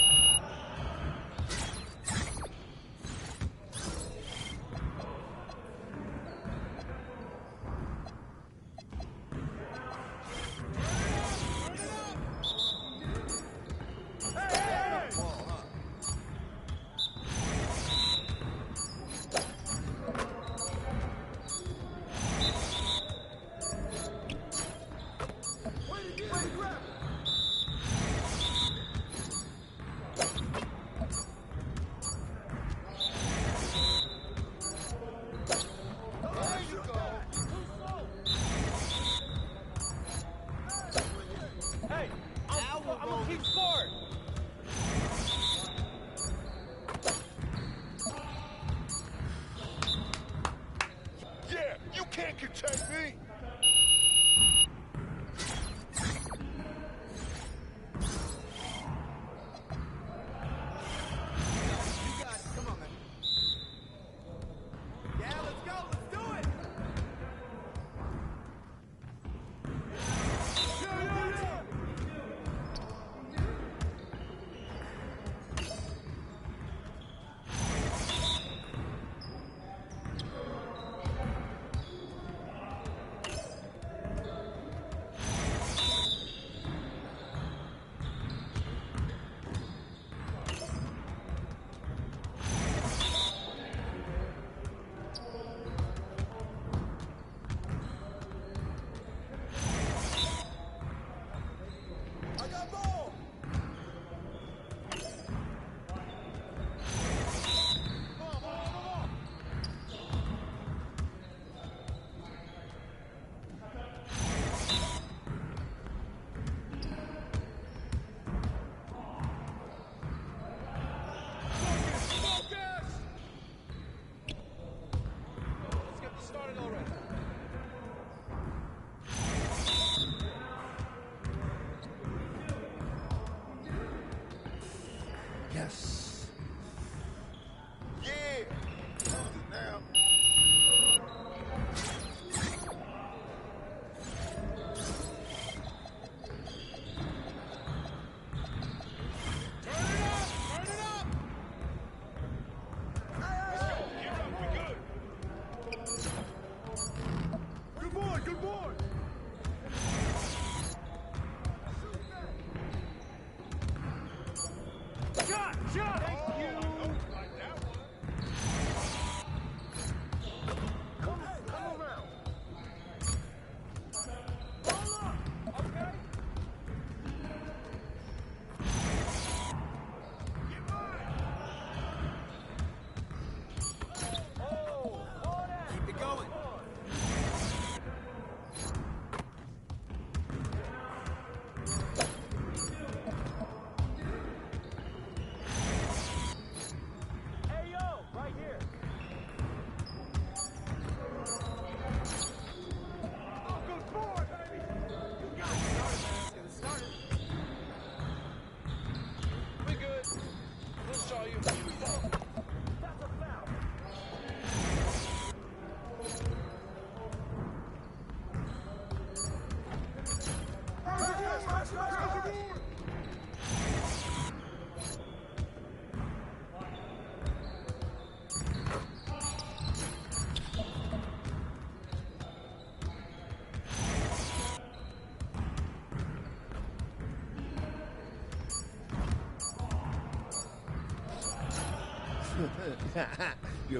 Speaker 2: Can't contain me. You got it. Come on, man. Yeah, let's go. Let's do it.
Speaker 16: Yes.
Speaker 2: Yeah. Now.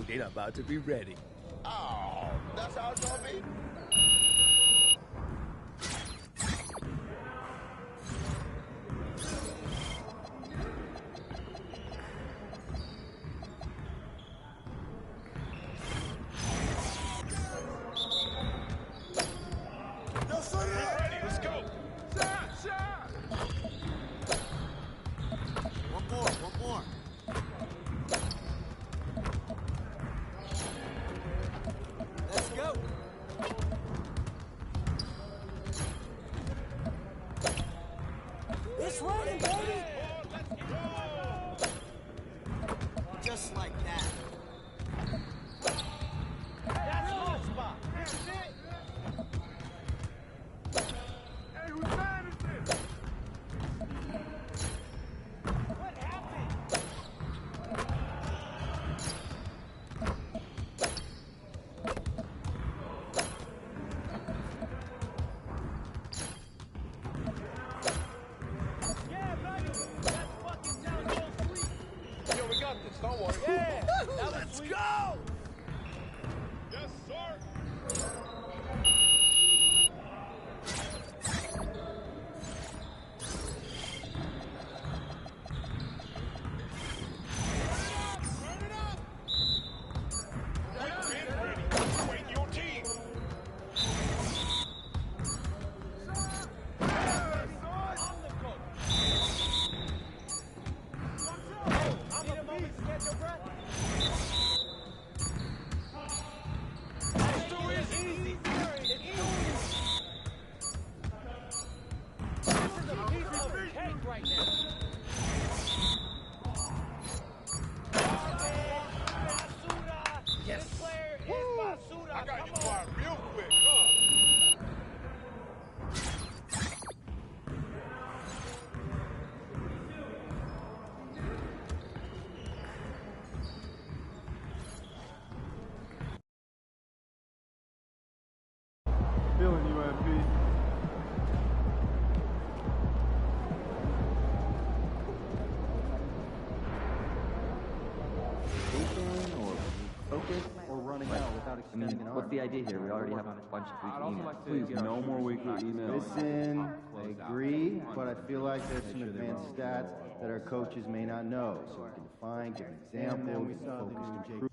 Speaker 10: They're about to be ready.
Speaker 11: Oh, that's how it's gonna be?
Speaker 2: Let's go.
Speaker 11: One more.
Speaker 10: Let's go. It's raining, baby. Just like that. That's my spot. That's it.
Speaker 2: Hey, whose man is this?
Speaker 10: What happened? Yeah, baby. That fucking sounds so sweet.
Speaker 2: Yo, we got this. Don't worry.
Speaker 10: Yeah, let's go.
Speaker 2: Yes, sir. I got you quiet real quick, huh?
Speaker 21: Feeling you, MP.
Speaker 5: Focus or running out without extending an arm. What's the idea here? We already have a bunch of weekly emails. Please, no more weekly emails.
Speaker 17: Listen, I agree, but I feel like there's some advanced stats that our coaches may not know. So we can define, give an example, we can focus, improve.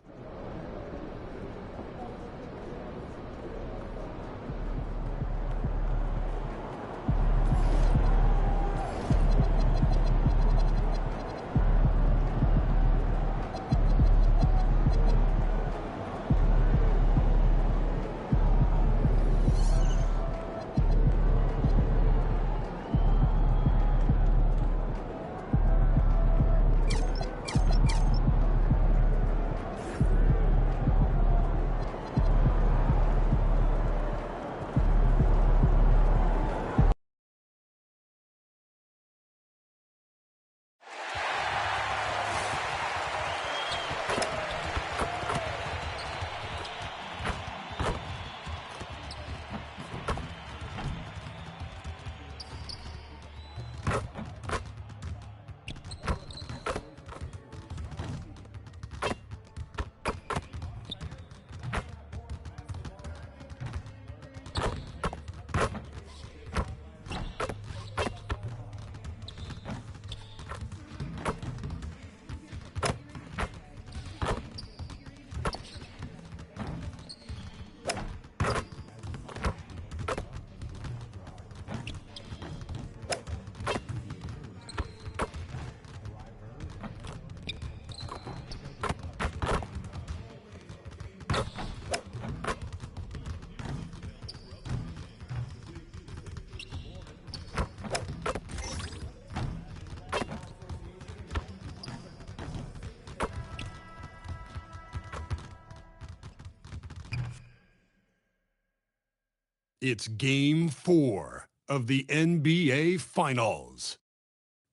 Speaker 9: It's Game 4 of the NBA Finals.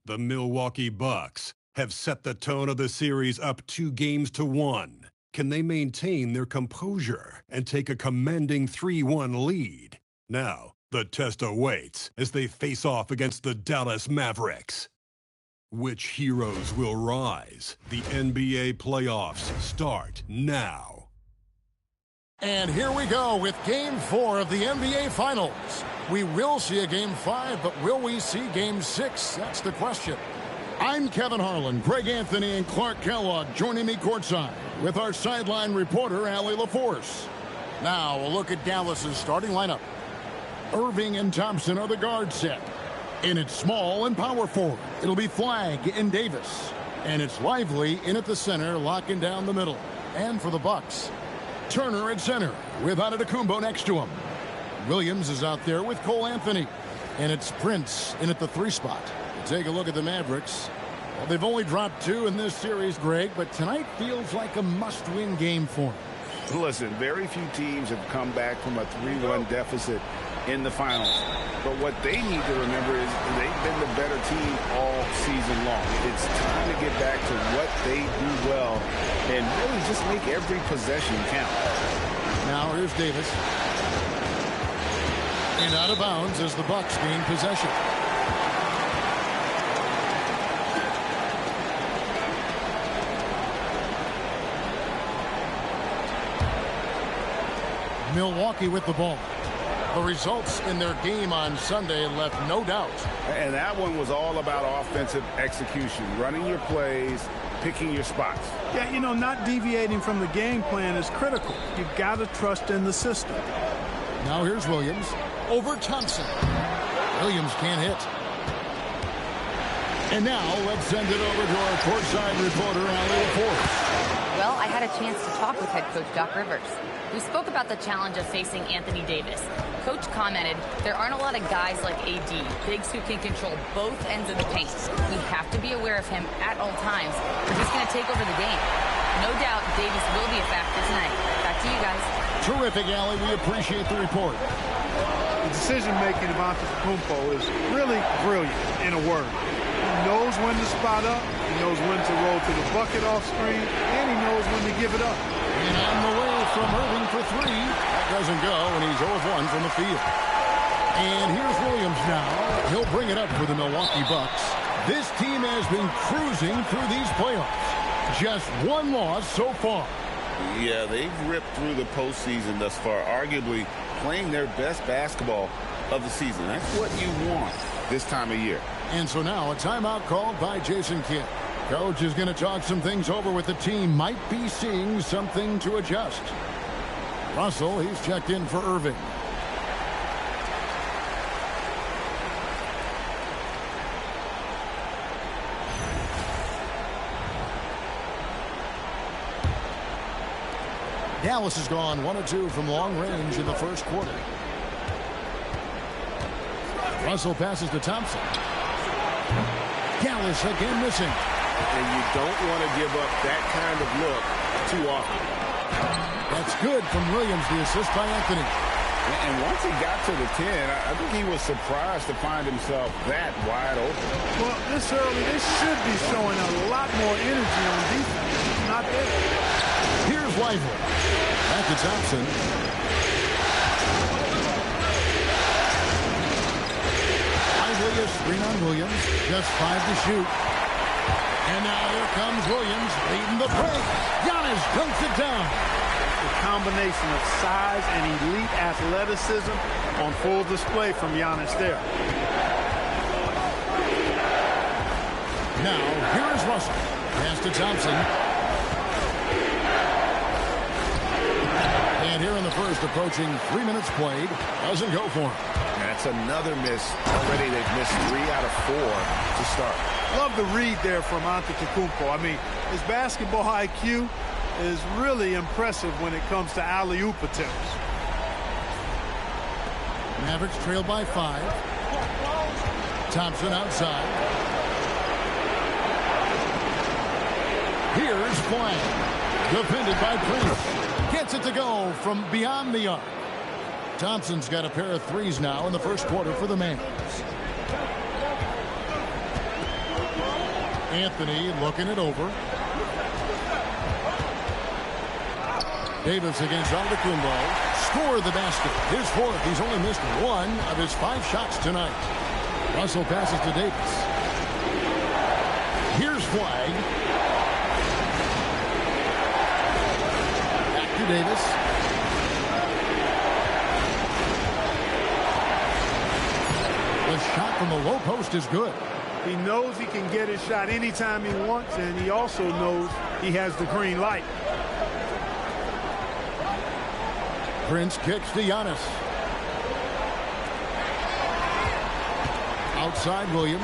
Speaker 9: The Milwaukee Bucks have set the tone of the series up 2-1. Can they maintain their composure and take a commanding 3-1 lead? Now, the test awaits as they face off against the Dallas Mavericks. Which heroes will rise? The NBA playoffs start now.
Speaker 8: And here we go with Game 4 of the NBA Finals. We will see a Game 5, but will we see Game 6? That's the question. I'm Kevin Harlan, Greg Anthony, and Clark Kellogg joining me courtside with our sideline reporter, Allie LaForce. Now, a look at Dallas's starting lineup. Irving and Thompson are the guard set. And it's small and power forward. It'll be Flagg and Davis. And it's Lively in at the center, locking down the middle. And for the Bucks, Turner at center with Antetokounmpo next to him. Williams is out there with Cole Anthony. And it's Prince in at the 3 spot. Take a look at the Mavericks. Well, they've only dropped 2 in this series, Greg, but tonight feels like a must-win game for them.
Speaker 15: Listen, very few teams have come back from a 3-1 deficit in the finals. But what they need to remember is they've been the better team all season long. It's time to get back to what they do well and really just make every possession count.
Speaker 8: Now here's Davis. And out of bounds as the Bucks gain possession. Milwaukee with the ball. The results in their game on Sunday left no doubt.
Speaker 15: And that one was all about offensive execution, running your plays, picking your spots.
Speaker 21: Yeah, you know, not deviating from the game plan is critical. You've got to trust in the system.
Speaker 8: Now here's Williams over Thompson. Williams can't hit. And now let's send it over to our courtside reporter, Allie LaForce.
Speaker 6: Well, I had a chance to talk with head coach Doc Rivers. We spoke about the challenge of facing Anthony Davis. Coach commented, there aren't a lot of guys like AD, bigs who can control both ends of the paint. We have to be aware of him at all times, or he's going to take over the game. No doubt Davis will be a factor tonight. Back to you guys.
Speaker 8: Terrific, Allie. We appreciate the report.
Speaker 21: The decision-making of Antetokounmpo is really brilliant, in a word. He knows when to spot up, he knows when to roll to the bucket off screen, and he knows when to give it up.
Speaker 8: And on the way from Irving for 3. That doesn't go, and he's 0 of 1 from the field. And here's Williams now. He'll bring it up for the Milwaukee Bucks. This team has been cruising through these playoffs. Just 1 loss so far.
Speaker 15: Yeah, they've ripped through the postseason thus far, arguably playing their best basketball of the season. That's what you want this time of year.
Speaker 8: And so now a timeout called by Jason Kidd. Coach is going to talk some things over with the team. Might be seeing something to adjust. Russell, he's checked in for Irving. Dallas has gone 1 of 2 from long range in the first quarter. Russell passes to Thompson. Dallas again missing.
Speaker 15: And you don't want to give up that kind of look too often.
Speaker 8: That's good from Williams, the assist by Anthony.
Speaker 15: And once he got to the 10, I think he was surprised to find himself that wide open.
Speaker 21: Well, this early, they should be showing a lot more energy on defense. It's not there.
Speaker 8: Here's Lively. Back to Thompson. Lively is screen on Williams. Just 5 to shoot. And now here comes Williams leading the break. Giannis dunks it down.
Speaker 21: The combination of size and elite athleticism on full display from Giannis there.
Speaker 8: Now, here is Russell. Pass to Thompson. And here in the first, approaching 3 minutes played. Doesn't go for him.
Speaker 15: That's another miss. Already they've missed 3 out of 4 to start.
Speaker 21: Love the read there from Antetokounmpo. I mean, his basketball IQ is really impressive when it comes to alley-oop attempts.
Speaker 8: Mavericks trailed by 5. Thompson outside. Here's Flagg. Defended by Prince. Gets it to go from beyond the arc. Thompson's got a pair of 3s now in the first quarter for the Mavs. Anthony looking it over. Davis against Antetokounmpo. Scored the basket. His 4th. He's only missed 1 of his 5 shots tonight. Russell passes to Davis. Here's flag. Back to Davis. The shot from the low post is good.
Speaker 21: He knows he can get his shot anytime he wants, and he also knows he has the green light.
Speaker 8: Prince kicks to Giannis. Outside Williams.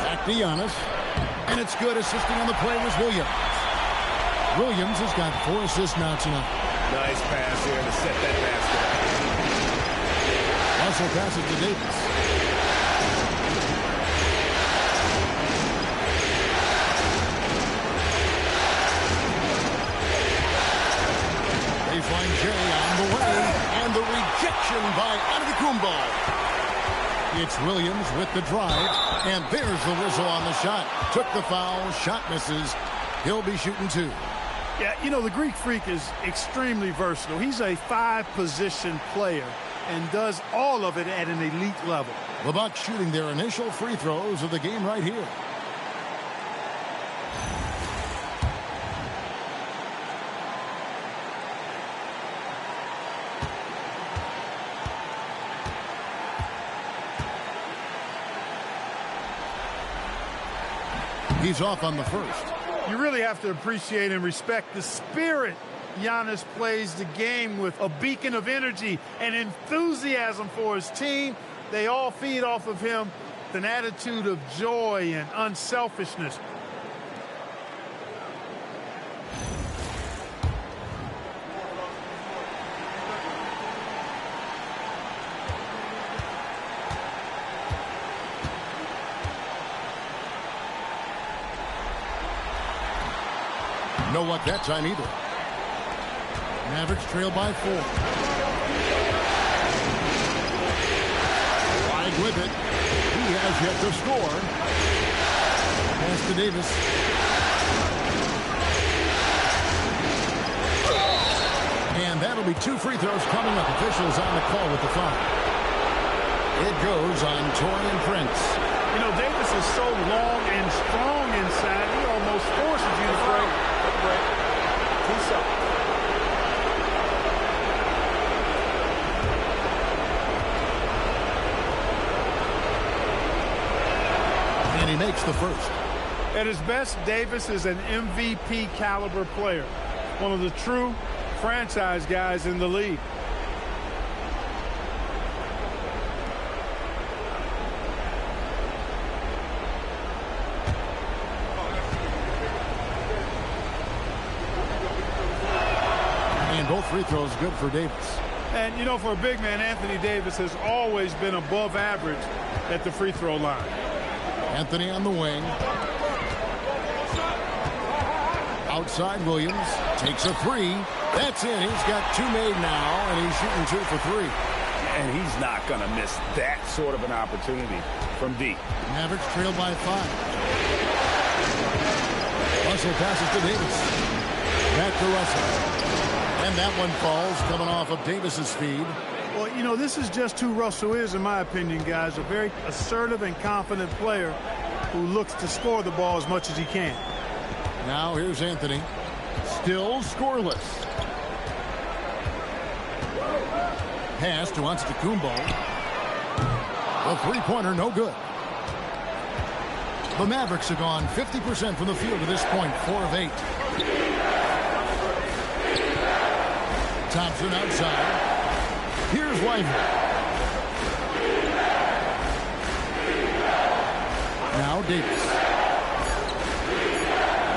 Speaker 8: Back to Giannis. And it's good. Assisting on the play was Williams. Williams has got 4 assists now tonight.
Speaker 15: Nice pass here to set that basket up.
Speaker 8: Russell passes to Davis. Baseline J on the way, and the rejection by Antetokounmpo. It's Williams with the drive, and there's the whistle on the shot. Took the foul, shot misses. He'll be shooting 2.
Speaker 21: Yeah, you know, the Greek Freak is extremely versatile. He's a 5-position player and does all of it at an elite level.
Speaker 8: The Bucks shooting their initial free throws of the game right here. He's off on the first.
Speaker 21: You really have to appreciate and respect the spirit Giannis plays the game with, a beacon of energy and enthusiasm for his team. They all feed off of him with an attitude of joy and unselfishness.
Speaker 8: No luck that time either. Mavericks trail by 4. Wide with it. He has yet to score. Pass to Davis. And that'll be 2 free throws coming up. Officials on the call with the foul. It goes on Taurean Prince.
Speaker 21: You know, Davis is so long and strong inside, he almost forces you to break. Peace up.
Speaker 8: And he makes the first.
Speaker 21: At his best, Davis is an MVP caliber player. One of the true franchise guys in the league.
Speaker 8: Both free throws good for Davis.
Speaker 21: And, you know, for a big man, Anthony Davis has always been above average at the free throw line.
Speaker 8: Anthony on the wing. Outside Williams. Takes a 3. That's in. He's got 2 made now, and he's shooting 2 for 3.
Speaker 15: And he's not going to miss that sort of an opportunity from deep.
Speaker 8: Mavericks trail by 5. Russell passes to Davis. Back to Russell. And that one falls, coming off of Davis's feed.
Speaker 21: Well, you know, this is just who Russell is, in my opinion, guys. A very assertive and confident player who looks to score the ball as much as he can.
Speaker 8: Now here's Anthony. Still scoreless. Pass to Antetokounmpo. The three-pointer, no good. The Mavericks have gone 50% from the field to this point, 4 of 8. Thompson outside. Here's Lively. Now Davis.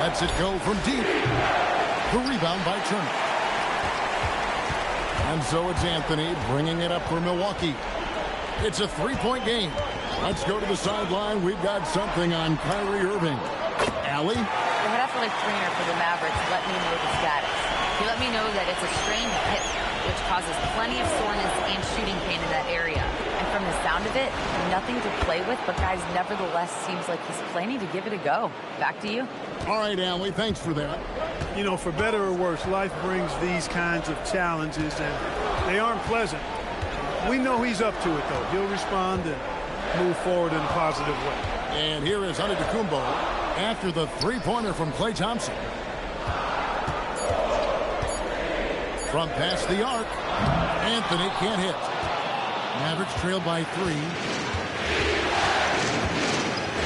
Speaker 8: Lets it go from deep. The rebound by Turner. And so it's Anthony bringing it up for Milwaukee. It's a 3-point game. Let's go to the sideline. We've got something on Kyrie Irving. Allie?
Speaker 6: The head athletic trainer for the Mavericks let me know the status. He let me know that it's a strained hip, which causes plenty of soreness and shooting pain in that area. And from the sound of it, nothing to play with, but guys, nevertheless, seems like he's planning to give it a go. Back to you.
Speaker 8: All right, Allie, thanks for that.
Speaker 21: You know, for better or worse, life brings these kinds of challenges, and they aren't pleasant. We know he's up to it, though. He'll respond and move forward in a positive way.
Speaker 8: And here is Antetokounmpo after the three-pointer from Klay Thompson. From past the arc, Anthony can't hit. Mavericks trailed by 3.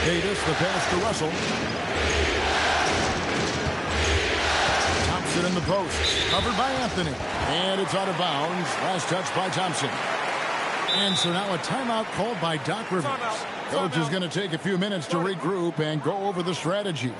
Speaker 8: Davis, the pass to Russell. Thompson in the post, covered by Anthony. And it's out of bounds. Last touch by Thompson. And so now a timeout called by Doc Rivers. Coach is going to take a few minutes to regroup and go over the strategy.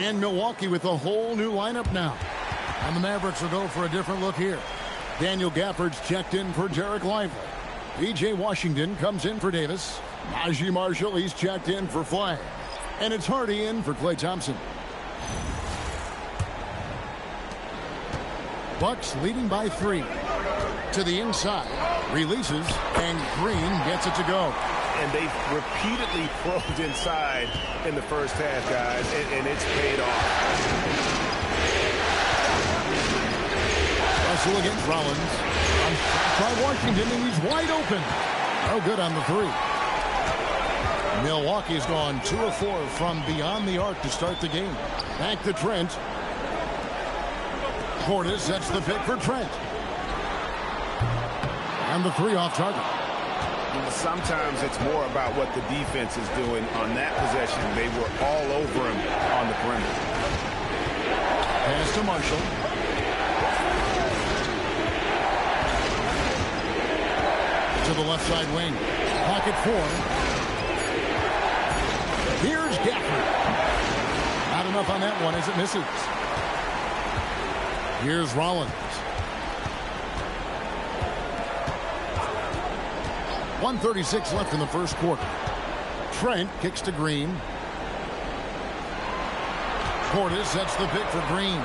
Speaker 8: And Milwaukee with a whole new lineup now. And the Mavericks will go for a different look here. Daniel Gafford's checked in for Derek Lively. P.J. Washington comes in for Davis. Najee Marshall, he's checked in for Flagg. And it's Hardy in for Klay Thompson. Bucks leading by 3. To the inside. Releases. And Green gets it to go.
Speaker 15: And they've repeatedly probed inside in the first half, guys, and it's paid off.
Speaker 8: Russell against Rollins. Try Washington, and he's wide open. No good on the 3. Milwaukee's gone 2 of 4 from beyond the arc to start the game. Back to Trent. Portis sets the pick for Trent. And the 3 off target.
Speaker 15: Sometimes it's more about what the defense is doing on that possession. They were all over him on the perimeter.
Speaker 8: Pass to Marshall. To the left side wing. Pocket 4. Here's Gafford. Not enough on that one as it misses. Here's Rollins. 1:36 left in the first quarter. Trent kicks to Green. Portis sets the pick for Green.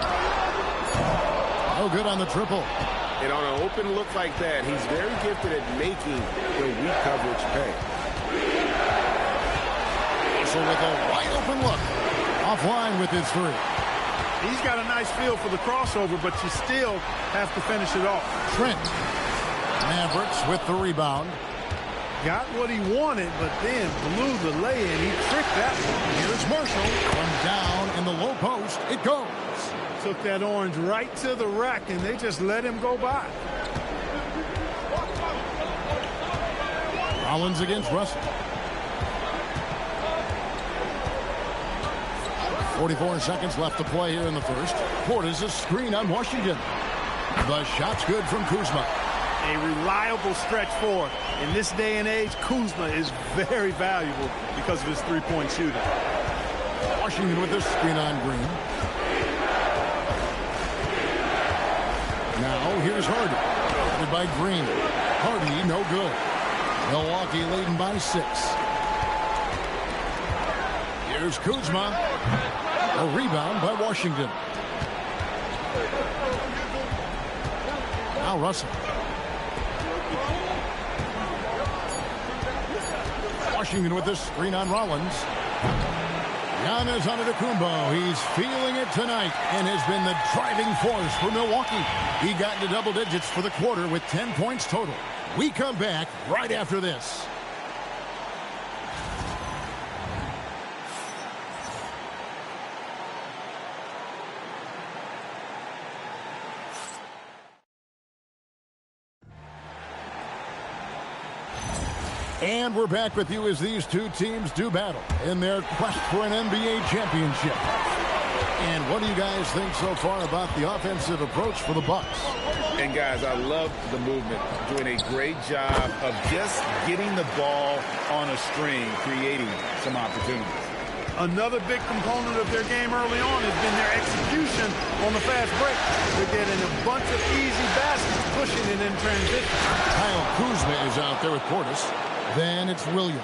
Speaker 8: No good on the triple.
Speaker 15: And on an open look like that, he's very gifted at making the weak coverage pay.
Speaker 8: So with a wide open look, offline with his 3.
Speaker 21: He's got a nice feel for the crossover, but you still have to finish it off.
Speaker 8: Trent. Mavericks with the rebound.
Speaker 21: Got what he wanted, but then blew the lay-in. He tricked that one.
Speaker 8: Here's Marshall. From down in the low post, it goes.
Speaker 21: Took that orange right to the rack, and they just let him go by.
Speaker 8: Rollins against Russell. 44 seconds left to play here in the first. Portis a screen on Washington. The shot's good from Kuzma.
Speaker 21: A reliable stretch forward. In this day and age, Kuzma is very valuable because of his three-point shooting.
Speaker 8: Washington with the screen on Green. Now here's Hardy. Guarded by Green. Hardy no good. Milwaukee leading by 6. Here's Kuzma. A rebound by Washington. Now Russell. Washington with this screen on Rollins. Giannis Antetokounmpo, he's feeling it tonight and has been the driving force for Milwaukee. He got into double digits for the quarter with 10 points total. We come back right after this. And we're back with you as these two teams do battle in their quest for an NBA championship. And what do you guys think so far about the offensive approach for the Bucks?
Speaker 15: And guys, I love the movement. Doing a great job of just getting the ball on a string, creating some opportunities.
Speaker 21: Another big component of their game early on has been their execution on the fast break. They're getting a bunch of easy baskets, pushing it in transition.
Speaker 8: Kyle Kuzma is out there with Portis. Then it's Williams.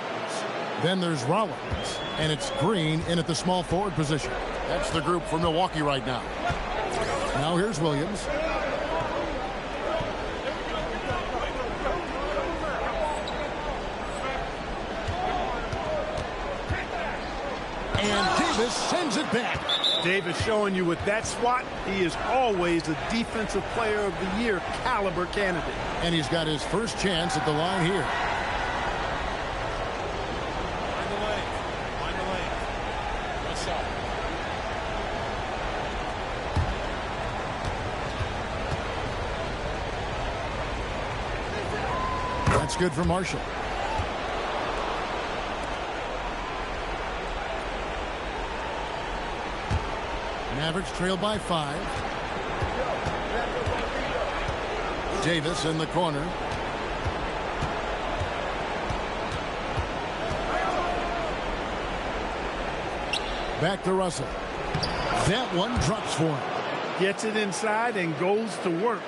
Speaker 8: Then there's Rollins. And it's Green in at the small forward position. That's the group for Milwaukee right now. Now here's Williams. And Davis sends it back.
Speaker 21: Davis showing you with that swat, he is always a defensive player of the year caliber candidate.
Speaker 8: And he's got his first chance at the line here.
Speaker 10: Find the lane. What's up?
Speaker 8: That's good for Marshall. Mavericks trail by 5. Davis in the corner. Back to Russell. That one drops for him.
Speaker 21: Gets it inside and goes to work.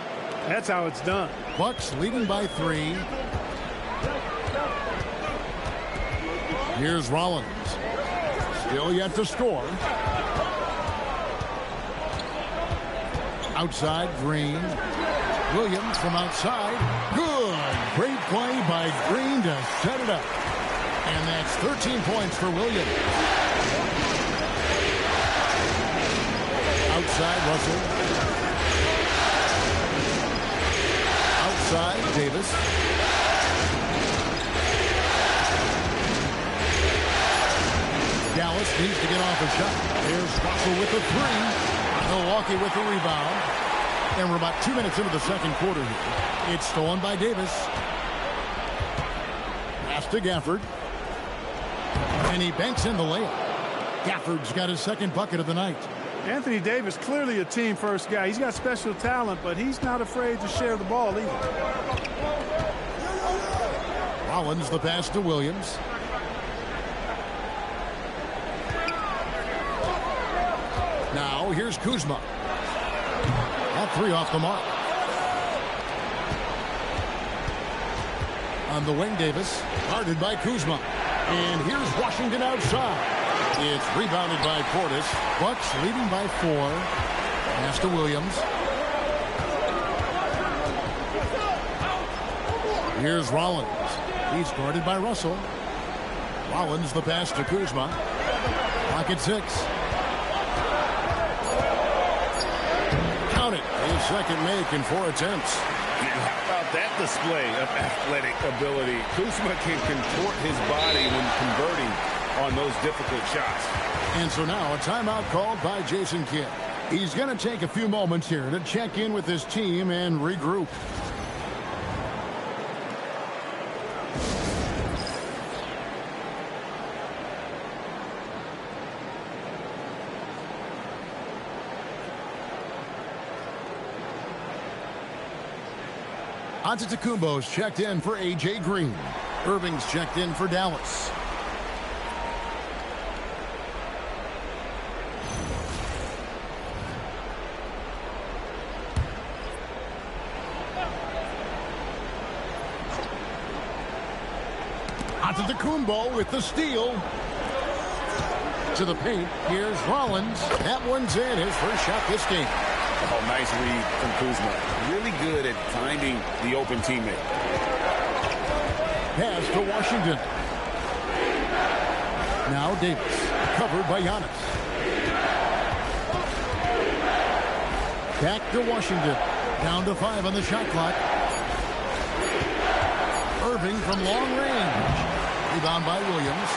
Speaker 21: That's how it's done.
Speaker 8: Bucks leading by 3. Here's Rollins. Still yet to score. Outside, Green. Williams from outside. Good. Great play by Green to set it up. And that's 13 points for Williams. Outside, Russell. Outside, Davis. Dallas needs to get off a shot. There's Russell with the 3. Milwaukee with the rebound. And we're about 2 minutes into the second quarter here. It's stolen by Davis. Pass to Gafford. And he banks in the layup. Gafford's got his second bucket of the night.
Speaker 21: Anthony Davis, clearly a team-first guy. He's got special talent, but he's not afraid to share the ball either.
Speaker 8: Rollins the pass to Williams. Now here's Kuzma. That 3 off the mark. On the wing, Davis. Guarded by Kuzma. And here's Washington outside. It's rebounded by Portis. Bucks leading by 4. Pass to Williams. Here's Rollins. He's guarded by Russell. Rollins the pass to Kuzma. Clock at 6. Count it. His second make in 4 attempts.
Speaker 15: And how about that display of athletic ability? Kuzma can contort his body when converting on those difficult shots.
Speaker 8: And so now a timeout called by Jason Kidd. He's going to take a few moments here to check in with his team and regroup. Antetokounmpo's checked in for A.J. Green. Irving's checked in for Dallas. Antetokounmpo with the steal. To the paint. Here's Rollins. That one's in. His first shot this game.
Speaker 15: Oh, nice read from Kuzma. Really good at finding the open teammate.
Speaker 8: Pass to Washington. Now Davis. Covered by Giannis. Back to Washington. Down to 5 on the shot clock. Irving from long range. Rebound by Williams.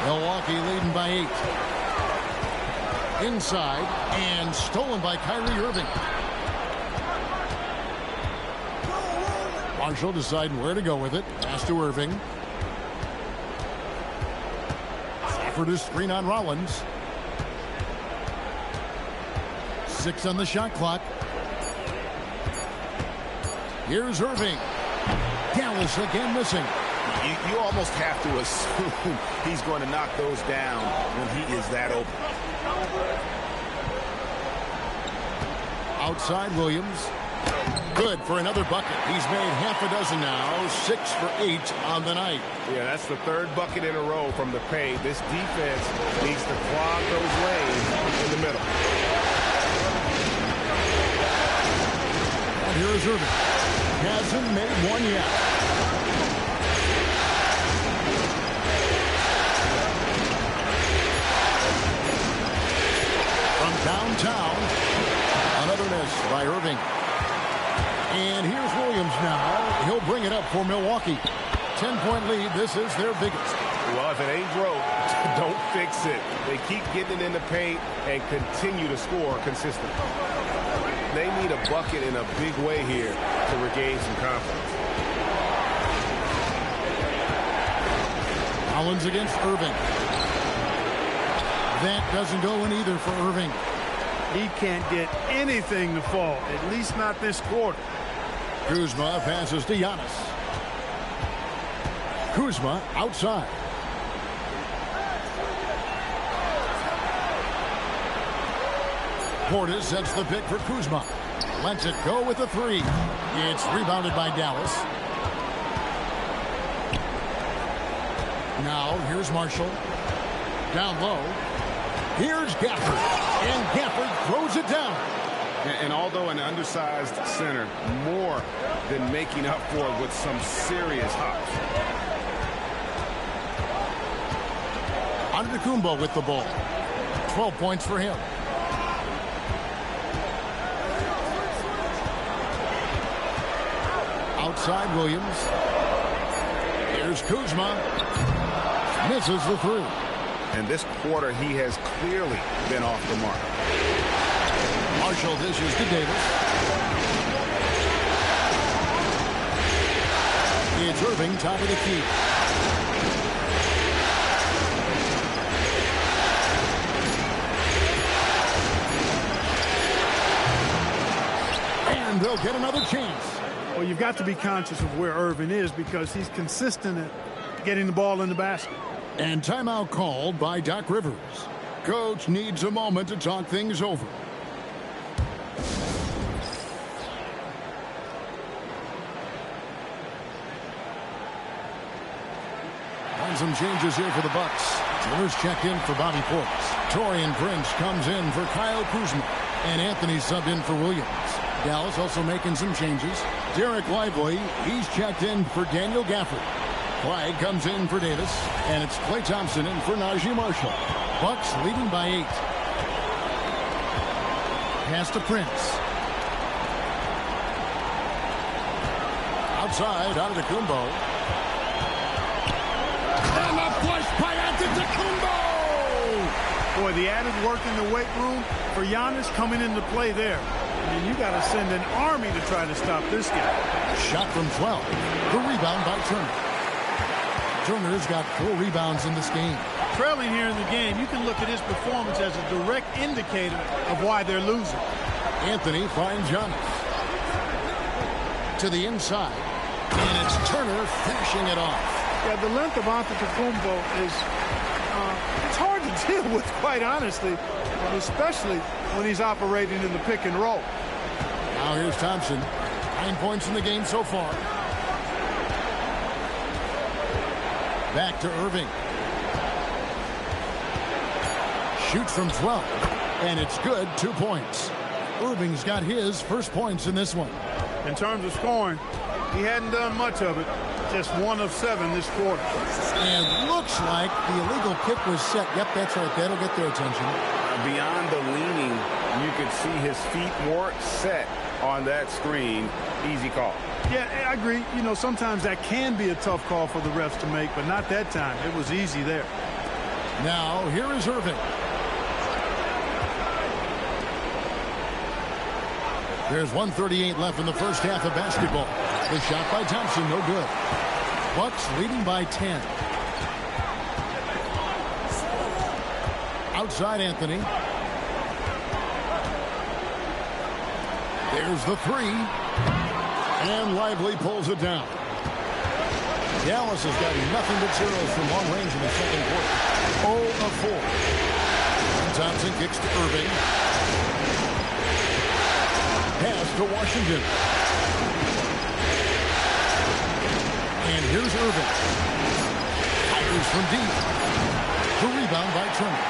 Speaker 8: Milwaukee leading by 8. Inside and stolen by Kyrie Irving. Marshall deciding where to go with it. Pass to Irving. Stafford is screen on Rollins. 6 on the shot clock. Here's Irving. Dallas again missing.
Speaker 15: You almost have to assume he's going to knock those down when he is that open.
Speaker 8: Outside Williams. Good for another bucket. He's made half a dozen now, 6 for 8 on the night.
Speaker 15: Yeah, that's the third bucket in a row from the paint. This defense needs to clog those lanes in the middle.
Speaker 8: And here is Irving. Hasn't made one yet. From downtown, another miss by Irving. And here's Williams now. He'll bring it up for Milwaukee. 10-point lead. This is their biggest.
Speaker 15: Well, if it ain't broke, don't fix it. They keep getting it in the paint and continue to score consistently. They need a bucket in a big way here to regain some confidence.
Speaker 8: Collins against Irving. That doesn't go in either for Irving.
Speaker 21: He can't get anything to fall, at least not this quarter.
Speaker 8: Kuzma passes to Giannis. Kuzma outside. Portis sets the pick for Kuzma. Lets it go with a three. It's rebounded by Dallas. Now here's Marshall. Down low. Here's Gafford. And Gafford throws it down.
Speaker 15: And although an undersized center, more than making up for it with some serious hops.
Speaker 8: Antetokounmpo with the ball. 12 points for him. Outside Williams. Here's Kuzma. Misses the three.
Speaker 15: And this quarter, he has clearly been off the mark.
Speaker 8: Marshall dishes to Davis. It's Irving, top of the key. And they'll get another chance.
Speaker 21: Well, you've got to be conscious of where Irving is because he's consistent at getting the ball in the basket.
Speaker 8: And timeout called by Doc Rivers. Coach needs a moment to talk things over. And some changes here for the Bucks. Taylor's checked in for Bobby Portis. Taurean Prince comes in for Kyle Kuzma. And Anthony subbed in for Williams. Dallas also making some changes. Derek Lively, he's checked in for Daniel Gafford. Clyde comes in for Davis. And it's Klay Thompson in for Najee Marshall. Bucks leading by 8. Pass to Prince. Outside, Antetokounmpo. And a push by Antetokounmpo!
Speaker 21: Boy, the added work in the weight room for Giannis coming into play there. And you got to send an army to try to stop this guy.
Speaker 8: Shot from 12. The rebound by Turner. Turner's got 4 rebounds in this game.
Speaker 21: Trailing here in the game, you can look at his performance as a direct indicator of why they're losing.
Speaker 8: Anthony finds Giannis. To the inside. And it's Turner finishing it off.
Speaker 21: Yeah, the length of Antetokounmpo is it's hard to deal with, quite honestly, especially when he's operating in the pick and roll.
Speaker 8: Now here's Thompson. 9 points in the game so far. Back to Irving. Shoots from 12. And it's good. 2 points. Irving's got his first points in this one.
Speaker 21: In terms of scoring, he hadn't done much of it. Just 1 of 7 this quarter.
Speaker 8: And looks like the illegal kick was set. Yep, that's right. That'll get their attention.
Speaker 15: Beyond the leaning, you could see his feet more set on that screen. Easy call.
Speaker 21: Yeah, I agree. You know, sometimes that can be a tough call for the refs to make, but not that time. It was easy there.
Speaker 8: Now, here is Irving. There's 1:38 left in the first half of basketball. The shot by Thompson, no good. Bucks leading by 10. Outside Anthony. There's the 3. And Lively pulls it down. Dallas has got nothing but zeros from long range in the second quarter. 0 of 4. Thompson kicks to Irving. Pass to Washington. And here's Irving. Tigers from deep. The rebound by Turner.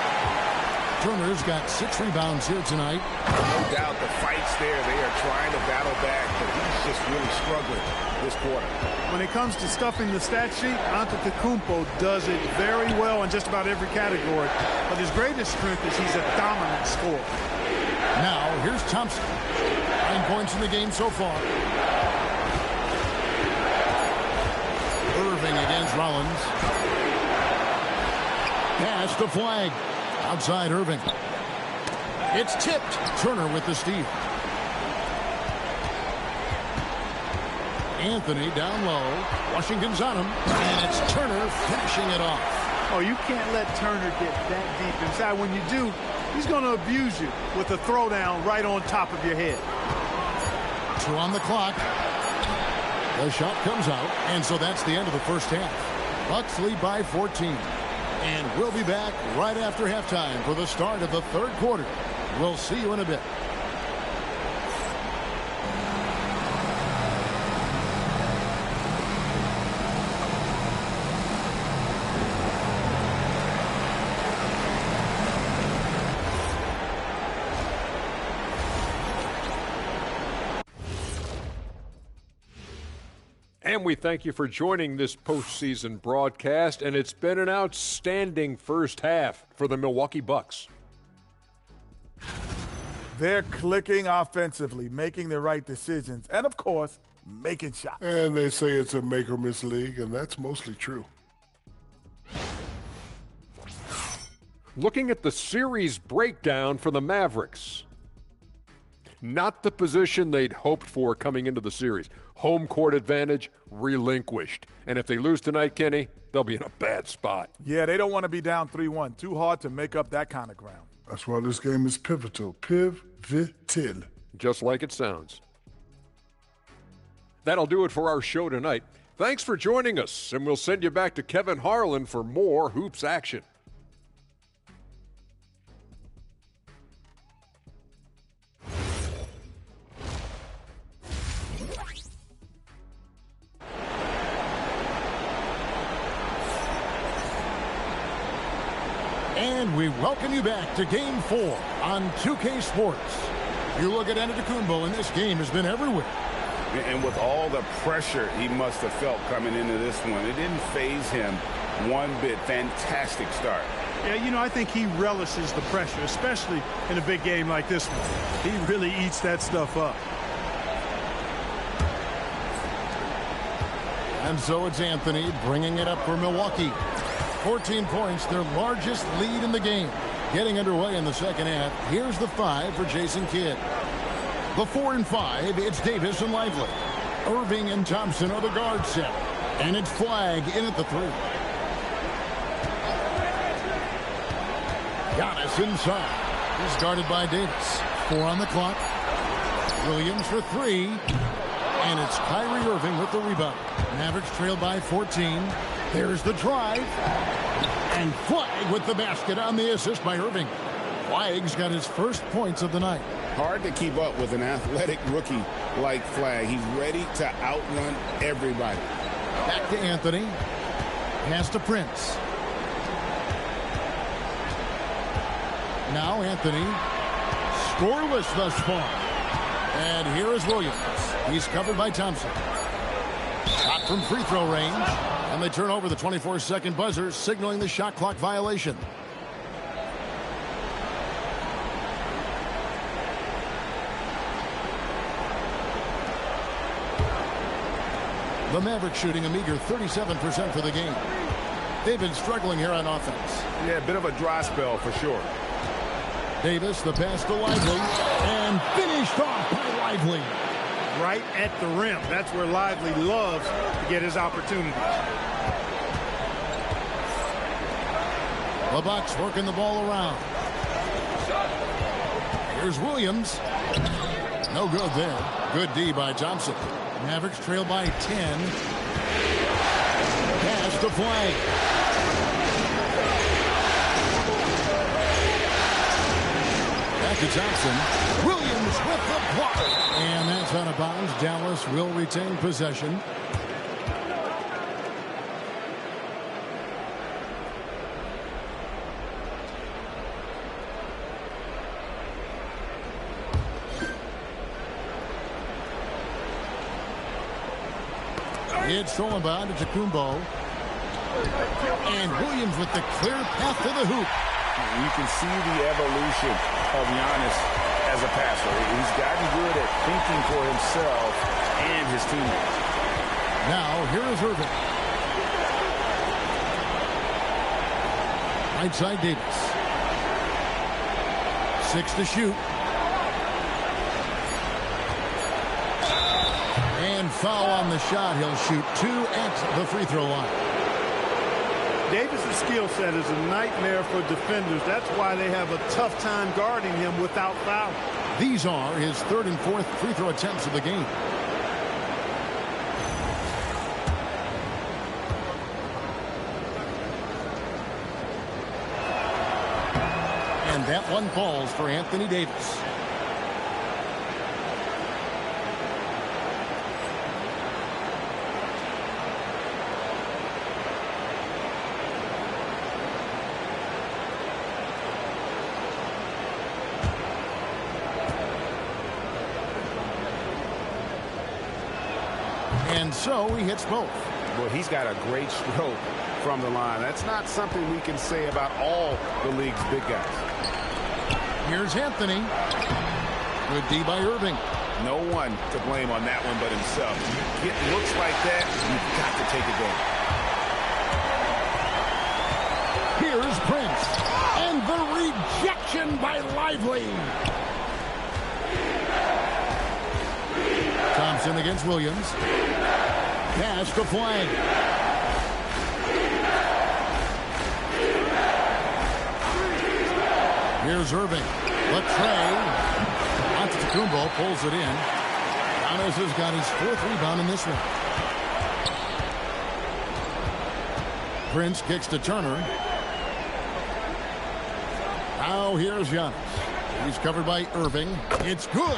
Speaker 8: Turner's got 6 rebounds here tonight.
Speaker 15: No doubt the fight's there. They are trying to battle back, but he's just really struggling this quarter.
Speaker 21: When it comes to stuffing the stat sheet, Antetokounmpo does it very well in just about every category. But his greatest strength is he's a dominant scorer.
Speaker 8: Now, here's Thompson. 9 points in the game so far. Irving against Rollins. Pass to Flag. Outside Irving. It's tipped. Turner with the steal. Anthony down low. Washington's on him. And it's Turner finishing it off.
Speaker 21: Oh, you can't let Turner get that deep inside. When you do, he's going to abuse you with a throwdown right on top of your head.
Speaker 8: 2 on the clock. The shot comes out, and so that's the end of the first half. Bucks lead by 14. And we'll be back right after halftime for the start of the third quarter. We'll see you in a bit.
Speaker 12: And we thank you for joining this postseason broadcast, and it's been an outstanding first half for the Milwaukee Bucks.
Speaker 13: They're clicking offensively, making the right decisions, and, of course, making shots.
Speaker 14: And they say it's a make-or-miss league, and that's mostly true.
Speaker 12: Looking at the series breakdown for the Mavericks. Not the position they'd hoped for coming into the series. Home court advantage relinquished. And if they lose tonight, Kenny, they'll be in a bad spot.
Speaker 13: Yeah, they don't want to be down 3-1. Too hard to make up that kind of ground.
Speaker 14: That's why this game is pivotal. Pivotal.
Speaker 12: Just like it sounds. That'll do it for our show tonight. Thanks for joining us, and we'll send you back to Kevin Harlan for more hoops action.
Speaker 8: And we welcome you back to Game 4 on 2K Sports. You look at Antetokounmpo, and this game has been everywhere.
Speaker 15: And with all the pressure he must have felt coming into this one, it didn't faze him one bit. Fantastic start.
Speaker 21: Yeah, you know, I think he relishes the pressure, especially in a big game like this one. He really eats that stuff up.
Speaker 8: And so it's Anthony bringing it up for Milwaukee. 14 points, their largest lead in the game. Getting underway in the second half, here's the 5 for Jason Kidd. The 4 and 5, it's Davis and Lively. Irving and Thompson are the guard set. And it's Flag in at the 3. Giannis inside. He's guarded by Davis. 4 on the clock. Williams for 3. And it's Kyrie Irving with the rebound. Mavericks trail by 14. There's the drive. And Flag with the basket on the assist by Irving. Flag's got his first points of the night.
Speaker 15: Hard to keep up with an athletic rookie like Flag. He's ready to outrun everybody.
Speaker 8: Back to Anthony. Pass to Prince. Now Anthony. Scoreless thus far. And here is Williams. He's covered by Thompson. Shot from free throw range. And they turn over the 24-second buzzer, signaling the shot clock violation. The Mavericks shooting a meager 37% for the game. They've been struggling here on offense.
Speaker 15: Yeah, a bit of a dry spell for sure.
Speaker 8: Davis, the pass to Lively, and finished off by Lively.
Speaker 21: Right at the rim. That's where Lively loves to get his opportunities.
Speaker 8: The Bucks working the ball around. Here's Williams. No good there. Good D by Thompson. Mavericks trail by 10. Pass the flag. Back to Johnson. Williams with the block. And that's out of bounds. Dallas will retain possession. It's stolen by Kumbo. And Williams with the clear path to the hoop.
Speaker 15: You can see the evolution of Giannis as a passer. He's gotten good at thinking for himself and his teammates.
Speaker 8: Now, here is Irving. Right side Davis. 6 to shoot. And foul on the shot. He'll shoot 2 at the free throw line.
Speaker 21: Davis' skill set is a nightmare for defenders. That's why they have a tough time guarding him without foul.
Speaker 8: These are his 3rd and 4th free throw attempts of the game. And that one falls for Anthony Davis. And so he hits both.
Speaker 15: Well, he's got a great stroke from the line. That's not something we can say about all the league's big guys.
Speaker 8: Here's Anthony. Good D by Irving.
Speaker 15: No one to blame on that one but himself. You get looks like that, you've got to take advantage.
Speaker 8: Here's Prince. And the rejection by Lively. Thompson against Williams. Pass to flag. Here's Irving. Latrey. Antetokounmpo pulls it in. Giannis has got his 4th rebound in this one. Prince kicks to Turner. Now here's Giannis. He's covered by Irving. It's good.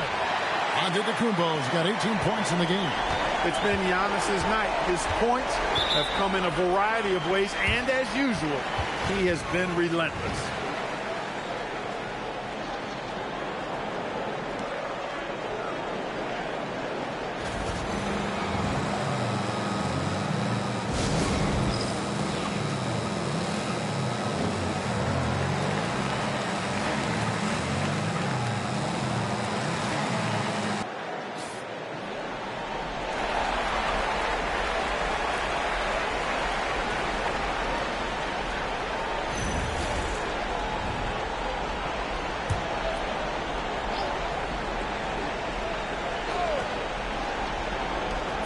Speaker 8: Antetokounmpo's got 18 points in the game.
Speaker 21: It's been Giannis's night. His points have come in a variety of ways, and as usual, he has been relentless.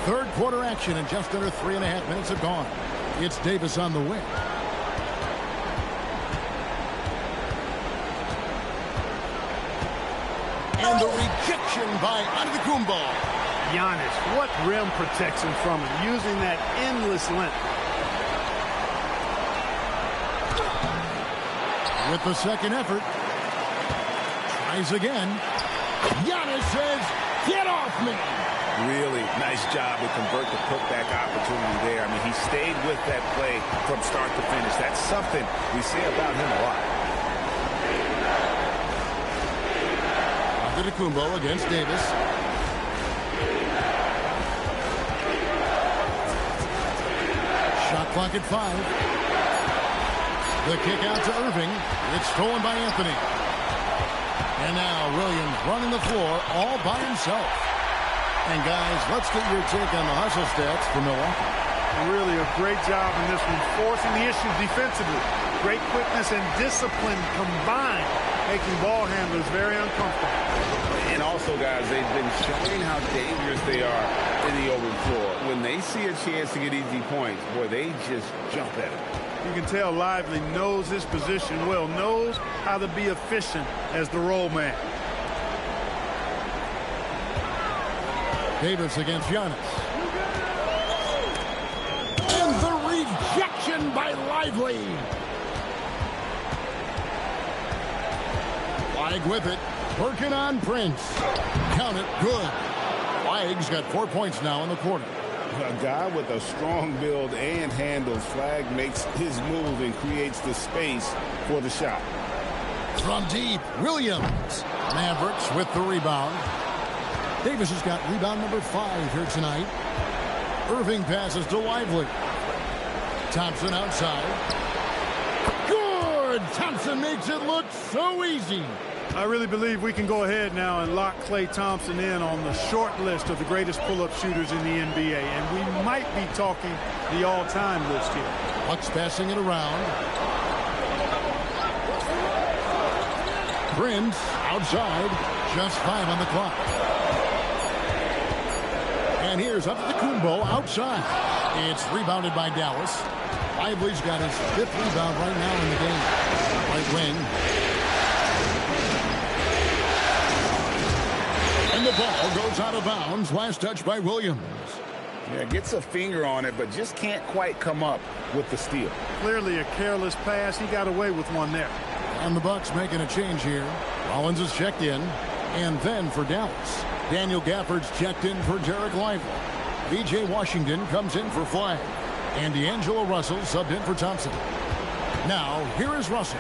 Speaker 8: Third quarter action, and just under 3.5 minutes have gone. It's Davis on the wing. And the rejection by Antetokounmpo.
Speaker 21: Giannis, what rim protection from him, using that endless length.
Speaker 8: With the second effort. Tries again. Giannis says, "Get off me."
Speaker 15: Really nice job to convert the putback opportunity there. I mean, he stayed with that play from start to finish. That's something we say about him a lot.
Speaker 8: Antetokounmpo against Davis. Shot clock at 5. The kick out to Irving. It's stolen by Anthony. And now Williams running the floor all by himself. And guys, let's get your take on the hustle stats for Milwaukee.
Speaker 21: Really a great job in this one, forcing the issue defensively. Great quickness and discipline combined, making ball handlers very uncomfortable.
Speaker 15: And also, guys, they've been showing how dangerous they are in the open floor. When they see a chance to get easy points, boy, they just jump at it.
Speaker 21: You can tell Lively knows his position well, knows how to be efficient as the roll man.
Speaker 8: Davis against Giannis. And the Deflection by Lively. Flag with it. Working on Prince. Count it. Good. Flag's got 4 points now in the quarter.
Speaker 15: A guy with a strong build and handles. Flag makes his move and creates the space for the shot.
Speaker 8: From deep, Williams. Mavericks with the rebound. Davis has got rebound number 5 here tonight. Irving passes to Lively. Thompson outside. Good! Thompson makes it look so easy.
Speaker 21: I really believe we can go ahead now and lock Klay Thompson in on the short list of the greatest pull-up shooters in the NBA, and we might be talking the all-time list here.
Speaker 8: Bucks passing it around. Prince outside. Just 5 on the clock. And here's Antetokounmpo outside. It's rebounded by Dallas. Lively's got his 5th rebound right now in the game. Right wing. And the ball goes out of bounds. Last touch by Williams.
Speaker 15: Yeah, gets a finger on it, but just can't quite come up with the steal.
Speaker 21: Clearly a careless pass. He got away with one there.
Speaker 8: And the Bucks making a change here. Rollins is checked in. And then for Dallas, Daniel Gafford's checked in for Derek Lively. B.J. Washington comes in for Flag. And D'Angelo Russell subbed in for Thompson. Now, here is Russell.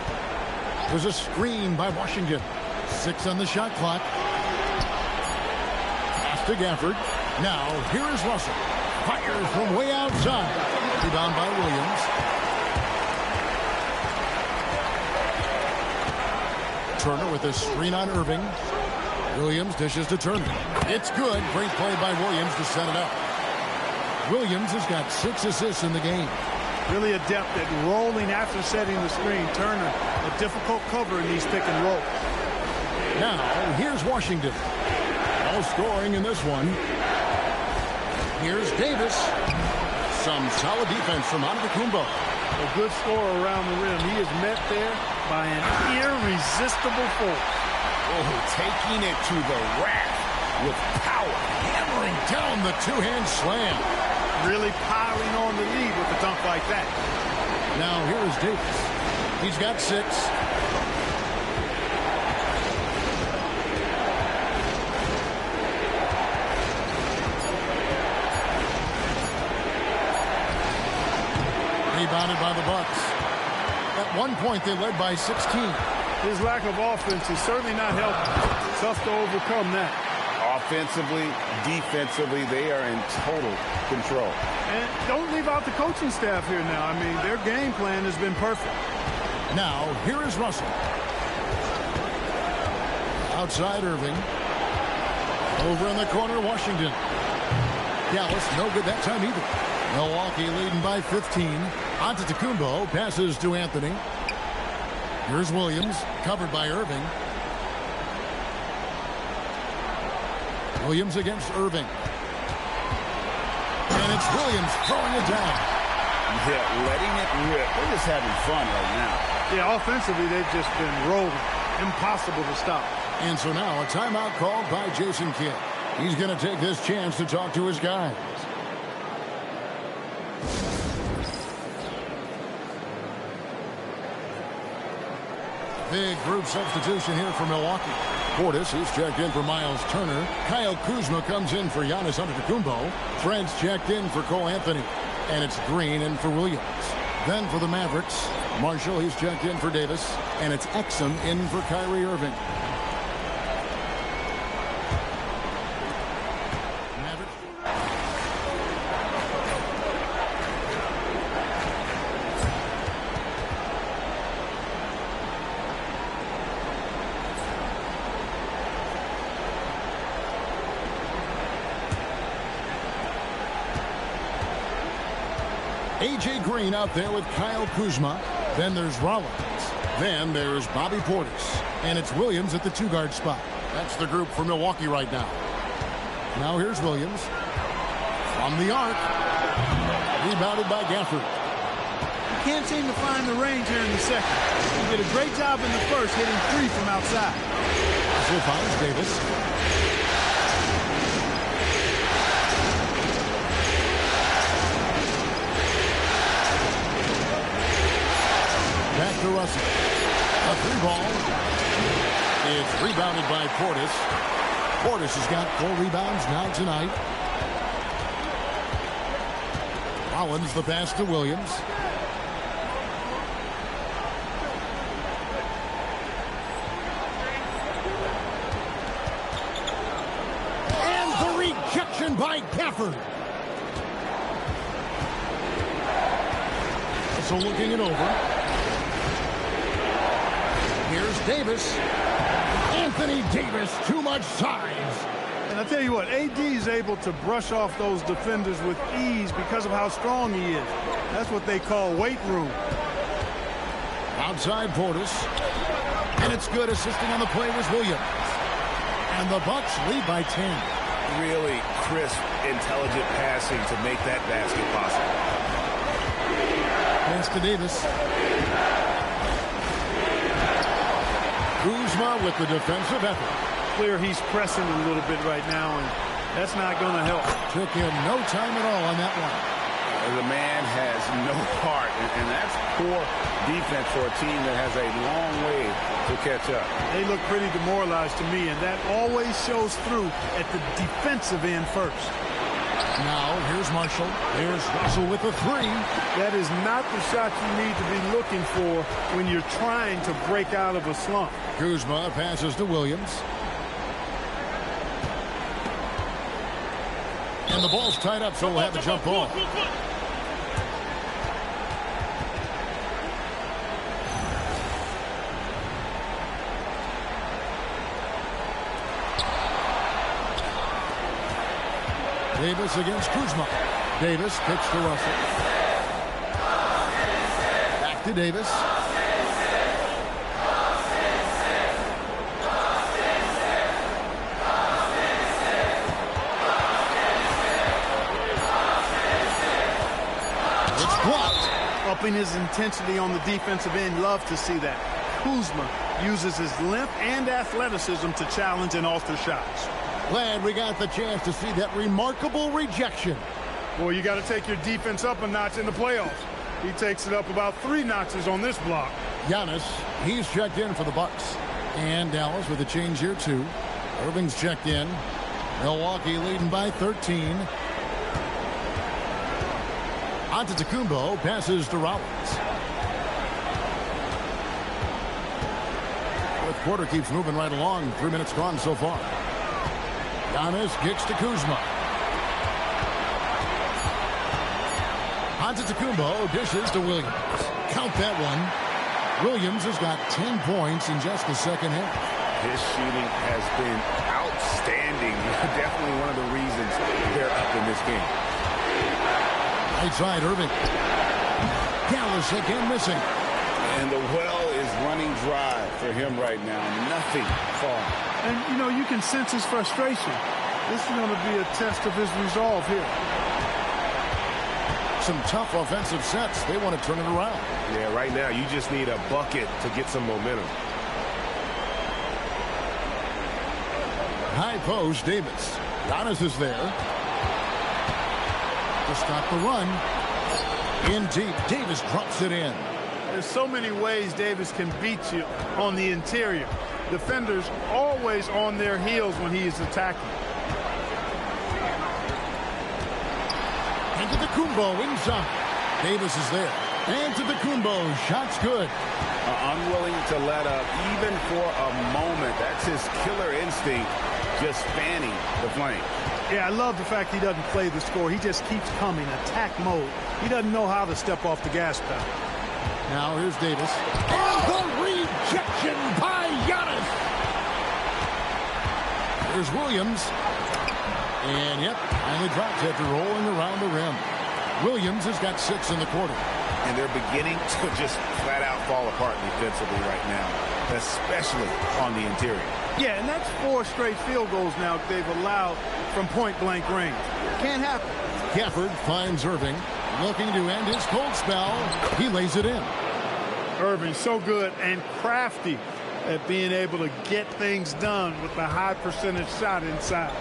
Speaker 8: There's a screen by Washington. 6 on the shot clock. Pass to Gafford. Now, here is Russell. Fires from way outside. Rebound by Williams. Turner with a screen on Irving. Williams dishes to Turner. It's good. Great play by Williams to set it up. Williams has got 6 assists in the game.
Speaker 21: Really adept at rolling after setting the screen. Turner, a difficult cover in these pick and roll.
Speaker 8: Now, here's Washington. No scoring in this one. Here's Davis. Some solid defense from Antetokounmpo.
Speaker 21: A good score around the rim. He is met there by an irresistible force.
Speaker 15: Oh, taking it to the rack with power.
Speaker 8: Hammering down the two-hand slam.
Speaker 21: Really piling on the lead with a dunk like that.
Speaker 8: Now here is Davis. He's got 6. Rebounded by the Bucks. At one point they led by 16.
Speaker 21: His lack of offense is certainly not helping. Tough to overcome that.
Speaker 15: Offensively, defensively, they are in total control.
Speaker 21: And don't leave out the coaching staff here now. I mean, their game plan has been perfect.
Speaker 8: Now, here is Russell. Outside Irving. Over in the corner, Washington. Dallas, no good that time either. Milwaukee leading by 15. Antetokounmpo passes to Anthony. Here's Williams, covered by Irving. Williams against Irving. And it's Williams throwing it down.
Speaker 15: Yeah, letting it rip. They're just having fun right now.
Speaker 21: Yeah, offensively, they've just been rolling. Impossible to stop.
Speaker 8: And so now a timeout called by Jason Kidd. He's going to take this chance to talk to his guys. Big group substitution here for Milwaukee. Portis, he's checked in for Miles Turner. Kyle Kuzma comes in for Giannis Antetokounmpo. Fred's checked in for Cole Anthony. And it's Green in for Williams. Then for the Mavericks, Marshall, he's checked in for Davis. And it's Exum in for Kyrie Irving. A.J. Green out there with Kyle Kuzma. Then there's Rollins. Then there's Bobby Portis. And it's Williams at the 2-guard spot. That's the group for Milwaukee right now. Now here's Williams. From the arc. Rebounded by Gafford.
Speaker 21: He can't seem to find the range here in the second. He did a great job in the first, hitting 3 from outside.
Speaker 8: So finds Davis. Russell. A 3-ball. It's rebounded by Portis. Portis has got 4 rebounds now tonight. Collins the pass to Williams. And the rejection by Gafford. So looking it over. Here's Davis. Anthony Davis, too much size.
Speaker 21: And I tell you what, AD is able to brush off those defenders with ease because of how strong he is. That's what they call weight room.
Speaker 8: Outside Portis. And it's good. Assisting on the play was Williams. And the Bucks lead by 10.
Speaker 15: Really crisp, intelligent passing to make that basket possible.
Speaker 8: Pass to Davis. Kuzma with the defensive effort.
Speaker 21: Clear he's pressing a little bit right now, and that's not going to help.
Speaker 8: Took him no time at all on that one.
Speaker 15: The man has no heart, and that's poor defense for a team that has a long way to catch up.
Speaker 21: They look pretty demoralized to me, and that always shows through at the defensive end first.
Speaker 8: Now, here's Marshall. Here's Russell with the 3.
Speaker 21: That is not the shot you need to be looking for when you're trying to break out of a slump.
Speaker 8: Kuzma passes to Williams. And the ball's tied up, so we'll have a jump ball. Davis against Kuzma. Davis kicks to Russell. Back to Davis. It's blocked.
Speaker 21: Upping his intensity on the defensive end. Love to see that. Kuzma uses his length and athleticism to challenge and alter shots.
Speaker 8: Glad we got the chance to see that remarkable rejection.
Speaker 21: Boy, you got to take your defense up a notch in the playoffs. He takes it up about 3 notches on this block.
Speaker 8: Giannis, he's checked in for the Bucks. And Dallas with a change here, too. Irving's checked in. Milwaukee leading by 13. Antetokounmpo passes to Rollins. Fourth quarter keeps moving right along. 3 minutes gone so far. Giannis kicks to Kuzma. Antetokounmpo dishes to Williams. Count that one. Williams has got 10 points in just the second half.
Speaker 15: His shooting has been outstanding. Definitely one of the reasons they're up in this game.
Speaker 8: Right side, Irving. Dallas again missing.
Speaker 15: And the well is running dry for him right now. Nothing falling.
Speaker 21: And, you know, you can sense his frustration. This is going to be a test of his resolve here.
Speaker 8: Some tough offensive sets. They want to turn it around.
Speaker 2: Yeah, right now you just need a bucket to get some momentum.
Speaker 8: High post, Davis. Giannis is there. To stop the run. In deep, Davis drops it in.
Speaker 21: There's so many ways Davis can beat you on the interior. Defenders always on their heels when he is attacking.
Speaker 8: Antetokounmpo inside. Davis is there. Antetokounmpo, shot's good.
Speaker 15: Unwilling to let up even for a moment. That's his killer instinct, just fanning the flame.
Speaker 21: Yeah, I love the fact he doesn't play the score. He just keeps coming, attack mode. He doesn't know how to step off the gas pedal.
Speaker 8: Now here's Davis. And the rejection by Giannis. There's Williams. And yep, finally drops after rolling around the rim. Williams has got 6 in the quarter.
Speaker 15: And they're beginning to just flat out fall apart defensively right now, especially on the interior.
Speaker 21: Yeah, and that's 4 straight field goals now they've allowed from point-blank range. Can't happen.
Speaker 8: Gafford finds Irving. Looking to end his cold spell. He lays it in.
Speaker 21: Irving so good and crafty at being able to get things done with the high percentage shot inside.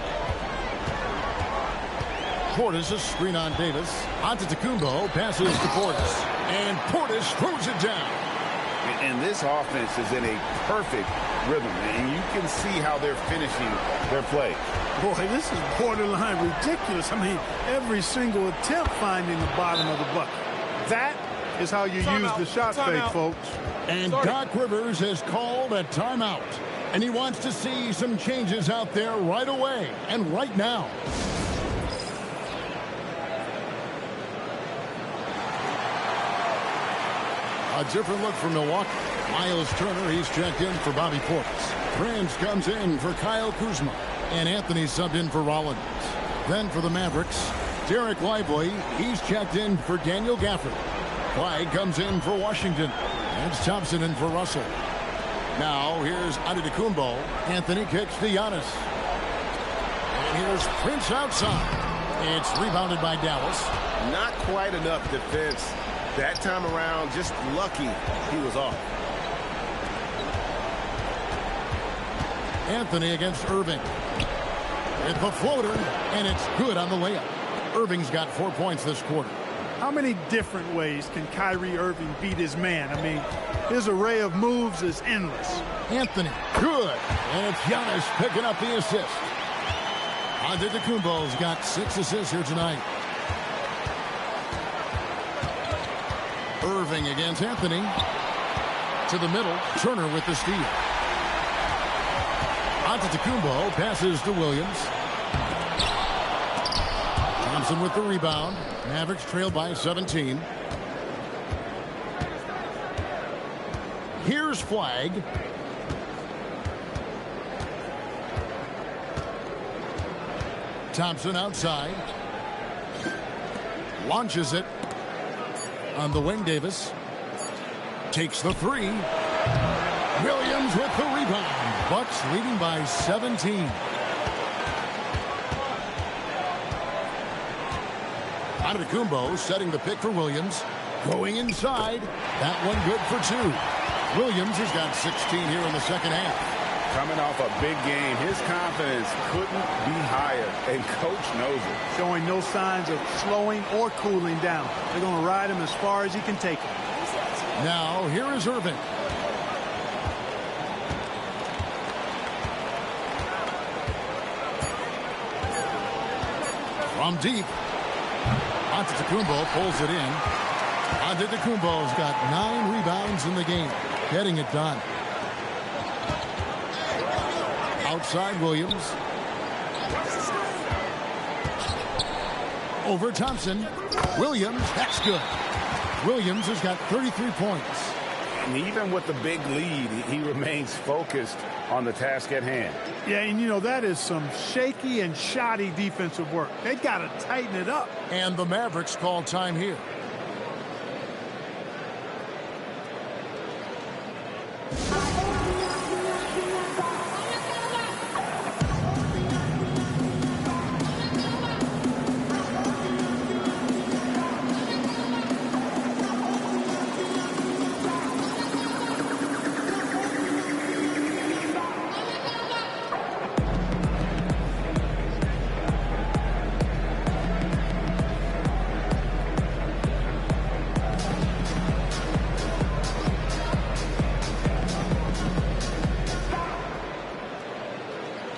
Speaker 8: Portis, a screen on Davis. Antetokounmpo passes to Portis. And Portis throws it down.
Speaker 15: And this offense is in a perfect rhythm, and you can see how they're finishing their play.
Speaker 21: Boy, this is borderline ridiculous. I mean, every single attempt finding the bottom of the bucket. That is how you use the shot fake, folks.
Speaker 8: And Doc Rivers has called a timeout. And he wants to see some changes out there right away and right now. A different look for Milwaukee. Miles Turner, he's checked in for Bobby Portis. Prince comes in for Kyle Kuzma. And Anthony subbed in for Rollins. Then for the Mavericks, Derek Lively, he's checked in for Daniel Gafford. Clyde comes in for Washington. And it's Thompson in for Russell. Now here's Antetokounmpo. Anthony kicks to Giannis. And here's Prince outside. It's rebounded by Dallas.
Speaker 7: Not quite enough defense that time around. Just lucky he was off.
Speaker 8: Anthony against Irving. With the floater, and it's good on the layup. Irving's got 4 points this quarter.
Speaker 21: How many different ways can Kyrie Irving beat his man? I mean, his array of moves is endless.
Speaker 8: Anthony, good. And it's Giannis picking up the assist. Antetokounmpo's got 6 assists here tonight. Irving against Anthony. To the middle. Turner with the steal. Antetokounmpo passes to Williams. Thompson with the rebound. Mavericks trailed by 17. Here's Flag. Thompson outside. Launches it. On the wing, Davis. Takes the three. Williams with the rebound. Bucks leading by 17. Antetokounmpo setting the pick for Williams. Going inside. That one good for 2. Williams has got 16 here in the second half.
Speaker 15: Coming off a big game, his confidence couldn't be higher, and coach knows it.
Speaker 21: Showing no signs of slowing or cooling down. They're going to ride him as far as he can take him.
Speaker 8: Now, here is Irving. From deep. Antetokounmpo pulls it in. Antetokounmpo's got 9 rebounds in the game. Getting it done. Outside Williams. Over Thompson. Williams, that's good. Williams has got 33 points.
Speaker 15: And even with the big lead, he remains focused on the task at hand.
Speaker 21: Yeah, and you know, that is some shaky and shoddy defensive work. They got to tighten it up.
Speaker 8: And the Mavericks call time here.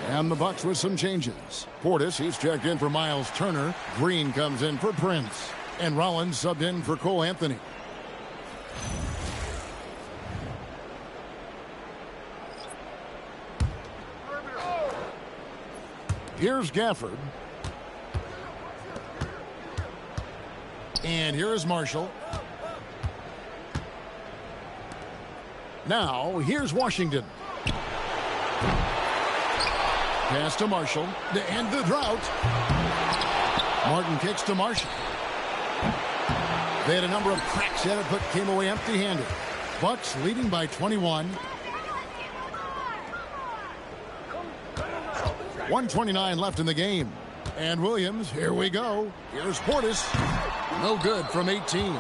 Speaker 8: And the Bucks with some changes. Portis, he's checked in for Miles Turner. Green comes in for Prince. And Rollins subbed in for Cole Anthony. Here's Gafford. And here is Marshall. Now, here's Washington. Pass to Marshall to end the drought. Martin kicks to Marshall. They had a number of cracks at it, but came away empty-handed. Bucks leading by 21. 1:29 left in the game. And Williams, here we go. Here's Portis. No good from 18.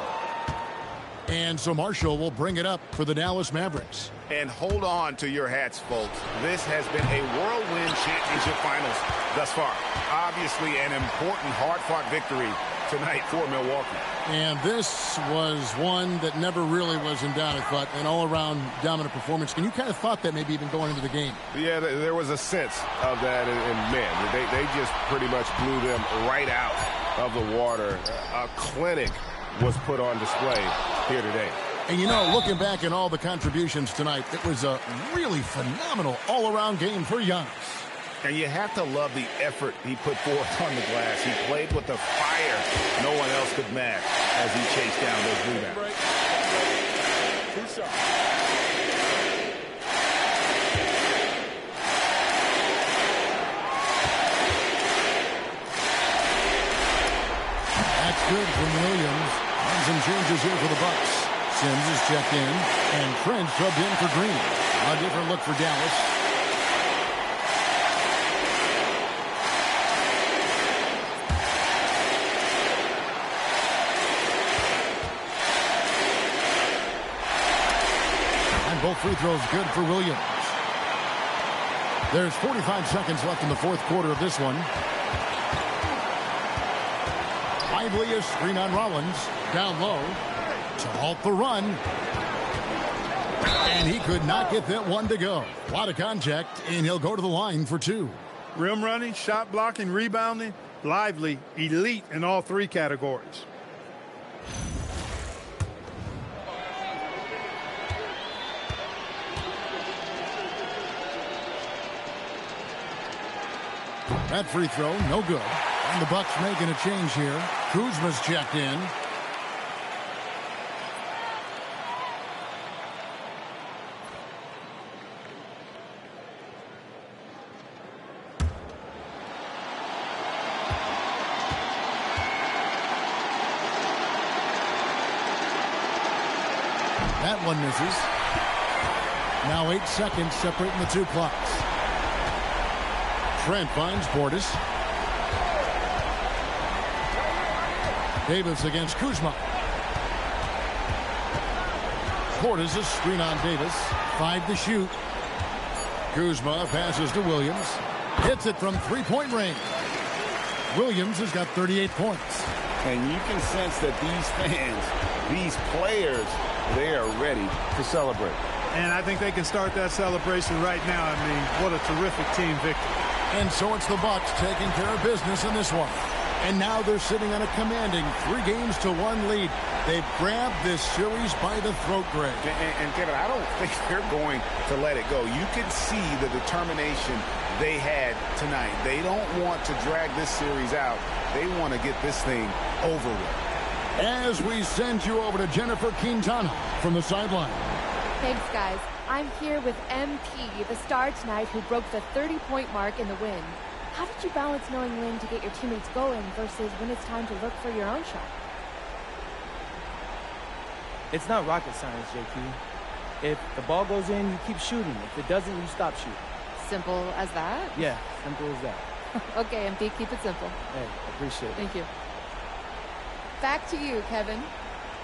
Speaker 8: And so Marshall will bring it up for the Dallas Mavericks.
Speaker 15: And hold on to your hats, folks. This has been a whirlwind championship finals thus far. Obviously an important, hard-fought victory tonight for Milwaukee.
Speaker 8: And this was one that never really was in doubt, I thought, an all-around dominant performance. And you kind of thought that maybe even going into the game.
Speaker 7: Yeah, there was a sense of that, and man, they just pretty much blew them right out of the water. A clinic was put on display here today.
Speaker 8: And, you know, looking back at all the contributions tonight, it was a really phenomenal all-around game for Giannis.
Speaker 15: And you have to love the effort he put forth on the glass. He played with the fire no one else could match as he chased down those rebounds.
Speaker 8: That's good from Williams. And some changes here for the Bucks. Sims is checked in, and Trent subbed in for Green. A different look for Dallas. And both free throws good for Williams. There's 45 seconds left in the fourth quarter of this one. Lively a screen on Rollins. Down low to halt the run. And he could not get that one to go. A lot of contact, and he'll go to the line for two.
Speaker 21: Rim running, shot blocking, rebounding, Lively, elite in all three categories.
Speaker 8: That free throw, no good. And the Bucks making a change here. Kuzma's checked in. That one misses. Now 8 seconds separating the two clocks. Trent finds Portis. Davis against Kuzma. Portis a screen on Davis. 5 to shoot. Kuzma passes to Williams. Hits it from three-point range. Williams has got 38 points.
Speaker 15: And you can sense that these fans, these players, they are ready to celebrate.
Speaker 21: And I think they can start that celebration right now. I mean, what a terrific team victory.
Speaker 8: And so it's the Bucks taking care of business in this one. And now they're sitting on a commanding 3-1 lead. They've grabbed this series by the throat, Greg.
Speaker 15: And Kevin, I don't think they're going to let it go. You can see the determination they had tonight. They don't want to drag this series out. They want to get this thing over with.
Speaker 8: As we send you over to Jennifer Quintana from the sideline.
Speaker 20: Thanks, guys. I'm here with MP, the star tonight who broke the 30-point mark in the win. How did you balance knowing when to get your teammates going versus when it's time to look for your own shot?
Speaker 18: It's not rocket science, JQ. If the ball goes in, you keep shooting. If it doesn't, you stop shooting.
Speaker 20: Simple as that?
Speaker 18: Yeah, simple as that.
Speaker 20: Okay, MP, keep it simple.
Speaker 18: Hey, appreciate it.
Speaker 20: Thank you. Back to you, Kevin.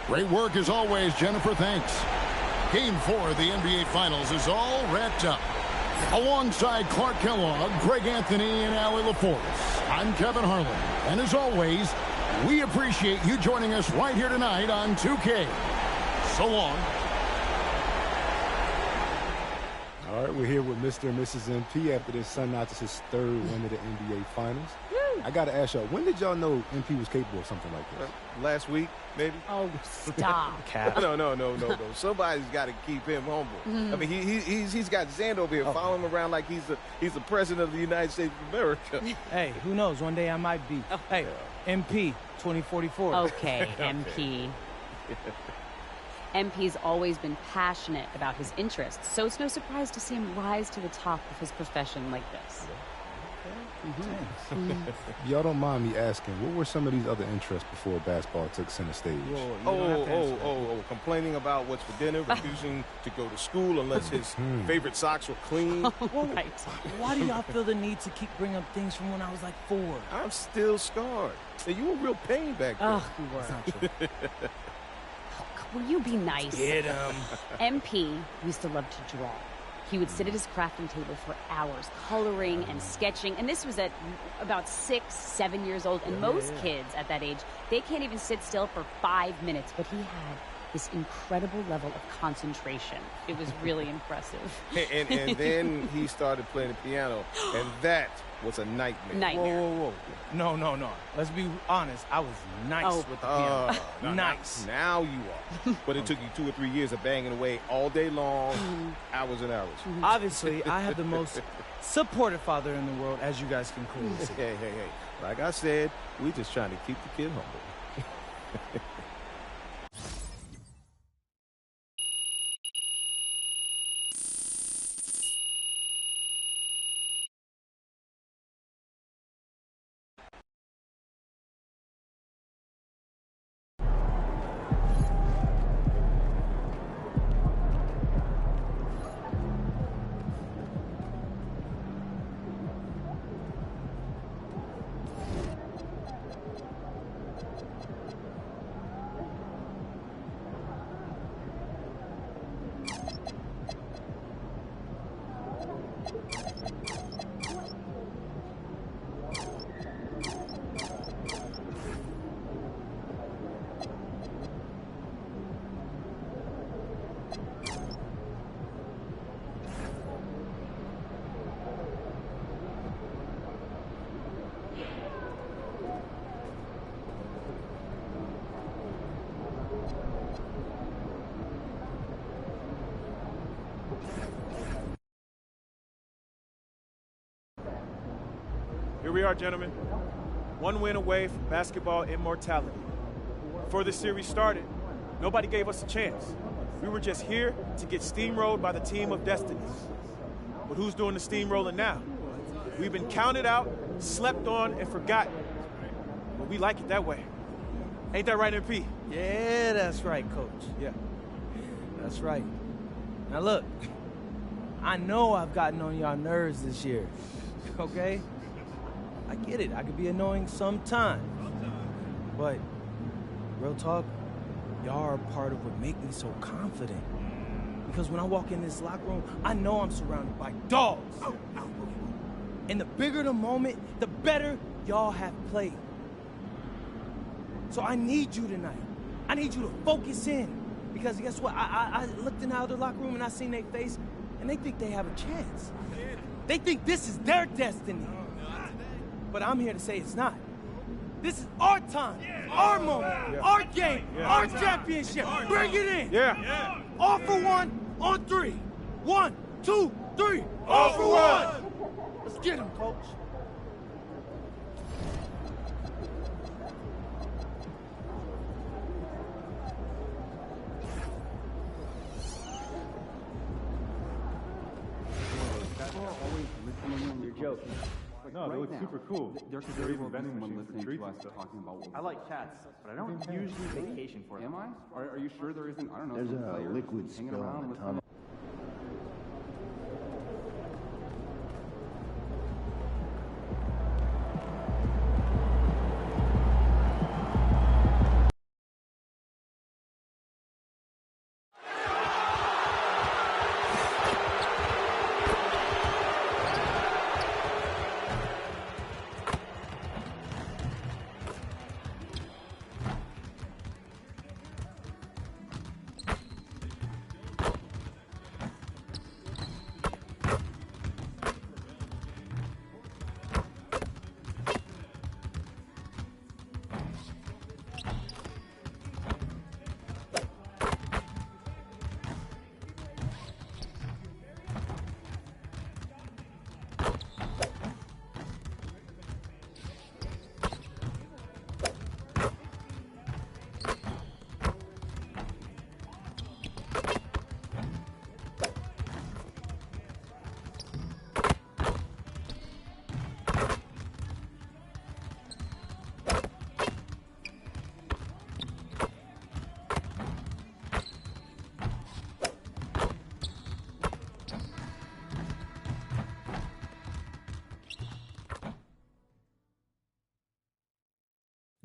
Speaker 8: Great work as always, Jennifer. Thanks. Game 4 of the NBA Finals is all wrapped up. Alongside Clark Kellogg, Greg Anthony, and Allie LaForce, I'm Kevin Harlan. And as always, we appreciate you joining us right here tonight on 2K. So long.
Speaker 19: All right, we're here with Mr. and Mrs. MP after this Sun Notches' third win of the NBA Finals. Woo! I got to ask y'all, when did y'all know MP was capable of something like this?
Speaker 1: Last week, maybe.
Speaker 20: Oh, stop.
Speaker 1: No. Somebody's got to keep him humble. I mean, he's got Xander over here following him around like he's the president of the United States of America.
Speaker 18: Hey, who knows? One day I might be. Hey, MP 2044.
Speaker 22: Okay, MP. MP's always been passionate about his interests, so it's no surprise to see him rise to the top of his profession like this.
Speaker 19: Y'all don't mind me asking, what were some of these other interests before basketball took center stage?
Speaker 1: Complaining about what's for dinner, refusing to go to school unless his favorite socks were clean.
Speaker 18: Right. Why do y'all feel the need to keep bringing up things from when I was like 4?
Speaker 1: I'm still scarred. And you were real pain back then.
Speaker 22: Oh, you were. Will you be nice?
Speaker 18: Get him.
Speaker 22: MP used to love to draw. He would sit at his crafting table for hours, coloring and sketching. And this was at about 6, 7 years old. And most kids at that age, they can't even sit still for 5 minutes. But he had this incredible level of concentration. It was really impressive.
Speaker 1: And then he started playing the piano, and that was a nightmare.
Speaker 22: Nightmare.
Speaker 18: Whoa. No. Let's be honest. I was nice with the piano. Nice.
Speaker 1: Now you are. But it took you 2 or 3 years of banging away all day long, hours and hours.
Speaker 18: Obviously, I have the most supportive father in the world, as you guys can clearly see.
Speaker 1: Hey. Like I said, we just trying to keep the kid humble.
Speaker 3: Here we are, gentlemen. One win away from basketball immortality. Before this series started, nobody gave us a chance. We were just here to get steamrolled by the team of destinies. But who's doing the steamrolling now? We've been counted out, slept on, and forgotten. But we like it that way. Ain't that right, MP?
Speaker 18: Yeah, that's right, Coach.
Speaker 3: Yeah.
Speaker 18: That's right. Now, look, I know I've gotten on y'all nerves this year, okay? I get it. I could be annoying sometimes. But, real talk, y'all are part of what make me so confident. Because when I walk in this locker room, I know I'm surrounded by dogs. And the bigger the moment, the better y'all have played. So I need you tonight. I need you to focus in. Because guess what? I looked in the other locker room and I seen their face, and they think they have a chance. They think this is their destiny. But I'm here to say it's not. This is our time, our moment, our game, our championship. Bring it in.
Speaker 3: Yeah.
Speaker 18: All for one, on 3. 1, 2, 3. All for one. Let's get him, Coach.
Speaker 5: You're joking.
Speaker 4: No, they look super cool.
Speaker 5: There's a
Speaker 4: They're
Speaker 5: very
Speaker 4: even
Speaker 5: well
Speaker 4: vending
Speaker 5: someone
Speaker 4: machines for
Speaker 5: listening
Speaker 4: treats
Speaker 5: to us
Speaker 4: and stuff.
Speaker 5: talking about what
Speaker 4: I like cats, but I don't usually vacation for them.
Speaker 5: Am I?
Speaker 4: Are you sure there isn't, I don't know,
Speaker 5: There's
Speaker 4: some
Speaker 5: a
Speaker 4: player
Speaker 5: liquid
Speaker 4: hanging
Speaker 5: spill
Speaker 4: around
Speaker 5: on the
Speaker 4: with
Speaker 5: tunnel.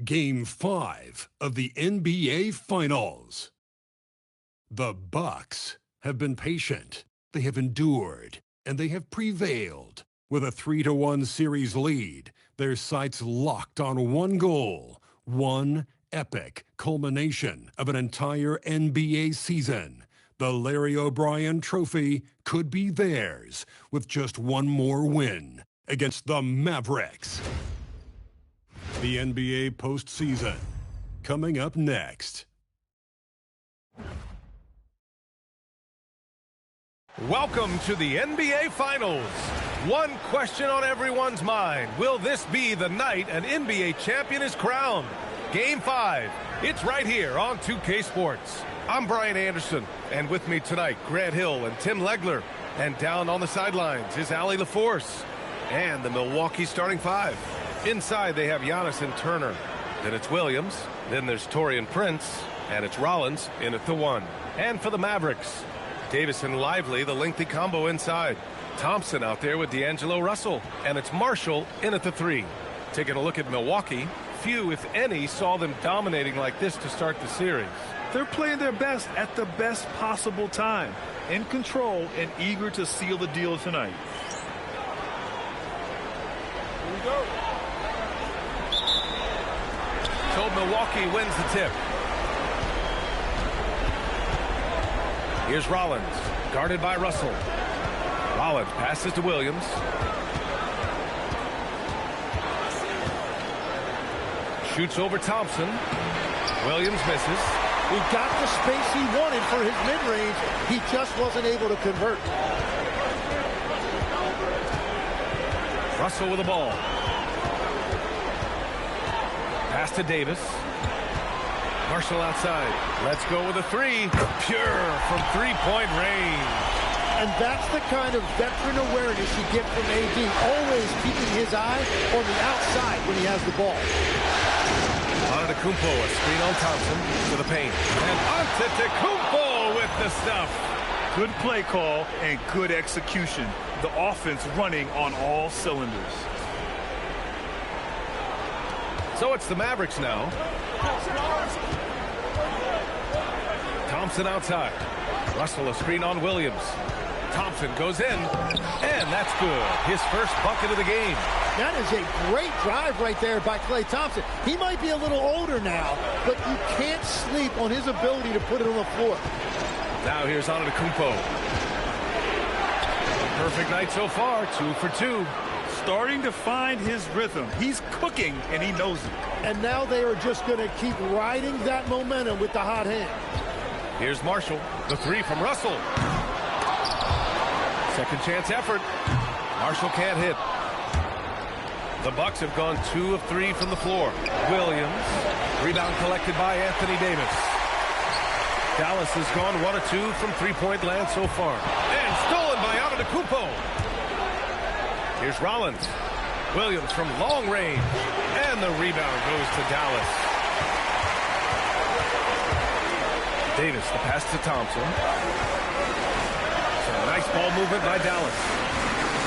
Speaker 9: Game 5 of the NBA Finals. The Bucks have been patient. They have endured, and they have prevailed. With a 3-1 series lead, their sights locked on one goal, one epic culmination of an entire NBA season. The Larry O'Brien Trophy could be theirs with just one more win against the Mavericks. The NBA postseason, coming up next.
Speaker 2: Welcome to the NBA Finals. One question on everyone's mind. Will this be the night an NBA champion is crowned? Game 5. It's right here on 2K Sports. I'm Brian Anderson, and with me tonight, Grant Hill and Tim Legler. And down on the sidelines is Allie LaForce and the Milwaukee starting 5. Inside, they have Giannis and Turner. Then it's Williams. Then there's Taurean Prince. And it's Rollins in at the 1. And for the Mavericks, Davis and Lively, the lengthy combo inside. Thompson out there with D'Angelo Russell. And it's Marshall in at the 3. Taking a look at Milwaukee, few, if any, saw them dominating like this to start the series.
Speaker 11: They're playing their best at the best possible time. In control and eager to seal the deal tonight.
Speaker 2: Here we go. So Milwaukee wins the tip. Here's Rollins, guarded by Russell. Rollins passes to Williams. Shoots over Thompson. Williams misses.
Speaker 16: He got the space he wanted for his mid-range. He just wasn't able to convert.
Speaker 2: Russell with the ball. Pass to Davis. Marshall outside. Let's go with a 3. Pure from three-point range.
Speaker 16: And that's the kind of veteran awareness you get from AD. Always keeping his eye on the outside when he has the ball.
Speaker 2: Antetokounmpo, a screen on Thompson to the paint. And Antetokounmpo with the stuff.
Speaker 11: Good play call and good execution. The offense running on all cylinders.
Speaker 2: So it's the Mavericks now. Thompson outside. Russell a screen on Williams. Thompson goes in, and that's good. His first bucket of the game.
Speaker 16: That is a great drive right there by Klay Thompson. He might be a little older now, but you can't sleep on his ability to put it on the floor.
Speaker 2: Now here's Antetokounmpo. Perfect night so far, 2 for 2.
Speaker 11: Starting to find his rhythm. He's cooking, and he knows it.
Speaker 16: And now they are just going to keep riding that momentum with the hot hand.
Speaker 2: Here's Marshall. The 3 from Russell. Second chance effort. Marshall can't hit. The Bucks have gone 2 of 3 from the floor. Williams. Rebound collected by Anthony Davis. Dallas has gone 1 of 2 from three-point land so far. And stolen by Antetokounmpo. Here's Rollins. Williams from long range. And the rebound goes to Dallas. Davis, the pass to Thompson. Some nice ball movement by Dallas.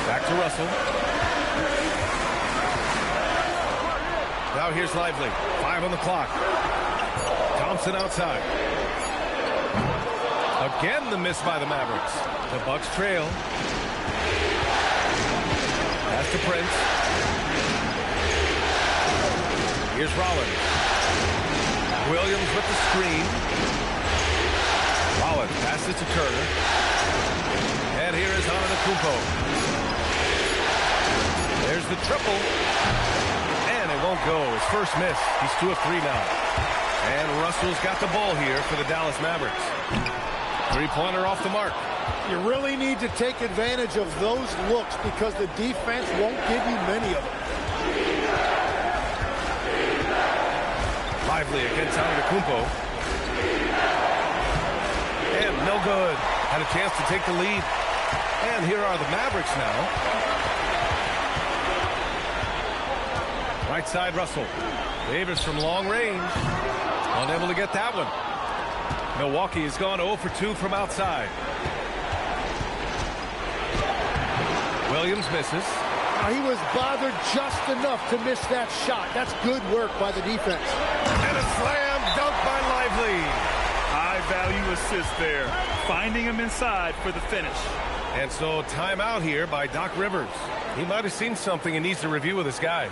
Speaker 2: Back to Russell. Now here's Lively. 5 on the clock. Thompson outside. Again the miss by the Mavericks. The Bucks trail. Pass to Prince. Here's Rollins. Williams with the screen. Rollins passes to Turner. And here is Antetokounmpo. There's the triple. And it won't go. His first miss. He's 2 of 3 now. And Russell's got the ball here for the Dallas Mavericks. Three-pointer off the mark.
Speaker 16: You really need to take advantage of those looks because the defense won't give you many of them.
Speaker 2: Lively against Antetokounmpo. And no good. Had a chance to take the lead. And here are the Mavericks now. Right side, Russell. Davis from long range. Unable to get that one. Milwaukee has gone 0 for 2 from outside. Williams misses.
Speaker 16: He was bothered just enough to miss that shot. That's good work by the defense.
Speaker 2: And a slam dunk by Lively.
Speaker 11: High value assist there. Finding him inside for the finish.
Speaker 2: And so timeout here by Doc Rivers. He might have seen something and needs to review with his guys.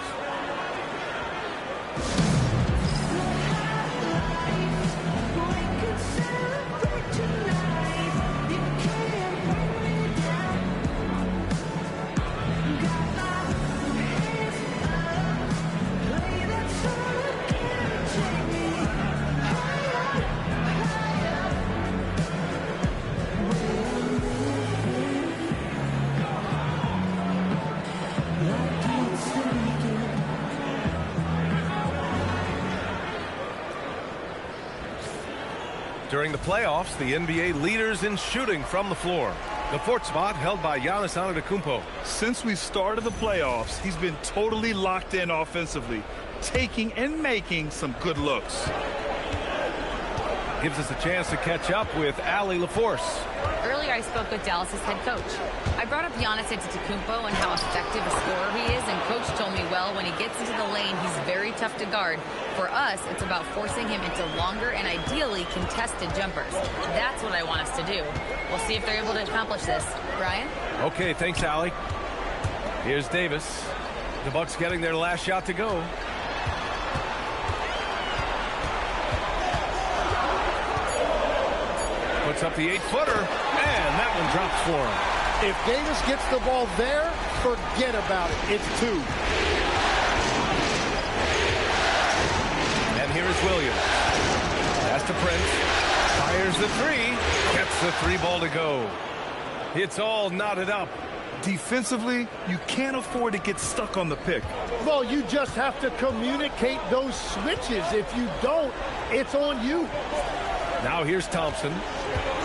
Speaker 2: During the playoffs, the NBA leaders in shooting from the floor. The fourth spot held by Giannis Antetokounmpo.
Speaker 11: Since we started the playoffs, he's been totally locked in offensively, taking and making some good looks.
Speaker 2: Gives us a chance to catch up with Allie LaForce.
Speaker 6: Earlier, I spoke with Dallas's head coach. I brought up Giannis Antetokounmpo and how effective a scorer he is, and coach told me, well, when he gets into the lane, he's very tough to guard. For us, it's about forcing him into longer and ideally contested jumpers. That's what I want us to do. We'll see if they're able to accomplish this. Brian?
Speaker 2: Okay, thanks, Allie. Here's Davis. The Bucks getting their last shot to go. Puts up the 8-footer, and that one drops for him.
Speaker 16: If Davis gets the ball there, forget about it. It's 2.
Speaker 2: And here is Williams. Pass to Prince. Fires the 3. Gets the 3 ball to go. It's all knotted up.
Speaker 11: Defensively, you can't afford to get stuck on the pick.
Speaker 16: Well, you just have to communicate those switches. If you don't, it's on you.
Speaker 2: Now here's Thompson.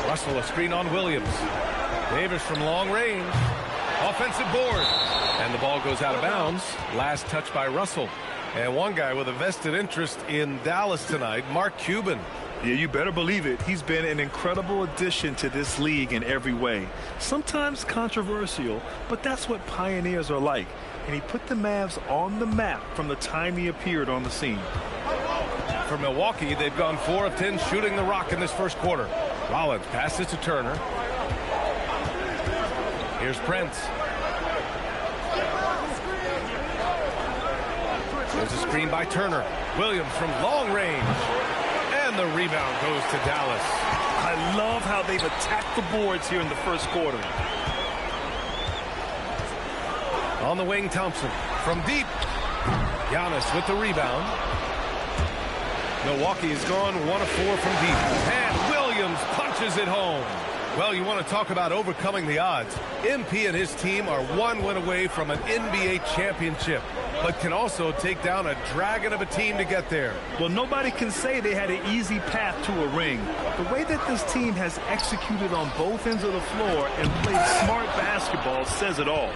Speaker 2: Russell a screen on Williams. Davis from long range. Offensive board. And the ball goes out of bounds. Last touch by Russell. And one guy with a vested interest in Dallas tonight, Mark Cuban.
Speaker 11: Yeah, you better believe it. He's been an incredible addition to this league in every way. Sometimes controversial, but that's what pioneers are like. And he put the Mavs on the map from the time he appeared on the scene.
Speaker 2: For Milwaukee, they've gone 4 of 10 shooting the rock in this first quarter. Rollins passes to Turner. Here's Prince. There's a screen by Turner. Williams from long range. And the rebound goes to Dallas.
Speaker 11: I love how they've attacked the boards here in the first quarter.
Speaker 2: On the wing, Thompson. From deep. Giannis with the rebound. Milwaukee has gone 1 of 4 from deep. And Williams punches it home. Well, you want to talk about overcoming the odds. MP and his team are 1 win away from an NBA championship, but can also take down a dragon of a team to get there.
Speaker 11: Well, nobody can say they had an easy path to a ring. The way that this team has executed on both ends of the floor and played smart basketball says it all.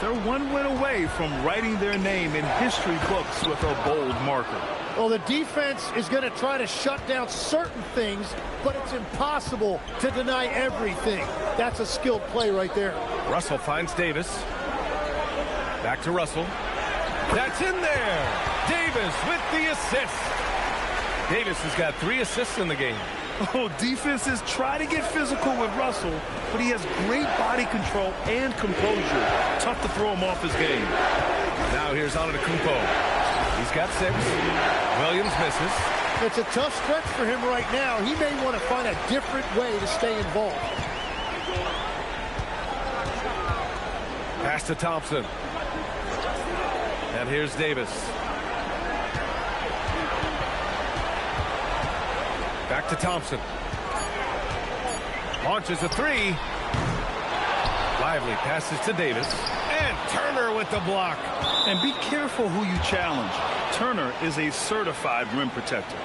Speaker 11: They're 1 win away from writing their name in history books with a bold marker.
Speaker 16: Well, the defense is going to try to shut down certain things, but it's impossible to deny everything. That's a skilled play right there.
Speaker 2: Russell finds Davis. Back to Russell. That's in there. Davis with the assist. Davis has got 3 assists in the game.
Speaker 11: Oh, defenses try to get physical with Russell, but he has great body control and composure. Tough to throw him off his game.
Speaker 2: Now here's Antetokounmpo. He's got 6. Williams misses.
Speaker 16: It's a tough stretch for him right now. He may want to find a different way to stay involved.
Speaker 2: Pass to Thompson. And here's Davis. Back to Thompson. Launches a 3. Lively passes to Davis. And Turner with the block.
Speaker 11: And be careful who you challenge. Turner is a certified rim protector.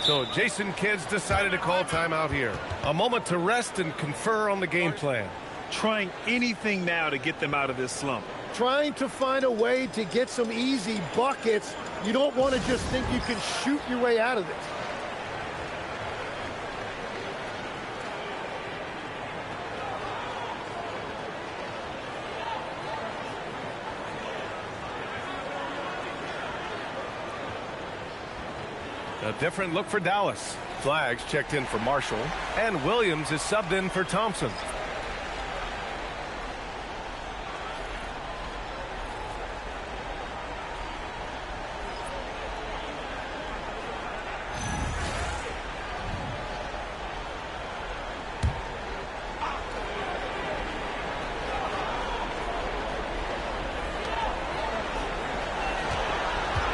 Speaker 2: So Jason Kidd's decided to call timeout here. A moment to rest and confer on the game plan.
Speaker 11: Trying anything now to get them out of this slump.
Speaker 16: Trying to find a way to get some easy buckets. You don't want to just think you can shoot your way out of this.
Speaker 2: A different look for Dallas. Flags checked in for Marshall, and Williams is subbed in for Thompson.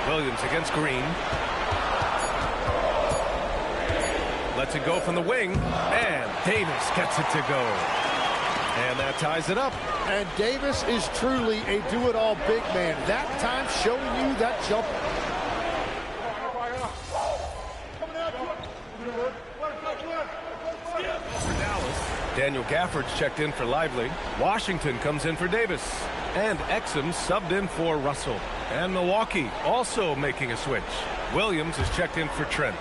Speaker 2: Williams against Green. Lets it go from the wing, and Davis gets it to go. And that ties it up.
Speaker 16: And Davis is truly a do-it-all big man. That time showing you that jump.
Speaker 2: For Dallas, Daniel Gafford's checked in for Lively. Washington comes in for Davis. And Exum subbed in for Russell. And Milwaukee also making a switch. Williams is checked in for Trent.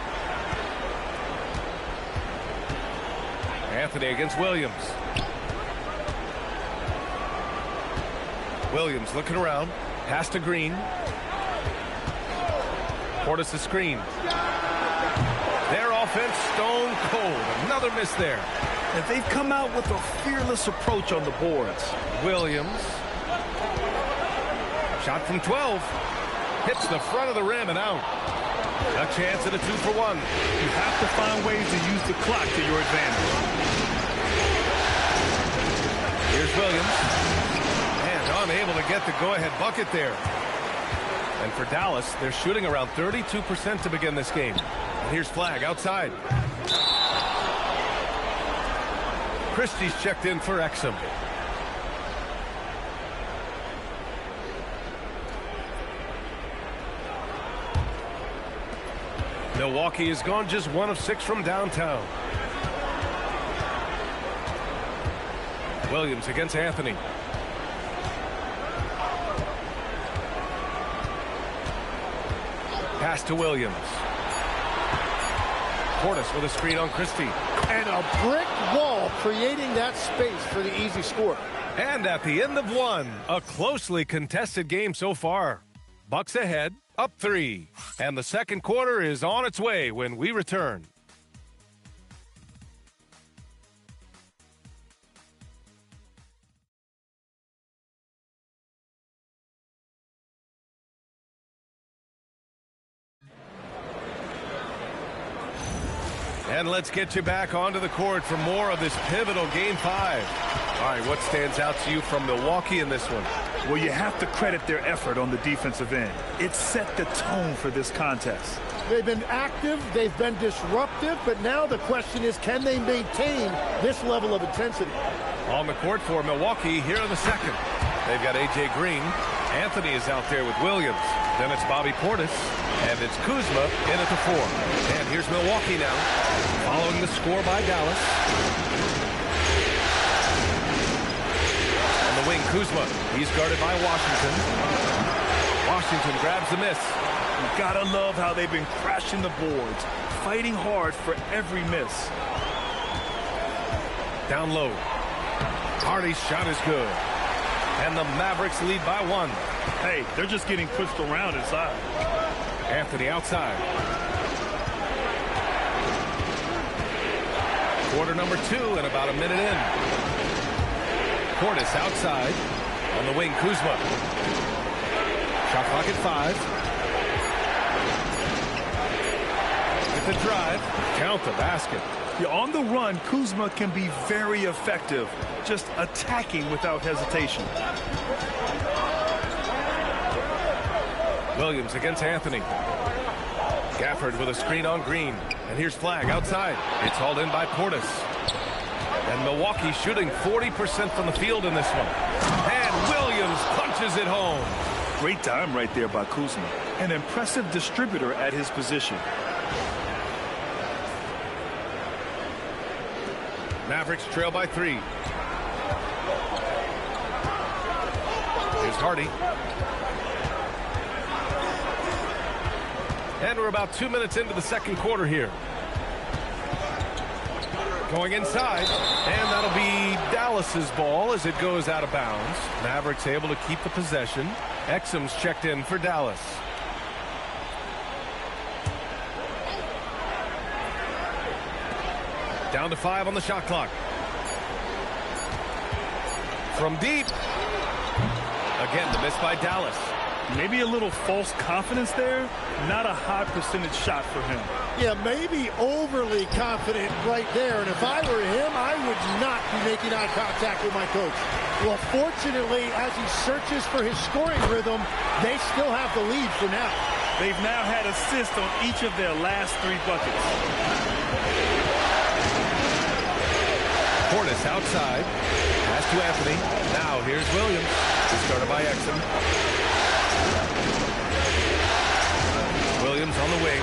Speaker 2: Anthony against Williams. Williams looking around. Pass to Green. Portis the screen. Their offense stone cold. Another miss there.
Speaker 11: And they've come out with a fearless approach on the boards.
Speaker 2: Williams. Shot from 12. Hits the front of the rim and out. A chance at a 2-for-1.
Speaker 11: You have to find ways to use the clock to your advantage.
Speaker 2: Here's Williams. Unable to get the go-ahead bucket there. And for Dallas, they're shooting around 32% to begin this game. And here's Flag outside. Christie's checked in for Exum. Milwaukee has gone just 1 of 6 from downtown. Williams against Anthony. Pass to Williams. Portis with a screen on Christie.
Speaker 16: And a brick wall creating that space for the easy score.
Speaker 2: And at the end of 1, a closely contested game so far. Bucks ahead, up 3. And the second quarter is on its way when we return. And let's get you back onto the court for more of this pivotal Game 5. All right, what stands out to you from Milwaukee in this one?
Speaker 11: Well, you have to credit their effort on the defensive end. It set the tone for this contest.
Speaker 16: They've been active, they've been disruptive, but now the question is, can they maintain this level of intensity?
Speaker 2: On the court for Milwaukee here in the second. They've got A.J. Green. Anthony is out there with Williams. Then it's Bobby Portis. And it's Kuzma in at the 4. And here's Milwaukee now, following the score by Dallas. On the wing, Kuzma. He's guarded by Washington. Washington grabs the miss.
Speaker 11: You gotta love how they've been crashing the boards, fighting hard for every miss.
Speaker 2: Down low. Hardy's shot is good. And the Mavericks lead by 1.
Speaker 11: Hey, they're just getting pushed around inside.
Speaker 2: Anthony outside. Quarter number 2 and about a minute in. Portis outside. On the wing, Kuzma. Shot clock at 5. With the drive. Count the basket.
Speaker 11: Yeah, on the run, Kuzma can be very effective, just attacking without hesitation.
Speaker 2: Williams against Anthony. Gafford with a screen on Green. And here's Flag outside. It's hauled in by Portis. And Milwaukee shooting 40% from the field in this one. And Williams punches it home.
Speaker 11: Great time right there by Kuzma. An impressive distributor at his position.
Speaker 2: Mavericks trail by 3. Here's Hardy. And we're about 2 minutes into the second quarter here. Going inside, and that'll be Dallas's ball as it goes out of bounds. Mavericks able to keep the possession. Exum's checked in for Dallas. Down to 5 on the shot clock. From deep. Again, the miss by Dallas.
Speaker 11: Maybe a little false confidence there. Not a high percentage shot for him.
Speaker 16: Yeah, maybe overly confident right there. And if I were him, I would not be making eye contact with my coach. Well, fortunately, as he searches for his scoring rhythm, they still have the lead for now.
Speaker 11: They've now had assists on each of their last 3 buckets.
Speaker 2: Portis outside. Pass to Anthony. Now here's Williams. Started by Exum. Williams on the wing.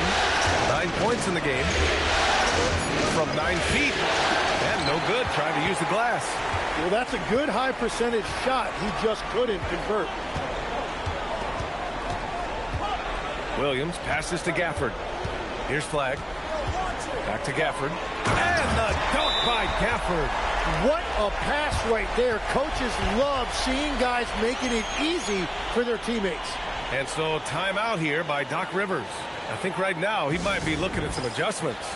Speaker 2: 9 points in the game. From 9 feet. And no good. Trying to use the glass.
Speaker 16: Well, that's a good high percentage shot. He just couldn't convert.
Speaker 2: Williams passes to Gafford. Here's Flagg. Back to Gafford. And the dunk by Gafford.
Speaker 16: What a pass right there. Coaches love seeing guys making it easy for their teammates.
Speaker 2: And so timeout here by Doc Rivers. I think right now he might be looking at some adjustments.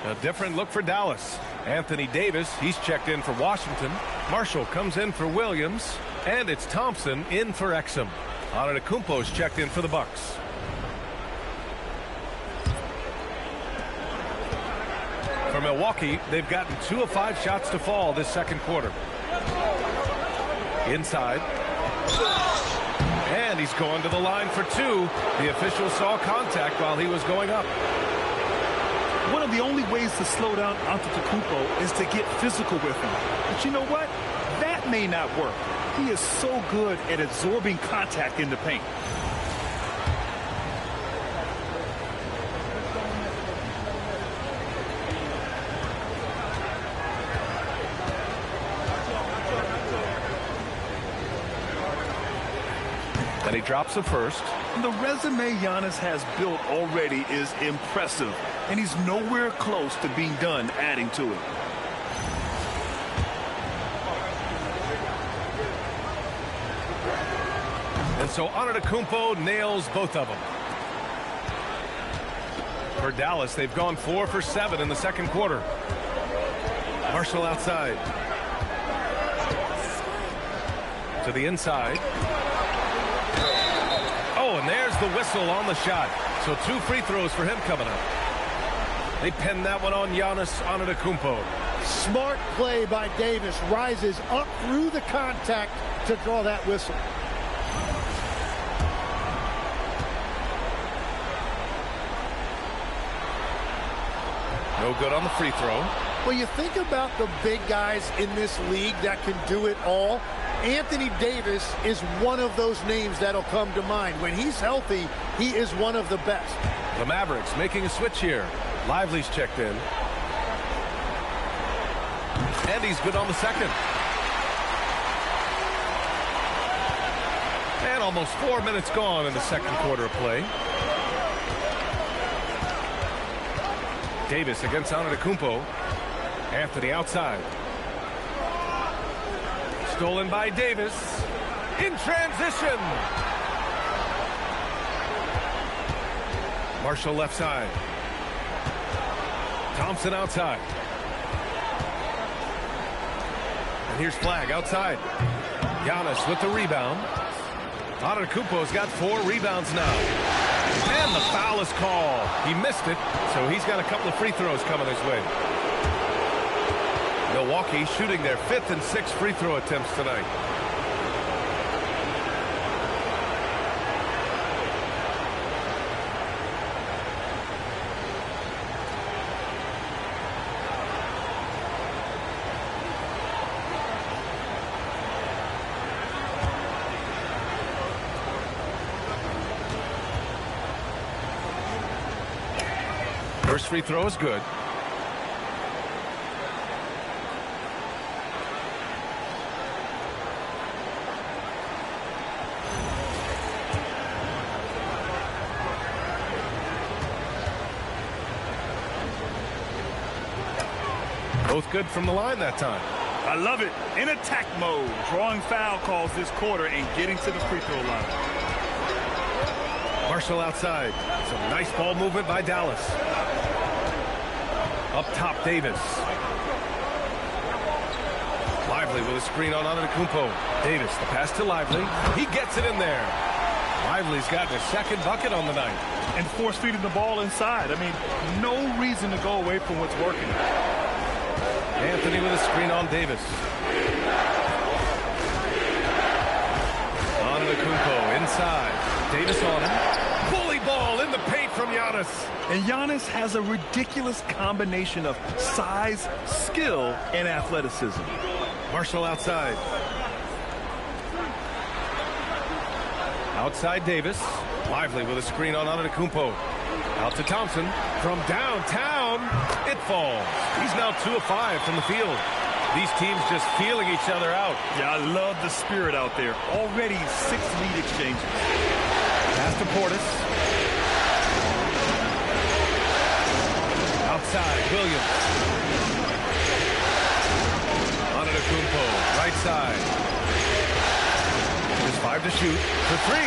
Speaker 2: A different look for Dallas. Anthony Davis, he's checked in for Washington. Marshall comes in for Williams. And it's Thompson in for Exum. Antetokounmpo's checked in for the Bucks. For Milwaukee, they've gotten 2 of 5 shots to fall this second quarter. Inside. And he's going to the line for 2. The official saw contact while he was going up.
Speaker 11: One of the only ways to slow down Antetokounmpo is to get physical with him. But you know what? That may not work. He is so good at absorbing contact in the paint.
Speaker 2: And he drops the first.
Speaker 11: The resume Giannis has built already is impressive, and he's nowhere close to being done adding to it.
Speaker 2: And so Antetokounmpo nails both of them. For Dallas, they've gone 4 for 7 in the second quarter. Marshall outside. To the inside. Oh, and there's the whistle on the shot. So 2 free throws for him coming up. They pinned that one on Giannis Antetokounmpo.
Speaker 16: Smart play by Davis. Rises up through the contact to draw that whistle.
Speaker 2: No good on the free throw.
Speaker 16: Well, you think about the big guys in this league that can do it all. Anthony Davis is one of those names that'll come to mind. When he's healthy, he is one of the best.
Speaker 2: The Mavericks making a switch here. Lively's checked in. And he's good on the second. And almost 4 minutes gone in the second quarter of play. Davis against Antetokounmpo. Anthony outside. Stolen by Davis. In transition. Marshall left side. Thompson outside. And here's Flagg outside. Giannis with the rebound. Antetokounmpo's got 4 rebounds now. And the foul is called. He missed it, so he's got a couple of free throws coming his way. Milwaukee shooting their 5th and 6th free throw attempts tonight. First free throw is good. Both good from the line that time.
Speaker 11: I love it. In attack mode, drawing foul calls this quarter and getting to the free throw line.
Speaker 2: Marshall outside. Some nice ball movement by Dallas. Up top, Davis. Lively with a screen on Antetokounmpo. Davis, the pass to Lively. He gets it in there. Lively's gotten his 2nd bucket on the night.
Speaker 11: And force feeding the ball inside. I mean, no reason to go away from what's working.
Speaker 2: Anthony with a screen on Davis. inside. Davis on him. Bully ball in the paint from Giannis.
Speaker 11: And Giannis has a ridiculous combination of size, skill, and athleticism.
Speaker 2: Marshall outside. Outside Davis. Lively with a screen on Antetokounmpo. Out to Thompson. From downtown, it falls. He's now 2 of 5 from the field. These teams just feeling each other out.
Speaker 11: Yeah, I love the spirit out there. Already 6 lead exchanges.
Speaker 2: Pass to Portis. Outside, Williams. Antetokounmpo, right side. Just 5 to shoot. For 3.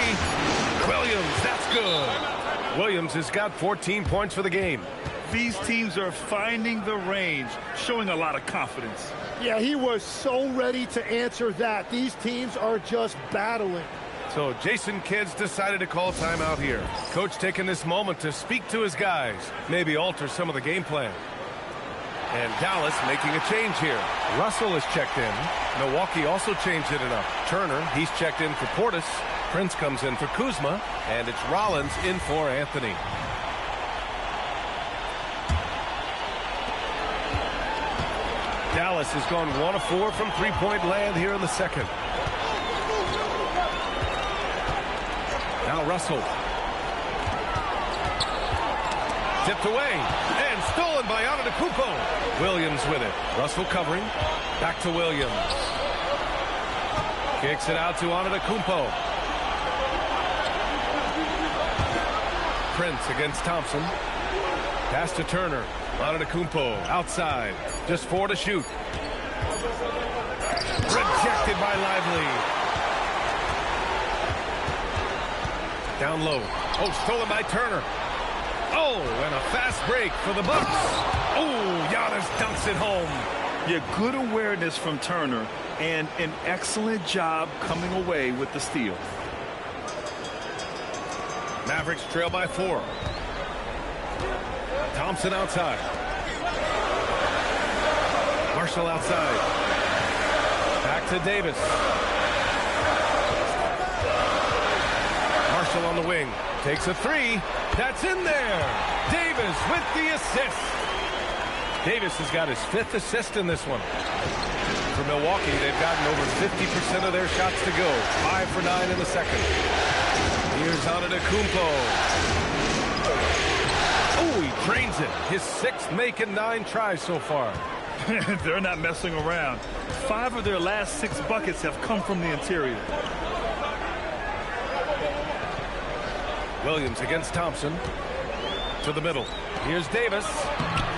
Speaker 2: Williams, that's good. Williams has got 14 points for the game.
Speaker 11: These teams are finding the range, showing a lot of confidence.
Speaker 16: Yeah, he was so ready to answer that. These teams are just battling.
Speaker 2: So Jason Kidd's decided to call timeout here. Coach taking this moment to speak to his guys, maybe alter some of the game plan. And Dallas making a change here. Russell is checked in. Milwaukee also changed it enough. Turner, he's checked in for Portis. Prince comes in for Kuzma. And it's Rollins in for Anthony. Dallas has gone 1 of 4 from three-point land here in the second. Now Russell. Tipped away and stolen by Antetokounmpo. Williams with it. Russell covering. Back to Williams. Kicks it out to Antetokounmpo. Prince against Thompson. Pass to Turner. Antetokounmpo outside. Just 4 to shoot. Rejected by Lively. Down low. Oh, stolen by Turner. Oh, and a fast break for the Bucks. Oh, Giannis dunks it home.
Speaker 11: Yeah, good awareness from Turner and an excellent job coming away with the steal.
Speaker 2: Mavericks trail by 4. Thompson outside. Marshall outside. Back to Davis. Marshall on the wing. Takes a 3. That's in there. Davis with the assist. Davis has got his 5th assist in this one. For Milwaukee, they've gotten over 50% of their shots to go. 5 for 9 in the second. Here's Antetokounmpo. Oh, he drains it. His 6th make in 9 tries so far.
Speaker 11: They're not messing around. 5 of their last 6 buckets have come from the interior.
Speaker 2: Williams against Thompson. To the middle. Here's Davis.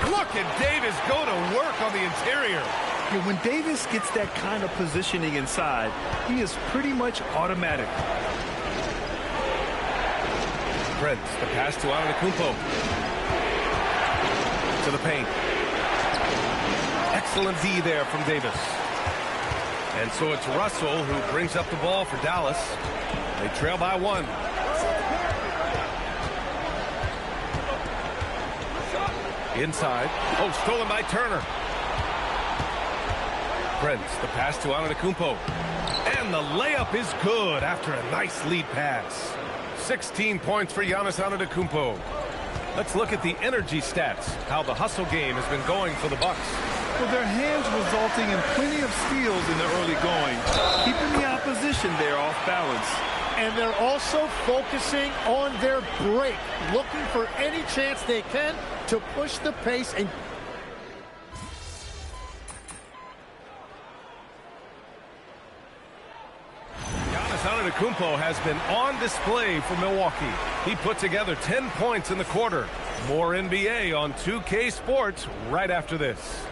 Speaker 2: Look at Davis go to work on the interior.
Speaker 11: Yeah, when Davis gets that kind of positioning inside, he is pretty much automatic.
Speaker 2: Prince, the pass to Antetokounmpo. To the paint. Excellent D there from Davis. And so it's Russell who brings up the ball for Dallas. They trail by 1. Inside. Oh, stolen by Turner. Prince, the pass to Antetokounmpo. And the layup is good after a nice lead pass. 16 points for Giannis Antetokounmpo. Let's look at the energy stats, how the hustle game has been going for the Bucks.
Speaker 11: Well, their hands resulting in plenty of steals in the early going, keeping the opposition there off balance.
Speaker 16: And they're also focusing on their break, looking for any chance they can to push the pace and
Speaker 2: Antetokounmpo has been on display for Milwaukee. He put together 10 points in the quarter. More NBA on 2K Sports right after this.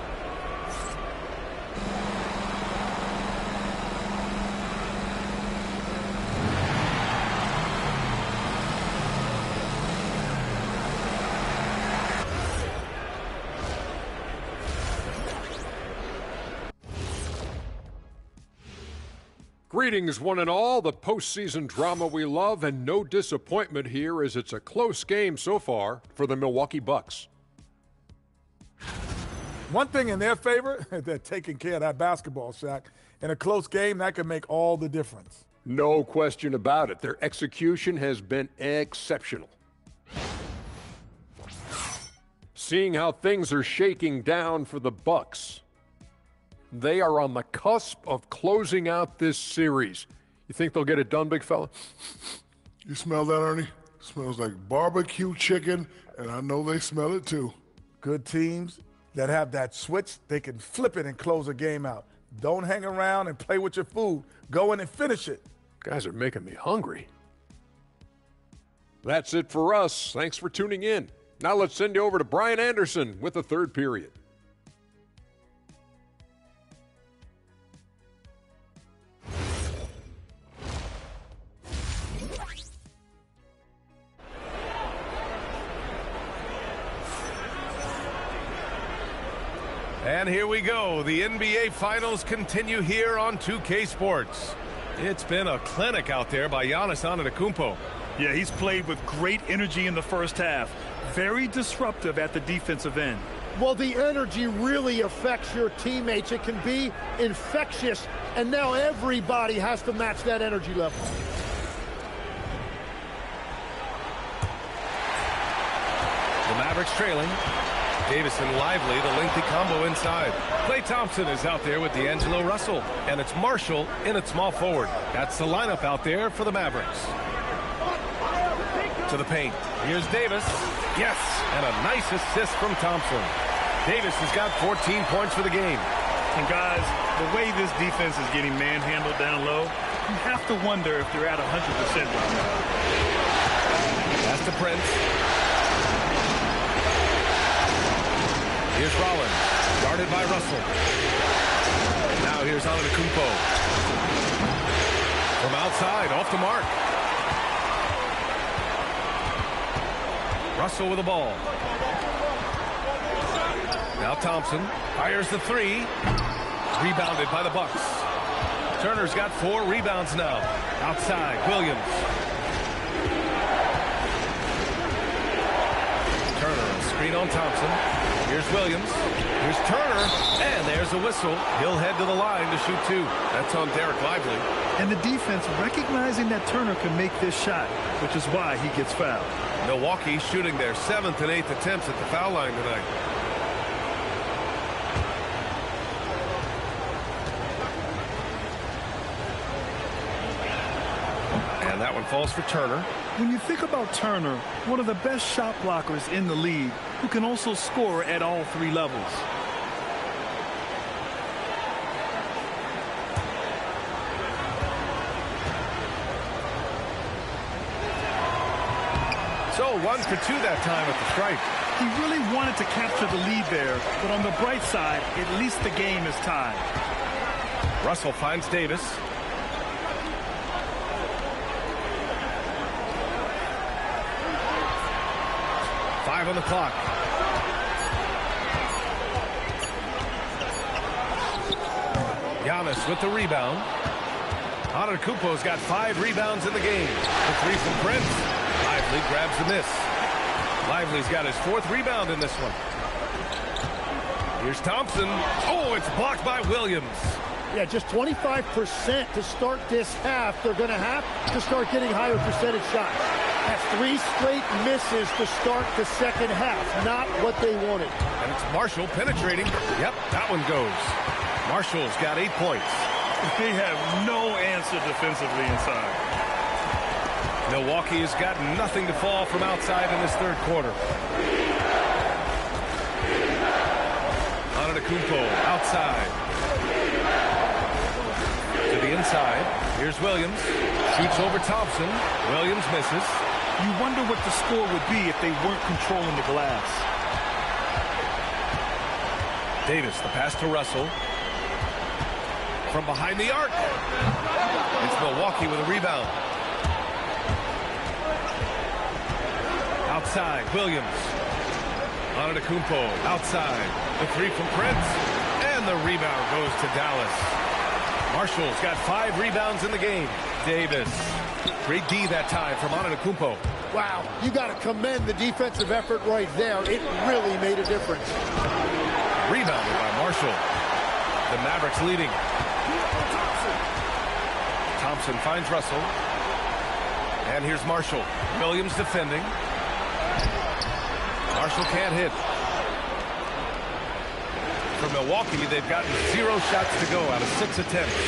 Speaker 12: Greetings, one and all. The postseason drama we love, and no disappointment here as it's a close game so far for the Milwaukee Bucks.
Speaker 13: One thing in their favor, they're taking care of that basketball, Shaq. In a close game, that can make all the difference.
Speaker 12: No question about it. Their execution has been exceptional. Seeing how things are shaking down for the Bucks, they are on the cusp of closing out this series. You think they'll get it done, big fella?
Speaker 14: You smell that, Ernie? Smells like barbecue chicken, and I know they smell it too.
Speaker 13: Good teams that have that switch, they can flip it and close a game out. Don't hang around and play with your food. Go in and finish it.
Speaker 12: Guys are making me hungry. That's it for us. Thanks for tuning in. Now let's send you over to Brian Anderson with the third period.
Speaker 2: And here we go. The NBA Finals continue here on 2K Sports. It's been a clinic out there by Giannis Antetokounmpo.
Speaker 11: Yeah, he's played with great energy in the first half. Very disruptive at the defensive end.
Speaker 16: Well, the energy really affects your teammates. It can be infectious, and now everybody has to match that energy level.
Speaker 2: The Mavericks trailing. Davis and Lively, the lengthy combo inside. Klay Thompson is out there with D'Angelo Russell, and it's Marshall in at small forward. That's the lineup out there for the Mavericks. To the paint. Here's Davis. Yes, and a nice assist from Thompson. Davis has got 14 points for the game.
Speaker 11: And guys, the way this defense is getting manhandled down low, you have to wonder if they're at 100% right now.
Speaker 2: That's to Prince. Here's Rollins, guarded by Russell. Now here's Antetokounmpo. From outside, off the mark. Russell with the ball. Now Thompson fires the three. Rebounded by the Bucks. Turner's got 4 rebounds now. Outside, Williams. Turner, screen on Thompson. Here's Williams. Here's Turner. And there's a whistle. He'll head to the line to shoot 2. That's on Derek Lively.
Speaker 11: And the defense recognizing that Turner can make this shot, which is why he gets fouled.
Speaker 2: Milwaukee shooting their 7th and 8th attempts at the foul line tonight. And that one falls for Turner.
Speaker 11: When you think about Turner, one of the best shot blockers in the league, who can also score at all 3 levels.
Speaker 2: So 1 for 2 that time at the stripe.
Speaker 11: He really wanted to capture the lead there, but on the bright side, at least the game is tied.
Speaker 2: Russell finds Davis. On the clock. Giannis with the rebound. Antetokounmpo's got 5 rebounds in the game. The 3 from Prince. Lively grabs the miss. Lively's got his 4th rebound in this one. Here's Thompson. Oh, it's blocked by Williams.
Speaker 16: Yeah, just 25% to start this half. They're going to have to start getting higher percentage shots. That's 3 straight misses to start the second half. Not what they wanted.
Speaker 2: And it's Marshall penetrating. Yep, that one goes. Marshall's got 8 points.
Speaker 11: They have no answer defensively inside.
Speaker 2: Milwaukee has got nothing to fall from outside in this 3rd quarter. Antetokounmpo outside. To the inside. Here's Williams. Shoots over Thompson. Williams misses.
Speaker 11: You wonder what the score would be if they weren't controlling the glass.
Speaker 2: Davis, the pass to Russell. From behind the arc. It's Milwaukee with a rebound. Outside, Williams. Antetokounmpo outside. The 3 from Prince. And the rebound goes to Dallas. Marshall's got 5 rebounds in the game. Davis. Great D that time from Antetokounmpo.
Speaker 16: Wow, you got to commend the defensive effort right there. It really made a difference.
Speaker 2: Rebounded by Marshall. The Mavericks leading. Thompson finds Russell. And here's Marshall. Williams defending. Marshall can't hit. For Milwaukee, they've gotten 0 shots to go out of 6 attempts.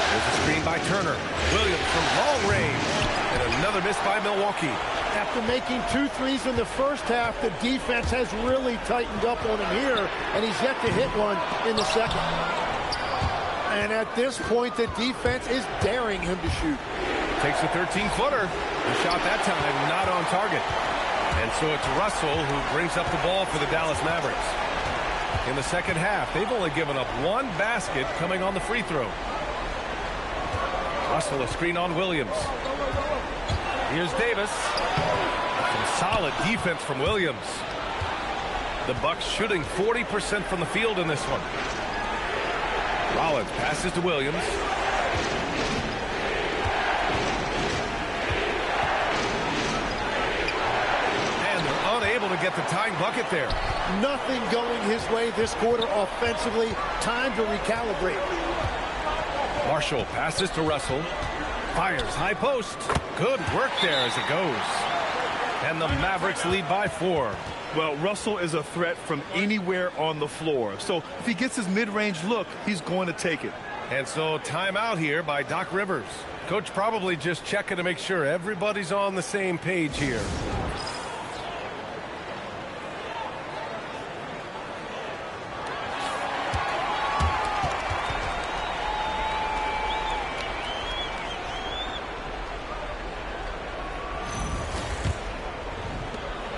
Speaker 2: There's a screen by Turner. Williams from long range. And another miss by Milwaukee.
Speaker 16: After making 2 threes in the first half, the defense has really tightened up on him here, and he's yet to hit one in the second. And at this point, the defense is daring him to shoot.
Speaker 2: Takes a 13-footer. The shot that time not on target. And so it's Russell who brings up the ball for the Dallas Mavericks. In the second half, they've only given up 1 basket coming on the free throw. Russell, a screen on Williams. Here's Davis. Some solid defense from Williams. The Bucks shooting 40% from the field in this one. Rollins passes to Williams. And they're unable to get the tying bucket there.
Speaker 16: Nothing going his way this quarter offensively. Time to recalibrate.
Speaker 2: Marshall passes to Russell. Fires high post. Good work there as it goes. And the Mavericks lead by 4.
Speaker 11: Well, Russell is a threat from anywhere on the floor. So if he gets his mid-range look, he's going to take it.
Speaker 2: And so timeout here by Doc Rivers. Coach probably just checking to make sure everybody's on the same page here.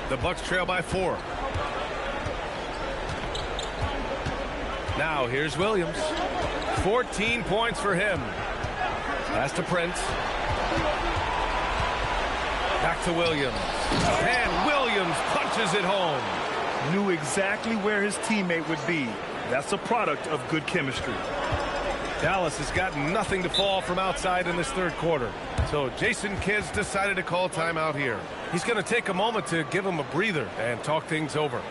Speaker 2: The Bucks trail by 4. Now here's Williams. 14 points for him. Pass to Prince. Back to Williams. And Williams punches it home.
Speaker 11: Knew exactly where his teammate would be. That's a product of good chemistry.
Speaker 2: Dallas has got nothing to fall from outside in this third quarter. So Jason Kidd's decided to call timeout here. He's going to take a moment to give him a breather and talk things over.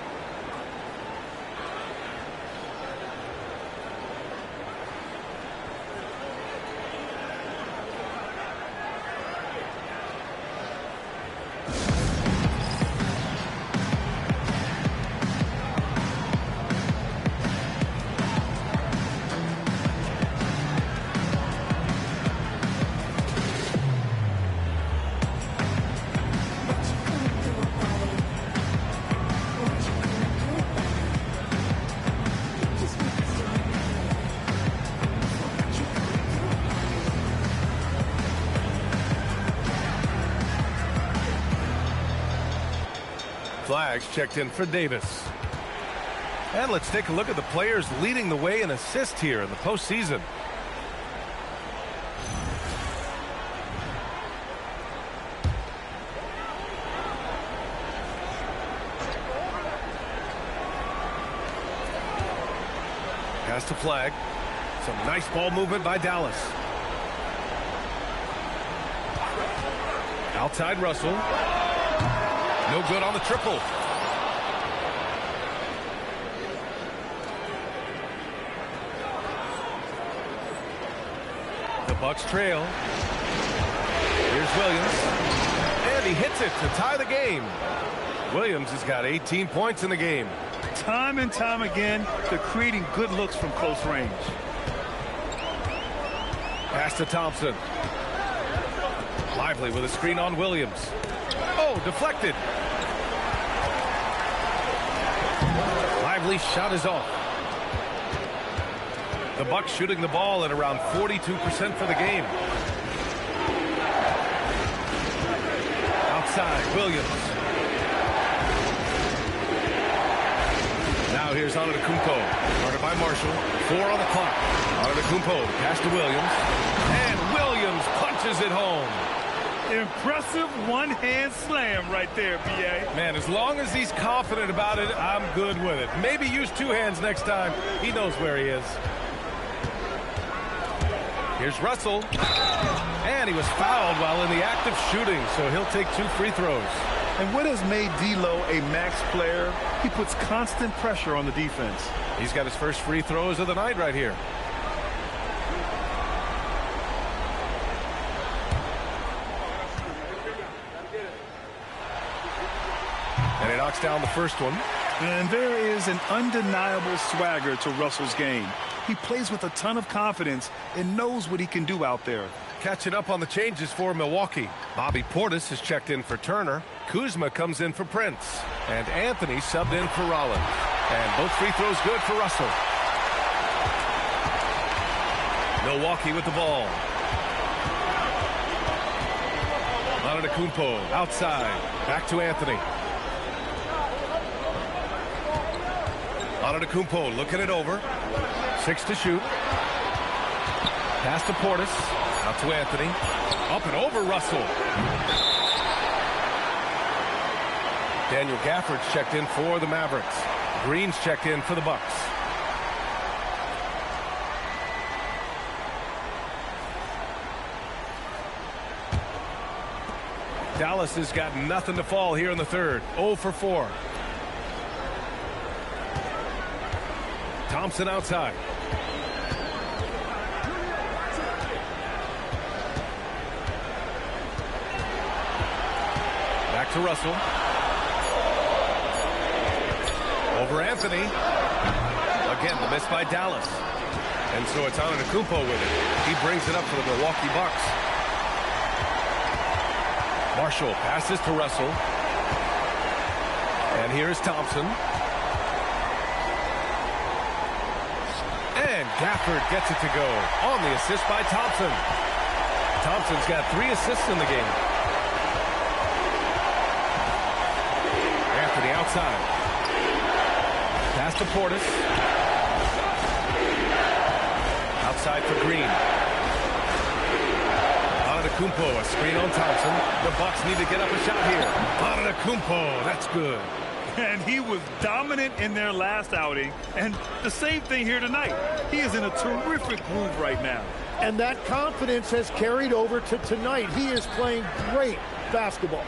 Speaker 2: Flags checked in for Davis. And let's take a look at the players leading the way in assists here in the postseason. Pass to Flag. Some nice ball movement by Dallas. Outside Russell. No good on the triple. The Bucks trail. Here's Williams. And he hits it to tie the game. Williams has got 18 points in the game.
Speaker 11: Time and time again, they're creating good looks from close range.
Speaker 2: Pass to Thompson. Lively with a screen on Williams. Oh, deflected. Lively shot is off. The Bucks shooting the ball at around 42% for the game. Outside, Williams. Now here's Antetokounmpo. Guarded by Marshall. 4 on the clock. Antetokounmpo, pass to Williams. And Williams punches it home.
Speaker 11: Impressive one-hand slam right there, B.A.
Speaker 2: Man, as long as he's confident about it, I'm good with it. Maybe use 2 hands next time. He knows where he is. Here's Russell. And he was fouled while in the act of shooting, so he'll take 2 free throws.
Speaker 11: And what has made D'Lo a max player? He puts constant pressure on the defense.
Speaker 2: He's got his first free throws of the night right here. knocks down the first one.
Speaker 11: And there is an undeniable swagger to Russell's game. He plays with a ton of confidence and knows what he can do out there.
Speaker 2: Catching up on the changes for Milwaukee. Bobby Portis has checked in for Turner. Kuzma comes in for Prince. And Anthony subbed in for Rollins. And both free throws good for Russell. Milwaukee with the ball. Antetokounmpo outside. Back to Anthony. Antetokounmpo looking it over. 6 to shoot. Pass to Portis. Out to Anthony. Up and over Russell. Daniel Gafford's checked in for the Mavericks. Green's checked in for the Bucks. Dallas has got nothing to fall here in the third. 0 for 4. Thompson outside. Back to Russell. Over Anthony. Again, the miss by Dallas. And so it's Antetokounmpo with it. He brings it up for the Milwaukee Bucks. Marshall passes to Russell. And here's Thompson. And Gafford gets it to go on the assist by Thompson. Thompson's got 3 assists in the game. Anthony outside. Pass to Portis. Outside for Green. Antetokounmpo, a screen on Thompson. The Bucks need to get up a shot here. Antetokounmpo, that's good.
Speaker 11: And he was dominant in their last outing. And the same thing here tonight. He is in a terrific groove right now.
Speaker 16: And that confidence has carried over to tonight. He is playing great basketball.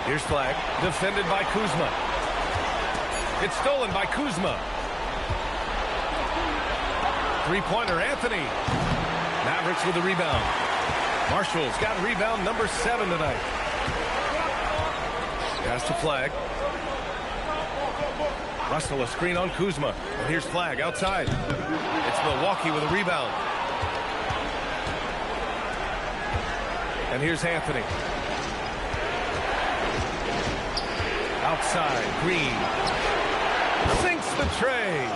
Speaker 2: Here's Flag, defended by Kuzma. It's stolen by Kuzma. Three-pointer, Anthony. Mavericks with the rebound. Marshall's got rebound number 7 tonight. Pass to Flag. Russell, a screen on Kuzma. And here's Flag outside. It's Milwaukee with a rebound. And here's Anthony. Outside, Green. Sinks the tray.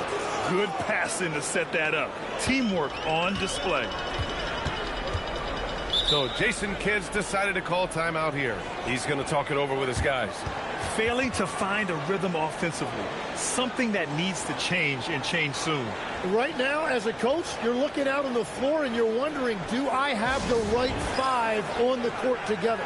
Speaker 11: Good passing to set that up. Teamwork on display.
Speaker 2: So Jason Kidd's decided to call timeout here. He's going to talk it over with his guys.
Speaker 11: Failing to find a rhythm offensively. Something that needs to change and change soon.
Speaker 16: Right now, as a coach, you're looking out on the floor and you're wondering, do I have the right 5 on the court together?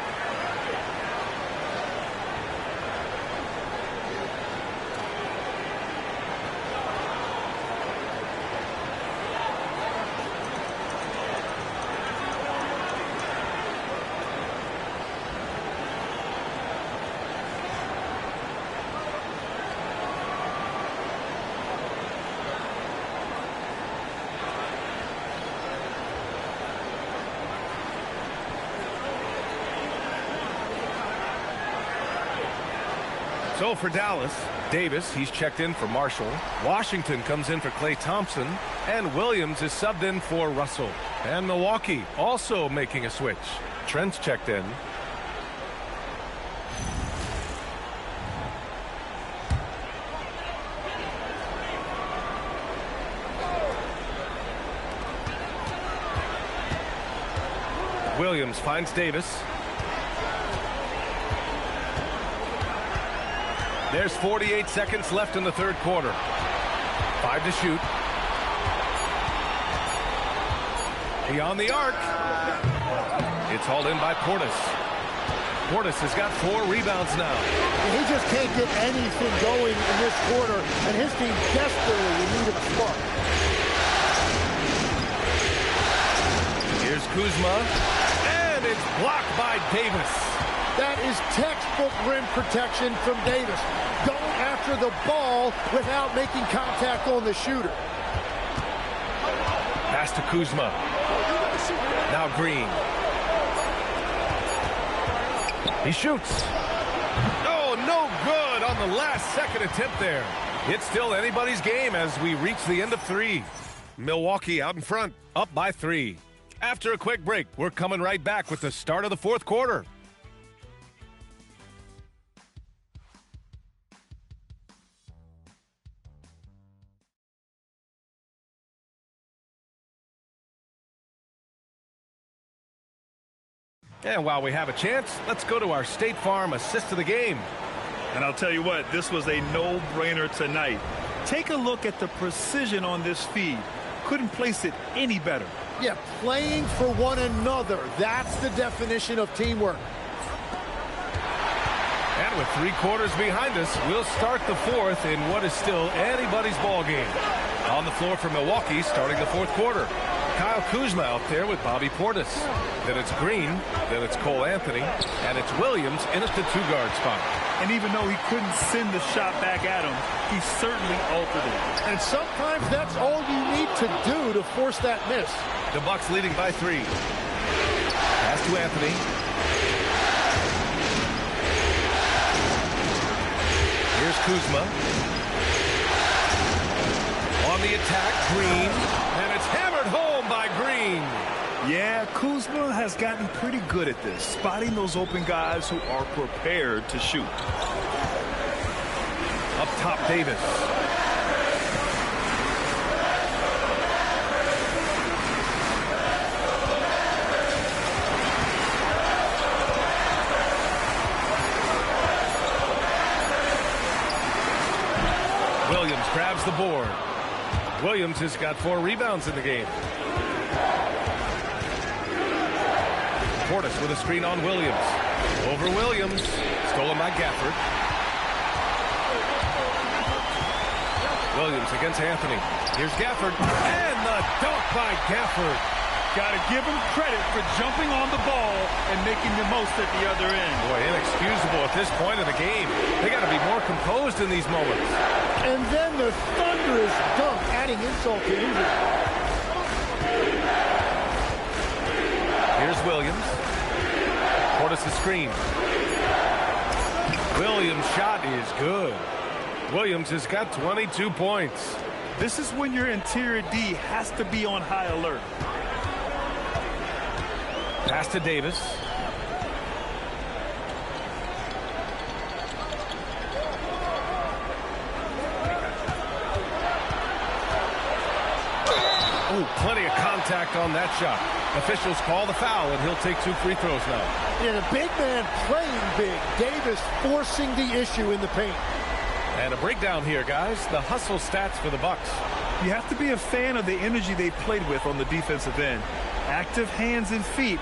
Speaker 2: So for Dallas, Davis, he's checked in for Marshall. Washington comes in for Klay Thompson. And Williams is subbed in for Russell. And Milwaukee also making a switch. Trent's checked in. Williams finds Davis. There's 48 seconds left in the third quarter. 5 to shoot. Beyond the arc. It's hauled in by Portis. Portis has got 4 rebounds now.
Speaker 16: He just can't get anything going in this quarter, and his team desperately in need of a spark.
Speaker 2: Here's Kuzma, and it's blocked by Davis.
Speaker 16: That is textbook rim protection from Davis. Going after the ball without making contact on the shooter.
Speaker 2: Pass to Kuzma. Now Green. He shoots. Oh, no good on the last second attempt there. It's still anybody's game as we reach the end of 3. Milwaukee out in front, up by 3. After a quick break, we're coming right back with the start of the 4th quarter. And while we have a chance, let's go to our State Farm assist of the game.
Speaker 11: And I'll tell you what, this was a no-brainer tonight. Take a look at the precision on this feed. Couldn't place it any better.
Speaker 16: Yeah, playing for one another. That's the definition of teamwork.
Speaker 2: And with 3 quarters behind us, we'll start the 4th in what is still anybody's ball game. On the floor for Milwaukee, starting the 4th quarter. Kyle Kuzma out there with Bobby Portis. Then it's Green, then it's Cole Anthony, and it's Williams in at the 2-guard spot.
Speaker 11: And even though he couldn't send the shot back at him, he certainly altered it.
Speaker 16: And sometimes that's all you need to do to force that miss.
Speaker 2: The Bucks leading by 3. Pass to Anthony. Here's Kuzma. On the attack, Green. And it's hammered home by Green.
Speaker 11: Yeah, Kuzma has gotten pretty good at this, spotting those open guys who are prepared to shoot.
Speaker 2: Up top, Davis. Williams grabs the board. Williams has got 4 rebounds in the game. Portis with a screen on Williams. Over Williams. Stolen by Gafford. Williams against Anthony. Here's Gafford. And the dunk by Gafford.
Speaker 11: Got to give him credit for jumping on the ball and making the most at the other end.
Speaker 2: Boy, inexcusable at this point of the game. They got to be more composed in these moments.
Speaker 16: And then the thunderous dunk, adding insult to injury.
Speaker 2: Here's Williams. Portis' screen. Williams' shot is good. Williams has got 22 points.
Speaker 11: This is when your interior D has to be on high alert.
Speaker 2: Pass to Davis. Oh, plenty of contact on that shot. Officials call the foul, and he'll take 2 free throws now.
Speaker 16: Yeah, the big man playing big. Davis forcing the issue in the paint.
Speaker 2: And a breakdown here, guys. The hustle stats for the Bucks.
Speaker 11: You have to be a fan of the energy they played with on the defensive end. Active hands and feet,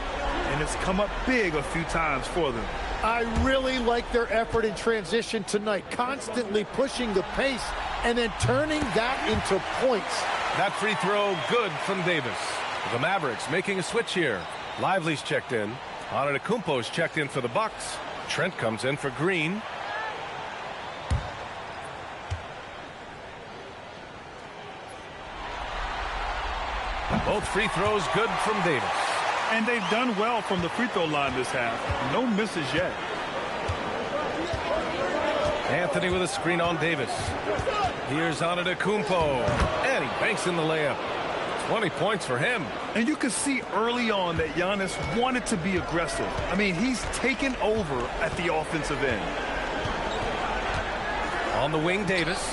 Speaker 11: and it's come up big a few times for them.
Speaker 16: I really like their effort in transition tonight, constantly pushing the pace and then turning that into points.
Speaker 2: That free throw good from Davis. The Mavericks making a switch here. Lively's checked in. Antetokounmpo's checked in for the Bucks. Trent comes in for Green. Both free throws good from Davis.
Speaker 11: And they've done well from the free throw line this half. No misses yet.
Speaker 2: Anthony with a screen on Davis. Here's Antetokounmpo. And he banks in the layup. 20 points for him.
Speaker 11: And you could see early on that Giannis wanted to be aggressive. I mean, he's taken over at the offensive end.
Speaker 2: On the wing, Davis.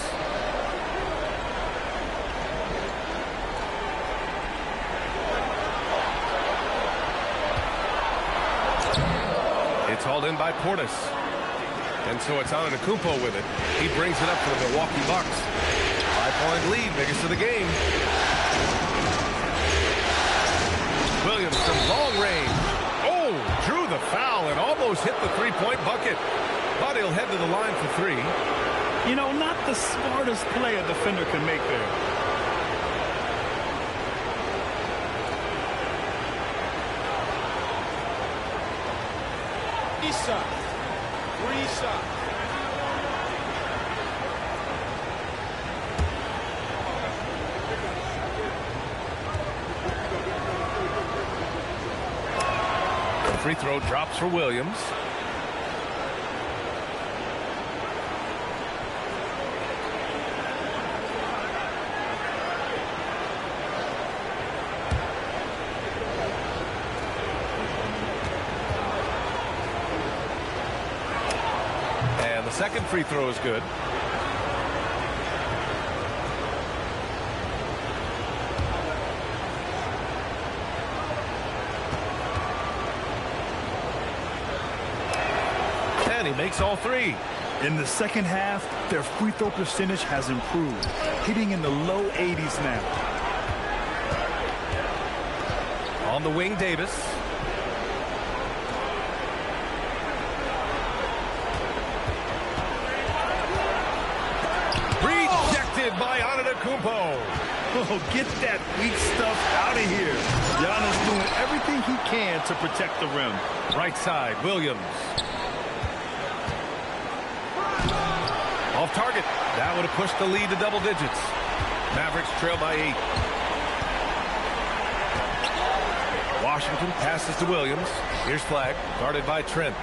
Speaker 2: It's hauled in by Portis. And so it's Antetokounmpo with it. He brings it up for the Milwaukee Bucks. 5-point lead, biggest of the game. Williams from long range. Oh, drew the foul and almost hit the three-point bucket. But he'll head to the line for 3.
Speaker 11: You know, not the smartest play a defender can make there.
Speaker 1: Free shot.
Speaker 2: The free throw drops for Williams. second free throw is good. And he makes all three.
Speaker 11: In the second half, their free throw percentage has improved, hitting in the low 80s now.
Speaker 2: On the wing, Davis. Rejected by Antetokounmpo.
Speaker 11: Oh, get that weak stuff out of here. Giannis doing everything he can to protect the rim.
Speaker 2: Right side, Williams. Off target. That would have pushed the lead to double digits. Mavericks trail by 8. Washington passes to Williams. Here's Flag, guarded by Trent.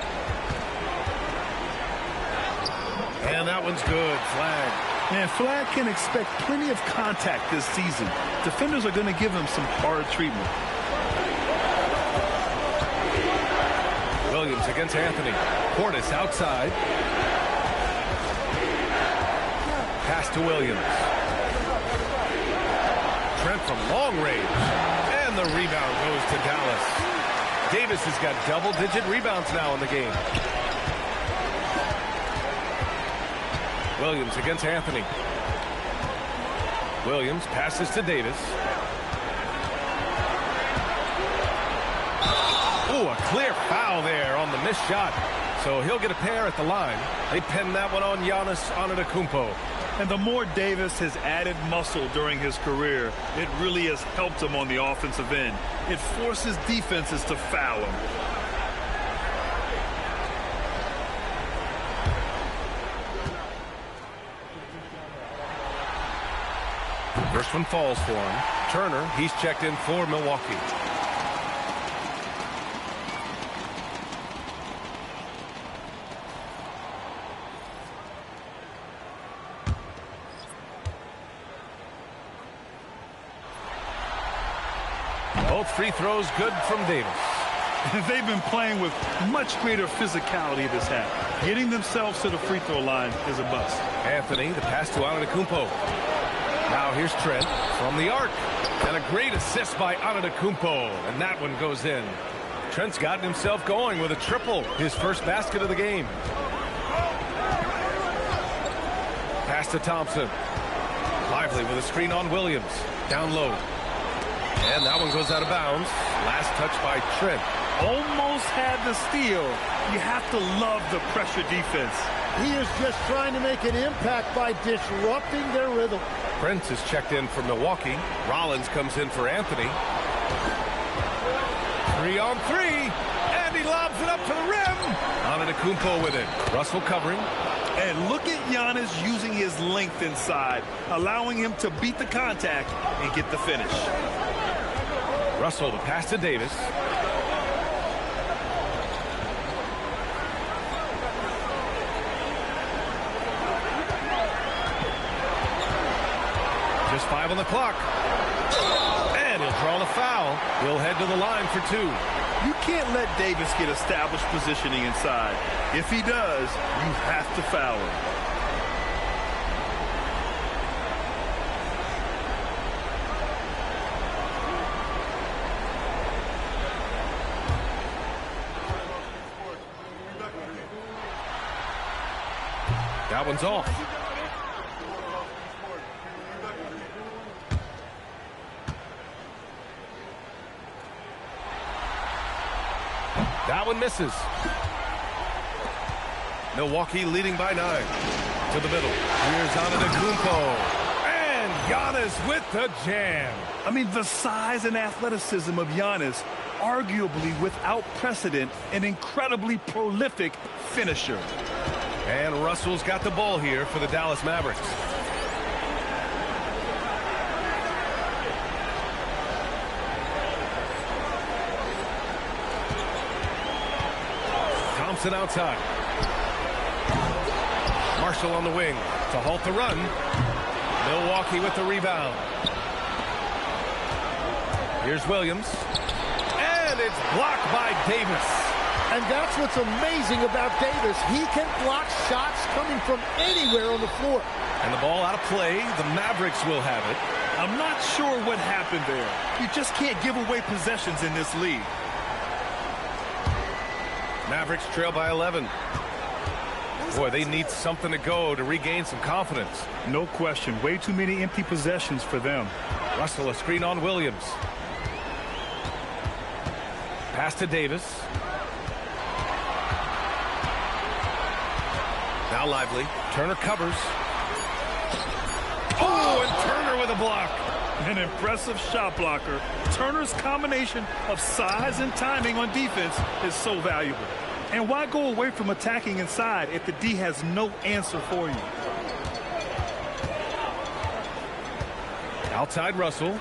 Speaker 2: And that one's good. Flag.
Speaker 11: And Flag can expect plenty of contact this season. Defenders are going to give him some hard treatment.
Speaker 2: Williams against Anthony. Portis outside. Pass to Williams. Trent from long range. And the rebound goes to Dallas. Davis has got double-digit rebounds now in the game. Williams against Anthony. Williams passes to Davis. Ooh, a clear foul there on the missed shot. So he'll get a pair at the line. They pin that one on Giannis Antetokounmpo.
Speaker 11: And the more Davis has added muscle during his career, it really has helped him on the offensive end. It forces defenses to foul him.
Speaker 2: First one falls for him. Turner, he's checked in for Milwaukee. Both free throws good from Davis.
Speaker 11: They've been playing with much greater physicality this half. Getting themselves to the free throw line is a bust.
Speaker 2: Anthony, the pass to Antetokounmpo. Now here's Trent from the arc. And a great assist by Antetokounmpo. And that one goes in. Trent's gotten himself going with a triple. His first basket of the game. Pass to Thompson. Lively with a screen on Williams. Down low. And that one goes out of bounds. Last touch by Trent.
Speaker 11: Almost had the steal. You have to love the pressure defense.
Speaker 16: He is just trying to make an impact by disrupting their rhythm.
Speaker 2: Prince is checked in for Milwaukee. Rollins comes in for Anthony. 3 on 3. And he lobs it up to the rim. Antetokounmpo with it. Russell covering.
Speaker 11: And look at Giannis using his length inside, allowing him to beat the contact and get the finish.
Speaker 2: Russell, the pass to Davis. Just 5 on the clock. And he'll draw the foul. He'll head to the line for 2.
Speaker 11: You can't let Davis get established positioning inside. If he does, you have to foul him.
Speaker 2: That one's off. That one misses. Milwaukee leading by 9. To the middle. Here's Antetokounmpo. And Giannis with the jam.
Speaker 11: I mean, the size and athleticism of Giannis, arguably without precedent, an incredibly prolific finisher.
Speaker 2: And Russell's got the ball here for the Dallas Mavericks. Thompson outside. Marshall on the wing to halt the run. Milwaukee with the rebound. Here's Williams. And it's blocked by Davis.
Speaker 16: And that's what's amazing about Davis. He can block shots coming from anywhere on the floor.
Speaker 2: And the ball out of play. The Mavericks will have it.
Speaker 11: I'm not sure what happened there. You just can't give away possessions in this league.
Speaker 2: Mavericks trail by 11. Boy, they need something to go to regain some confidence.
Speaker 11: No question. Way too many empty possessions for them.
Speaker 2: Russell, a screen on Williams. Pass to Davis. Now Lively. Turner covers. Oh, and Turner with a block.
Speaker 11: An impressive shot blocker. Turner's combination of size and timing on defense is so valuable. And why go away from attacking inside if the D has no answer for you?
Speaker 2: Outside Russell.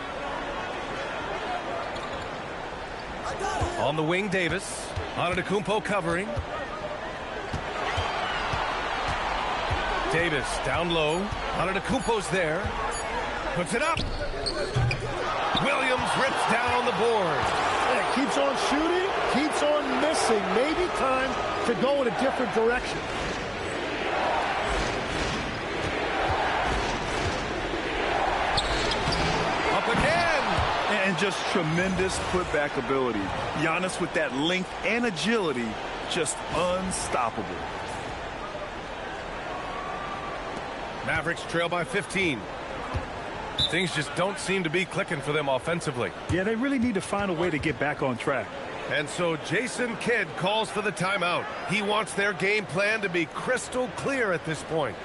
Speaker 2: On the wing, Davis. Antetokounmpo covering. Davis down low. Antetokounmpo's there. Puts it up. Williams rips down on the board.
Speaker 16: Yeah, keeps on shooting, keeps on missing. Maybe time to go in a different direction.
Speaker 2: Up again.
Speaker 11: And just tremendous putback ability. Giannis with that length and agility, just unstoppable.
Speaker 2: Mavericks trail by 15. Things just don't seem to be clicking for them offensively.
Speaker 11: Yeah, they really need to find a way to get back on track.
Speaker 2: And so Jason Kidd calls for the timeout. He wants their game plan to be crystal clear at this point.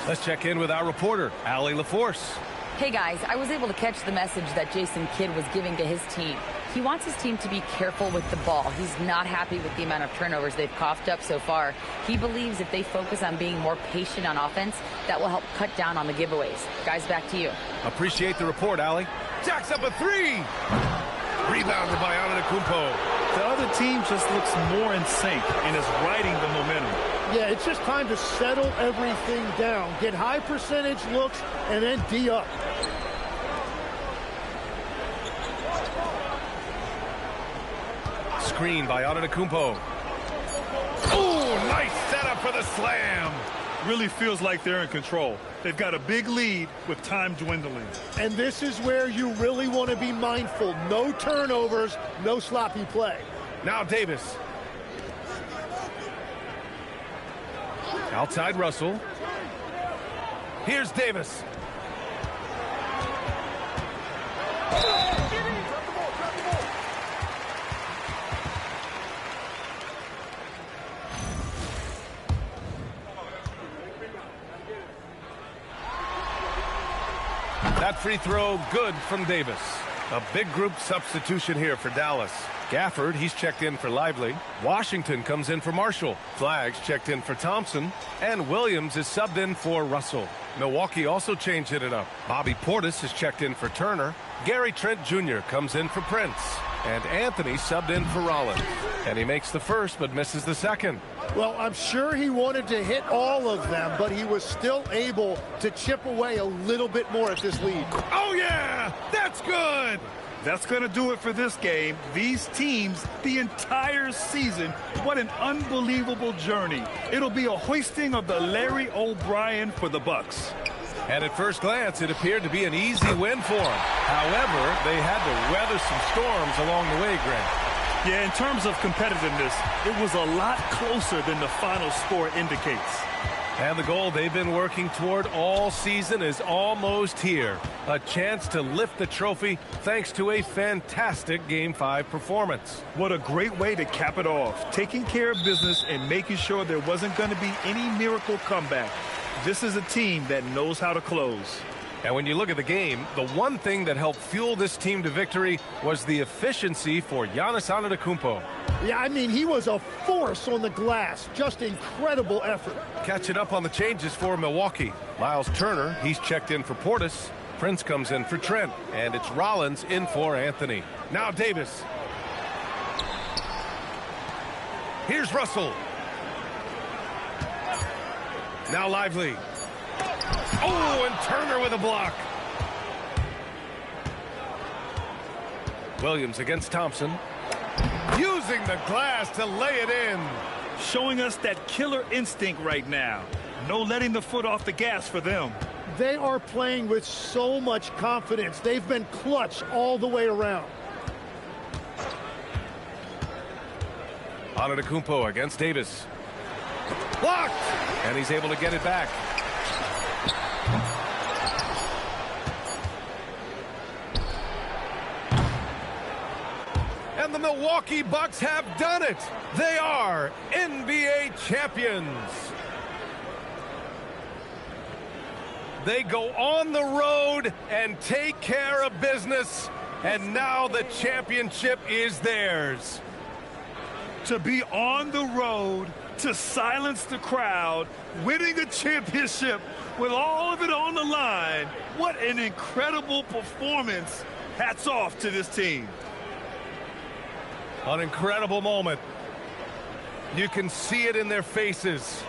Speaker 2: Let's check in with our reporter, Allie LaForce.
Speaker 6: Hey guys, I was able to catch the message that Jason Kidd was giving to his team. He wants his team to be careful with the ball. He's not happy with the amount of turnovers they've coughed up so far. He believes if they focus on being more patient on offense, that will help cut down on the giveaways. Guys, back to you.
Speaker 2: Appreciate the report, Allie. Jacks up a three. Rebounded by Antetokounmpo.
Speaker 11: The other team just looks more in sync and is riding the momentum.
Speaker 16: Yeah, it's just time to settle everything down. Get high percentage looks and then D up.
Speaker 2: Screen by Antetokounmpo. Oh, nice setup for the slam.
Speaker 11: Really feels like they're in control. They've got a big lead with time dwindling.
Speaker 16: And this is where you really want to be mindful. No turnovers, no sloppy play.
Speaker 2: Now Davis. Outside Russell. Here's Davis. That free throw good from Davis. A big group substitution here for Dallas. Gafford, he's checked in for Lively. Washington comes in for Marshall. Flags checked in for Thompson. And Williams is subbed in for Russell. Milwaukee also changed it up. Bobby Portis is checked in for Turner. Gary Trent Jr. comes in for Prince. And Anthony subbed in for Rollins. And he makes the first but misses the second.
Speaker 16: Well, I'm sure he wanted to hit all of them, but he was still able to chip away a little bit more at this lead.
Speaker 2: Oh, yeah! That's good!
Speaker 11: That's going to do it for this game. These teams, the entire season, what an unbelievable journey. It'll be a hoisting of the Larry O'Brien for the Bucks.
Speaker 2: And at first glance, it appeared to be an easy win for them. However, they had to weather some storms along the way, Grant.
Speaker 11: Yeah, in terms of competitiveness, it was a lot closer than the final score indicates.
Speaker 2: And the goal they've been working toward all season is almost here. A chance to lift the trophy thanks to a fantastic Game 5 performance.
Speaker 11: What a great way to cap it off. Taking care of business and making sure there wasn't going to be any miracle comeback. This is a team that knows how to close.
Speaker 2: And when you look at the game, the one thing that helped fuel this team to victory was the efficiency for Giannis Antetokounmpo.
Speaker 16: Yeah, I mean, he was a force on the glass. Just incredible effort.
Speaker 2: Catching up on the changes for Milwaukee. Miles Turner, he's checked in for Portis. Prince comes in for Trent. And it's Rollins in for Anthony. Now Davis. Here's Russell. Now Lively. Oh, and Turner with a block. Williams against Thompson. Using the glass to lay it in.
Speaker 11: Showing us that killer instinct right now. No letting the foot off the gas for them.
Speaker 16: They are playing with so much confidence. They've been clutch all the way around.
Speaker 2: Antetokounmpo against Davis. Blocked! And he's able to get it back. And the Milwaukee Bucks have done it. They are NBA champions. They go on the road and take care of business, and now the championship is theirs.
Speaker 11: To be on the road, to silence the crowd, winning a championship with all of it on the line, what an incredible performance. Hats off to this team.
Speaker 2: An incredible moment. You can see it in their faces.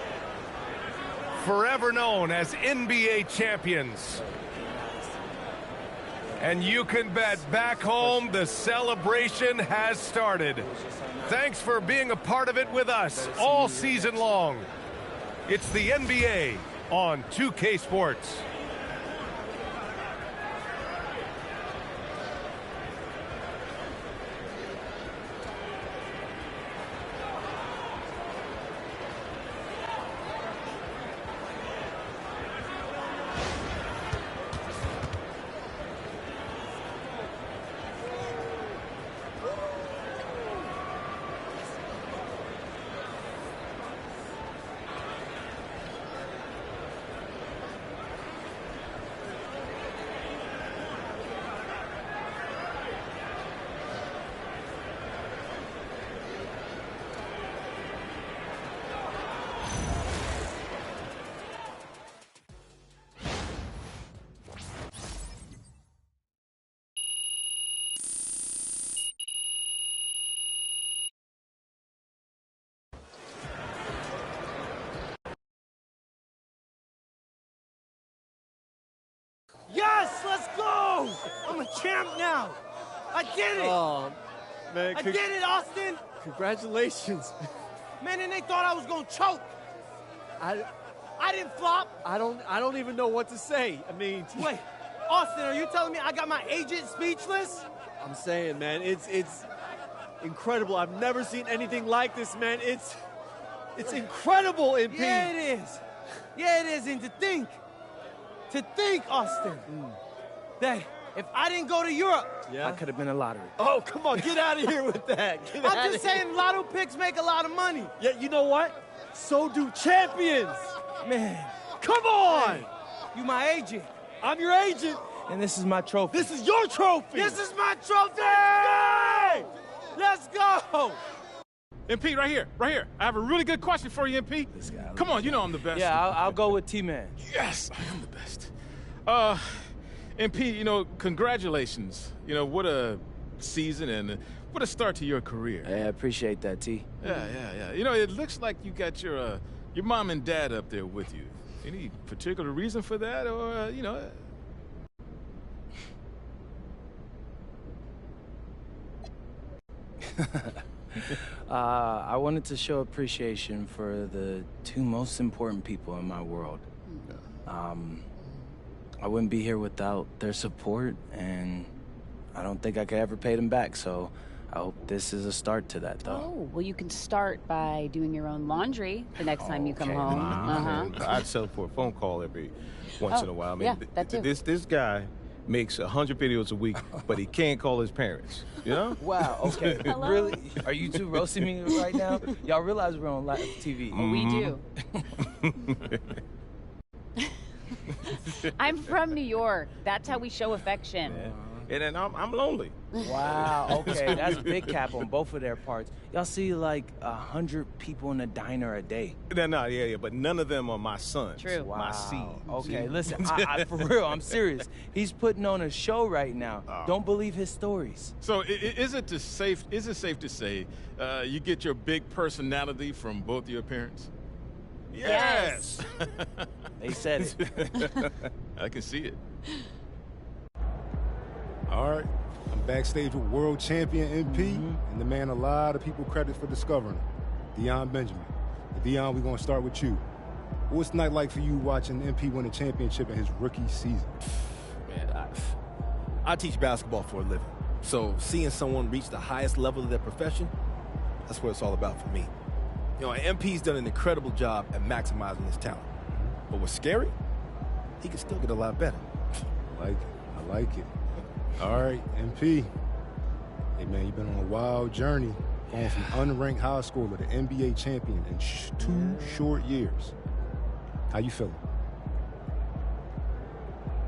Speaker 2: Forever known as NBA champions. And you can bet back home the celebration has started. Thanks for being a part of it with us all season long. It's the NBA on 2K Sports.
Speaker 18: Yes, let's go! I'm a champ now. I did it.
Speaker 10: Oh, man.
Speaker 18: I did it, Austin.
Speaker 10: Congratulations.
Speaker 18: Man, and they thought I was going to choke. I didn't flop.
Speaker 10: I don't even know what to say. I mean,
Speaker 18: wait, Austin, are you telling me I got my agent speechless?
Speaker 10: I'm saying, man, it's incredible. I've never seen anything like this, man. It's incredible, MP.
Speaker 18: Yeah, it is. Yeah, it is. And to think, Austin, that if I didn't go to Europe, I could have been a lottery.
Speaker 10: Oh, come on, get out of here with that.
Speaker 18: I'm just saying lotto picks make a lot of money.
Speaker 10: Yeah, you know what? So do champions.
Speaker 18: Man.
Speaker 10: Come on.
Speaker 18: Hey, you my agent.
Speaker 10: I'm your agent.
Speaker 18: And this is my trophy.
Speaker 10: This is your trophy.
Speaker 18: This is my trophy. Let's go.
Speaker 17: MP, right here. I have a really good question for you, MP. Come on, you know I'm the best.
Speaker 18: Yeah, I'll go with T-Man.
Speaker 17: Yes, I am the best. MP, congratulations. What a season and what a start to your career.
Speaker 18: I appreciate that, T.
Speaker 17: Yeah. It looks like you got your mom and dad up there with you. Any particular reason for that, or
Speaker 18: I wanted to show appreciation for the two most important people in my world. I wouldn't be here without their support, and I don't think I could ever pay them back, so I hope this is a start to that, though.
Speaker 22: Oh, well, you can start by doing your own laundry the next time you come home.
Speaker 1: I'd settle for a phone call every once in a while. I mean,
Speaker 22: yeah, that too.
Speaker 1: This guy makes 100 videos a week, but he can't call his parents. You know?
Speaker 18: Wow, okay. Really? Are you two roasting me right now? Y'all realize we're on live TV.
Speaker 22: We do. I'm from New York. That's how we show affection.
Speaker 1: Yeah. And I'm lonely.
Speaker 18: Wow, okay. That's big cap on both of their parts. Y'all see like 100 people in a diner a day.
Speaker 1: Yeah, but none of them are my sons.
Speaker 22: True.
Speaker 18: Wow.
Speaker 1: My seed.
Speaker 18: Okay, listen, I for real, I'm serious. He's putting on a show right now. Don't believe his stories.
Speaker 17: So is it safe to say you get your big personality from both your parents?
Speaker 1: Yes.
Speaker 18: They said it.
Speaker 17: I can see it.
Speaker 19: All right. I'm backstage with world champion MP and the man a lot of people credit for discovering him, Dion Benjamin. And Dion, we're going to start with you. What's the night like for you watching MP win a championship in his rookie season?
Speaker 1: Man, I teach basketball for a living. So seeing someone reach the highest level of their profession, that's what it's all about for me. You know, MP's done an incredible job at maximizing his talent. But what's scary, he can still get a lot better.
Speaker 19: I like it. I like it. All right, MP. Hey, man, you've been on a wild journey going from unranked high schooler to NBA champion in 2 short years. How you feeling?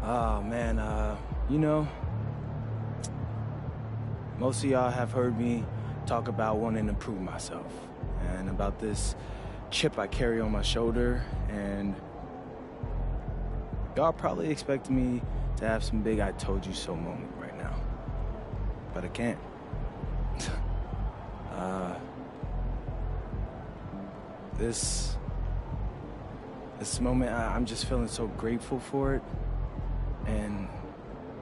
Speaker 18: Oh, man, you know, most of y'all have heard me talk about wanting to prove myself and about this chip I carry on my shoulder, and y'all probably expect me to have some big I told you so moment right now, but I can't. This moment, I'm just feeling so grateful for it, and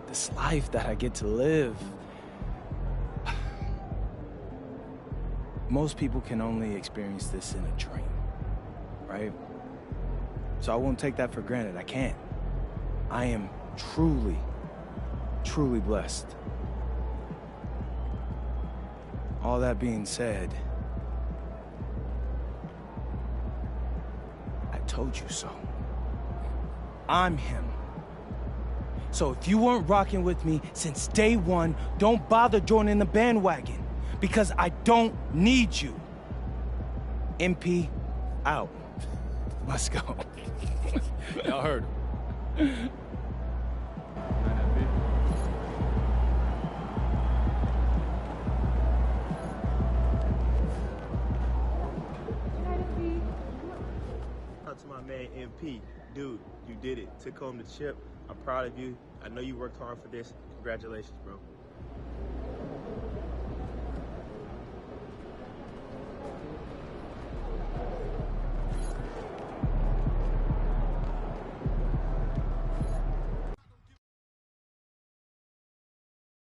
Speaker 18: this life that I get to live. Most people can only experience this in a dream, right? So I won't take that for granted. I can't. I am truly, truly blessed. All that being said, I told you so. I'm him. So if you weren't rocking with me since day one, don't bother joining the bandwagon, because I don't need you. MP, out. Let's go.
Speaker 1: Y'all heard him.
Speaker 7: To my man MP, dude, you did it. Took home the chip. I'm proud of you. I know you worked hard for this. Congratulations, bro.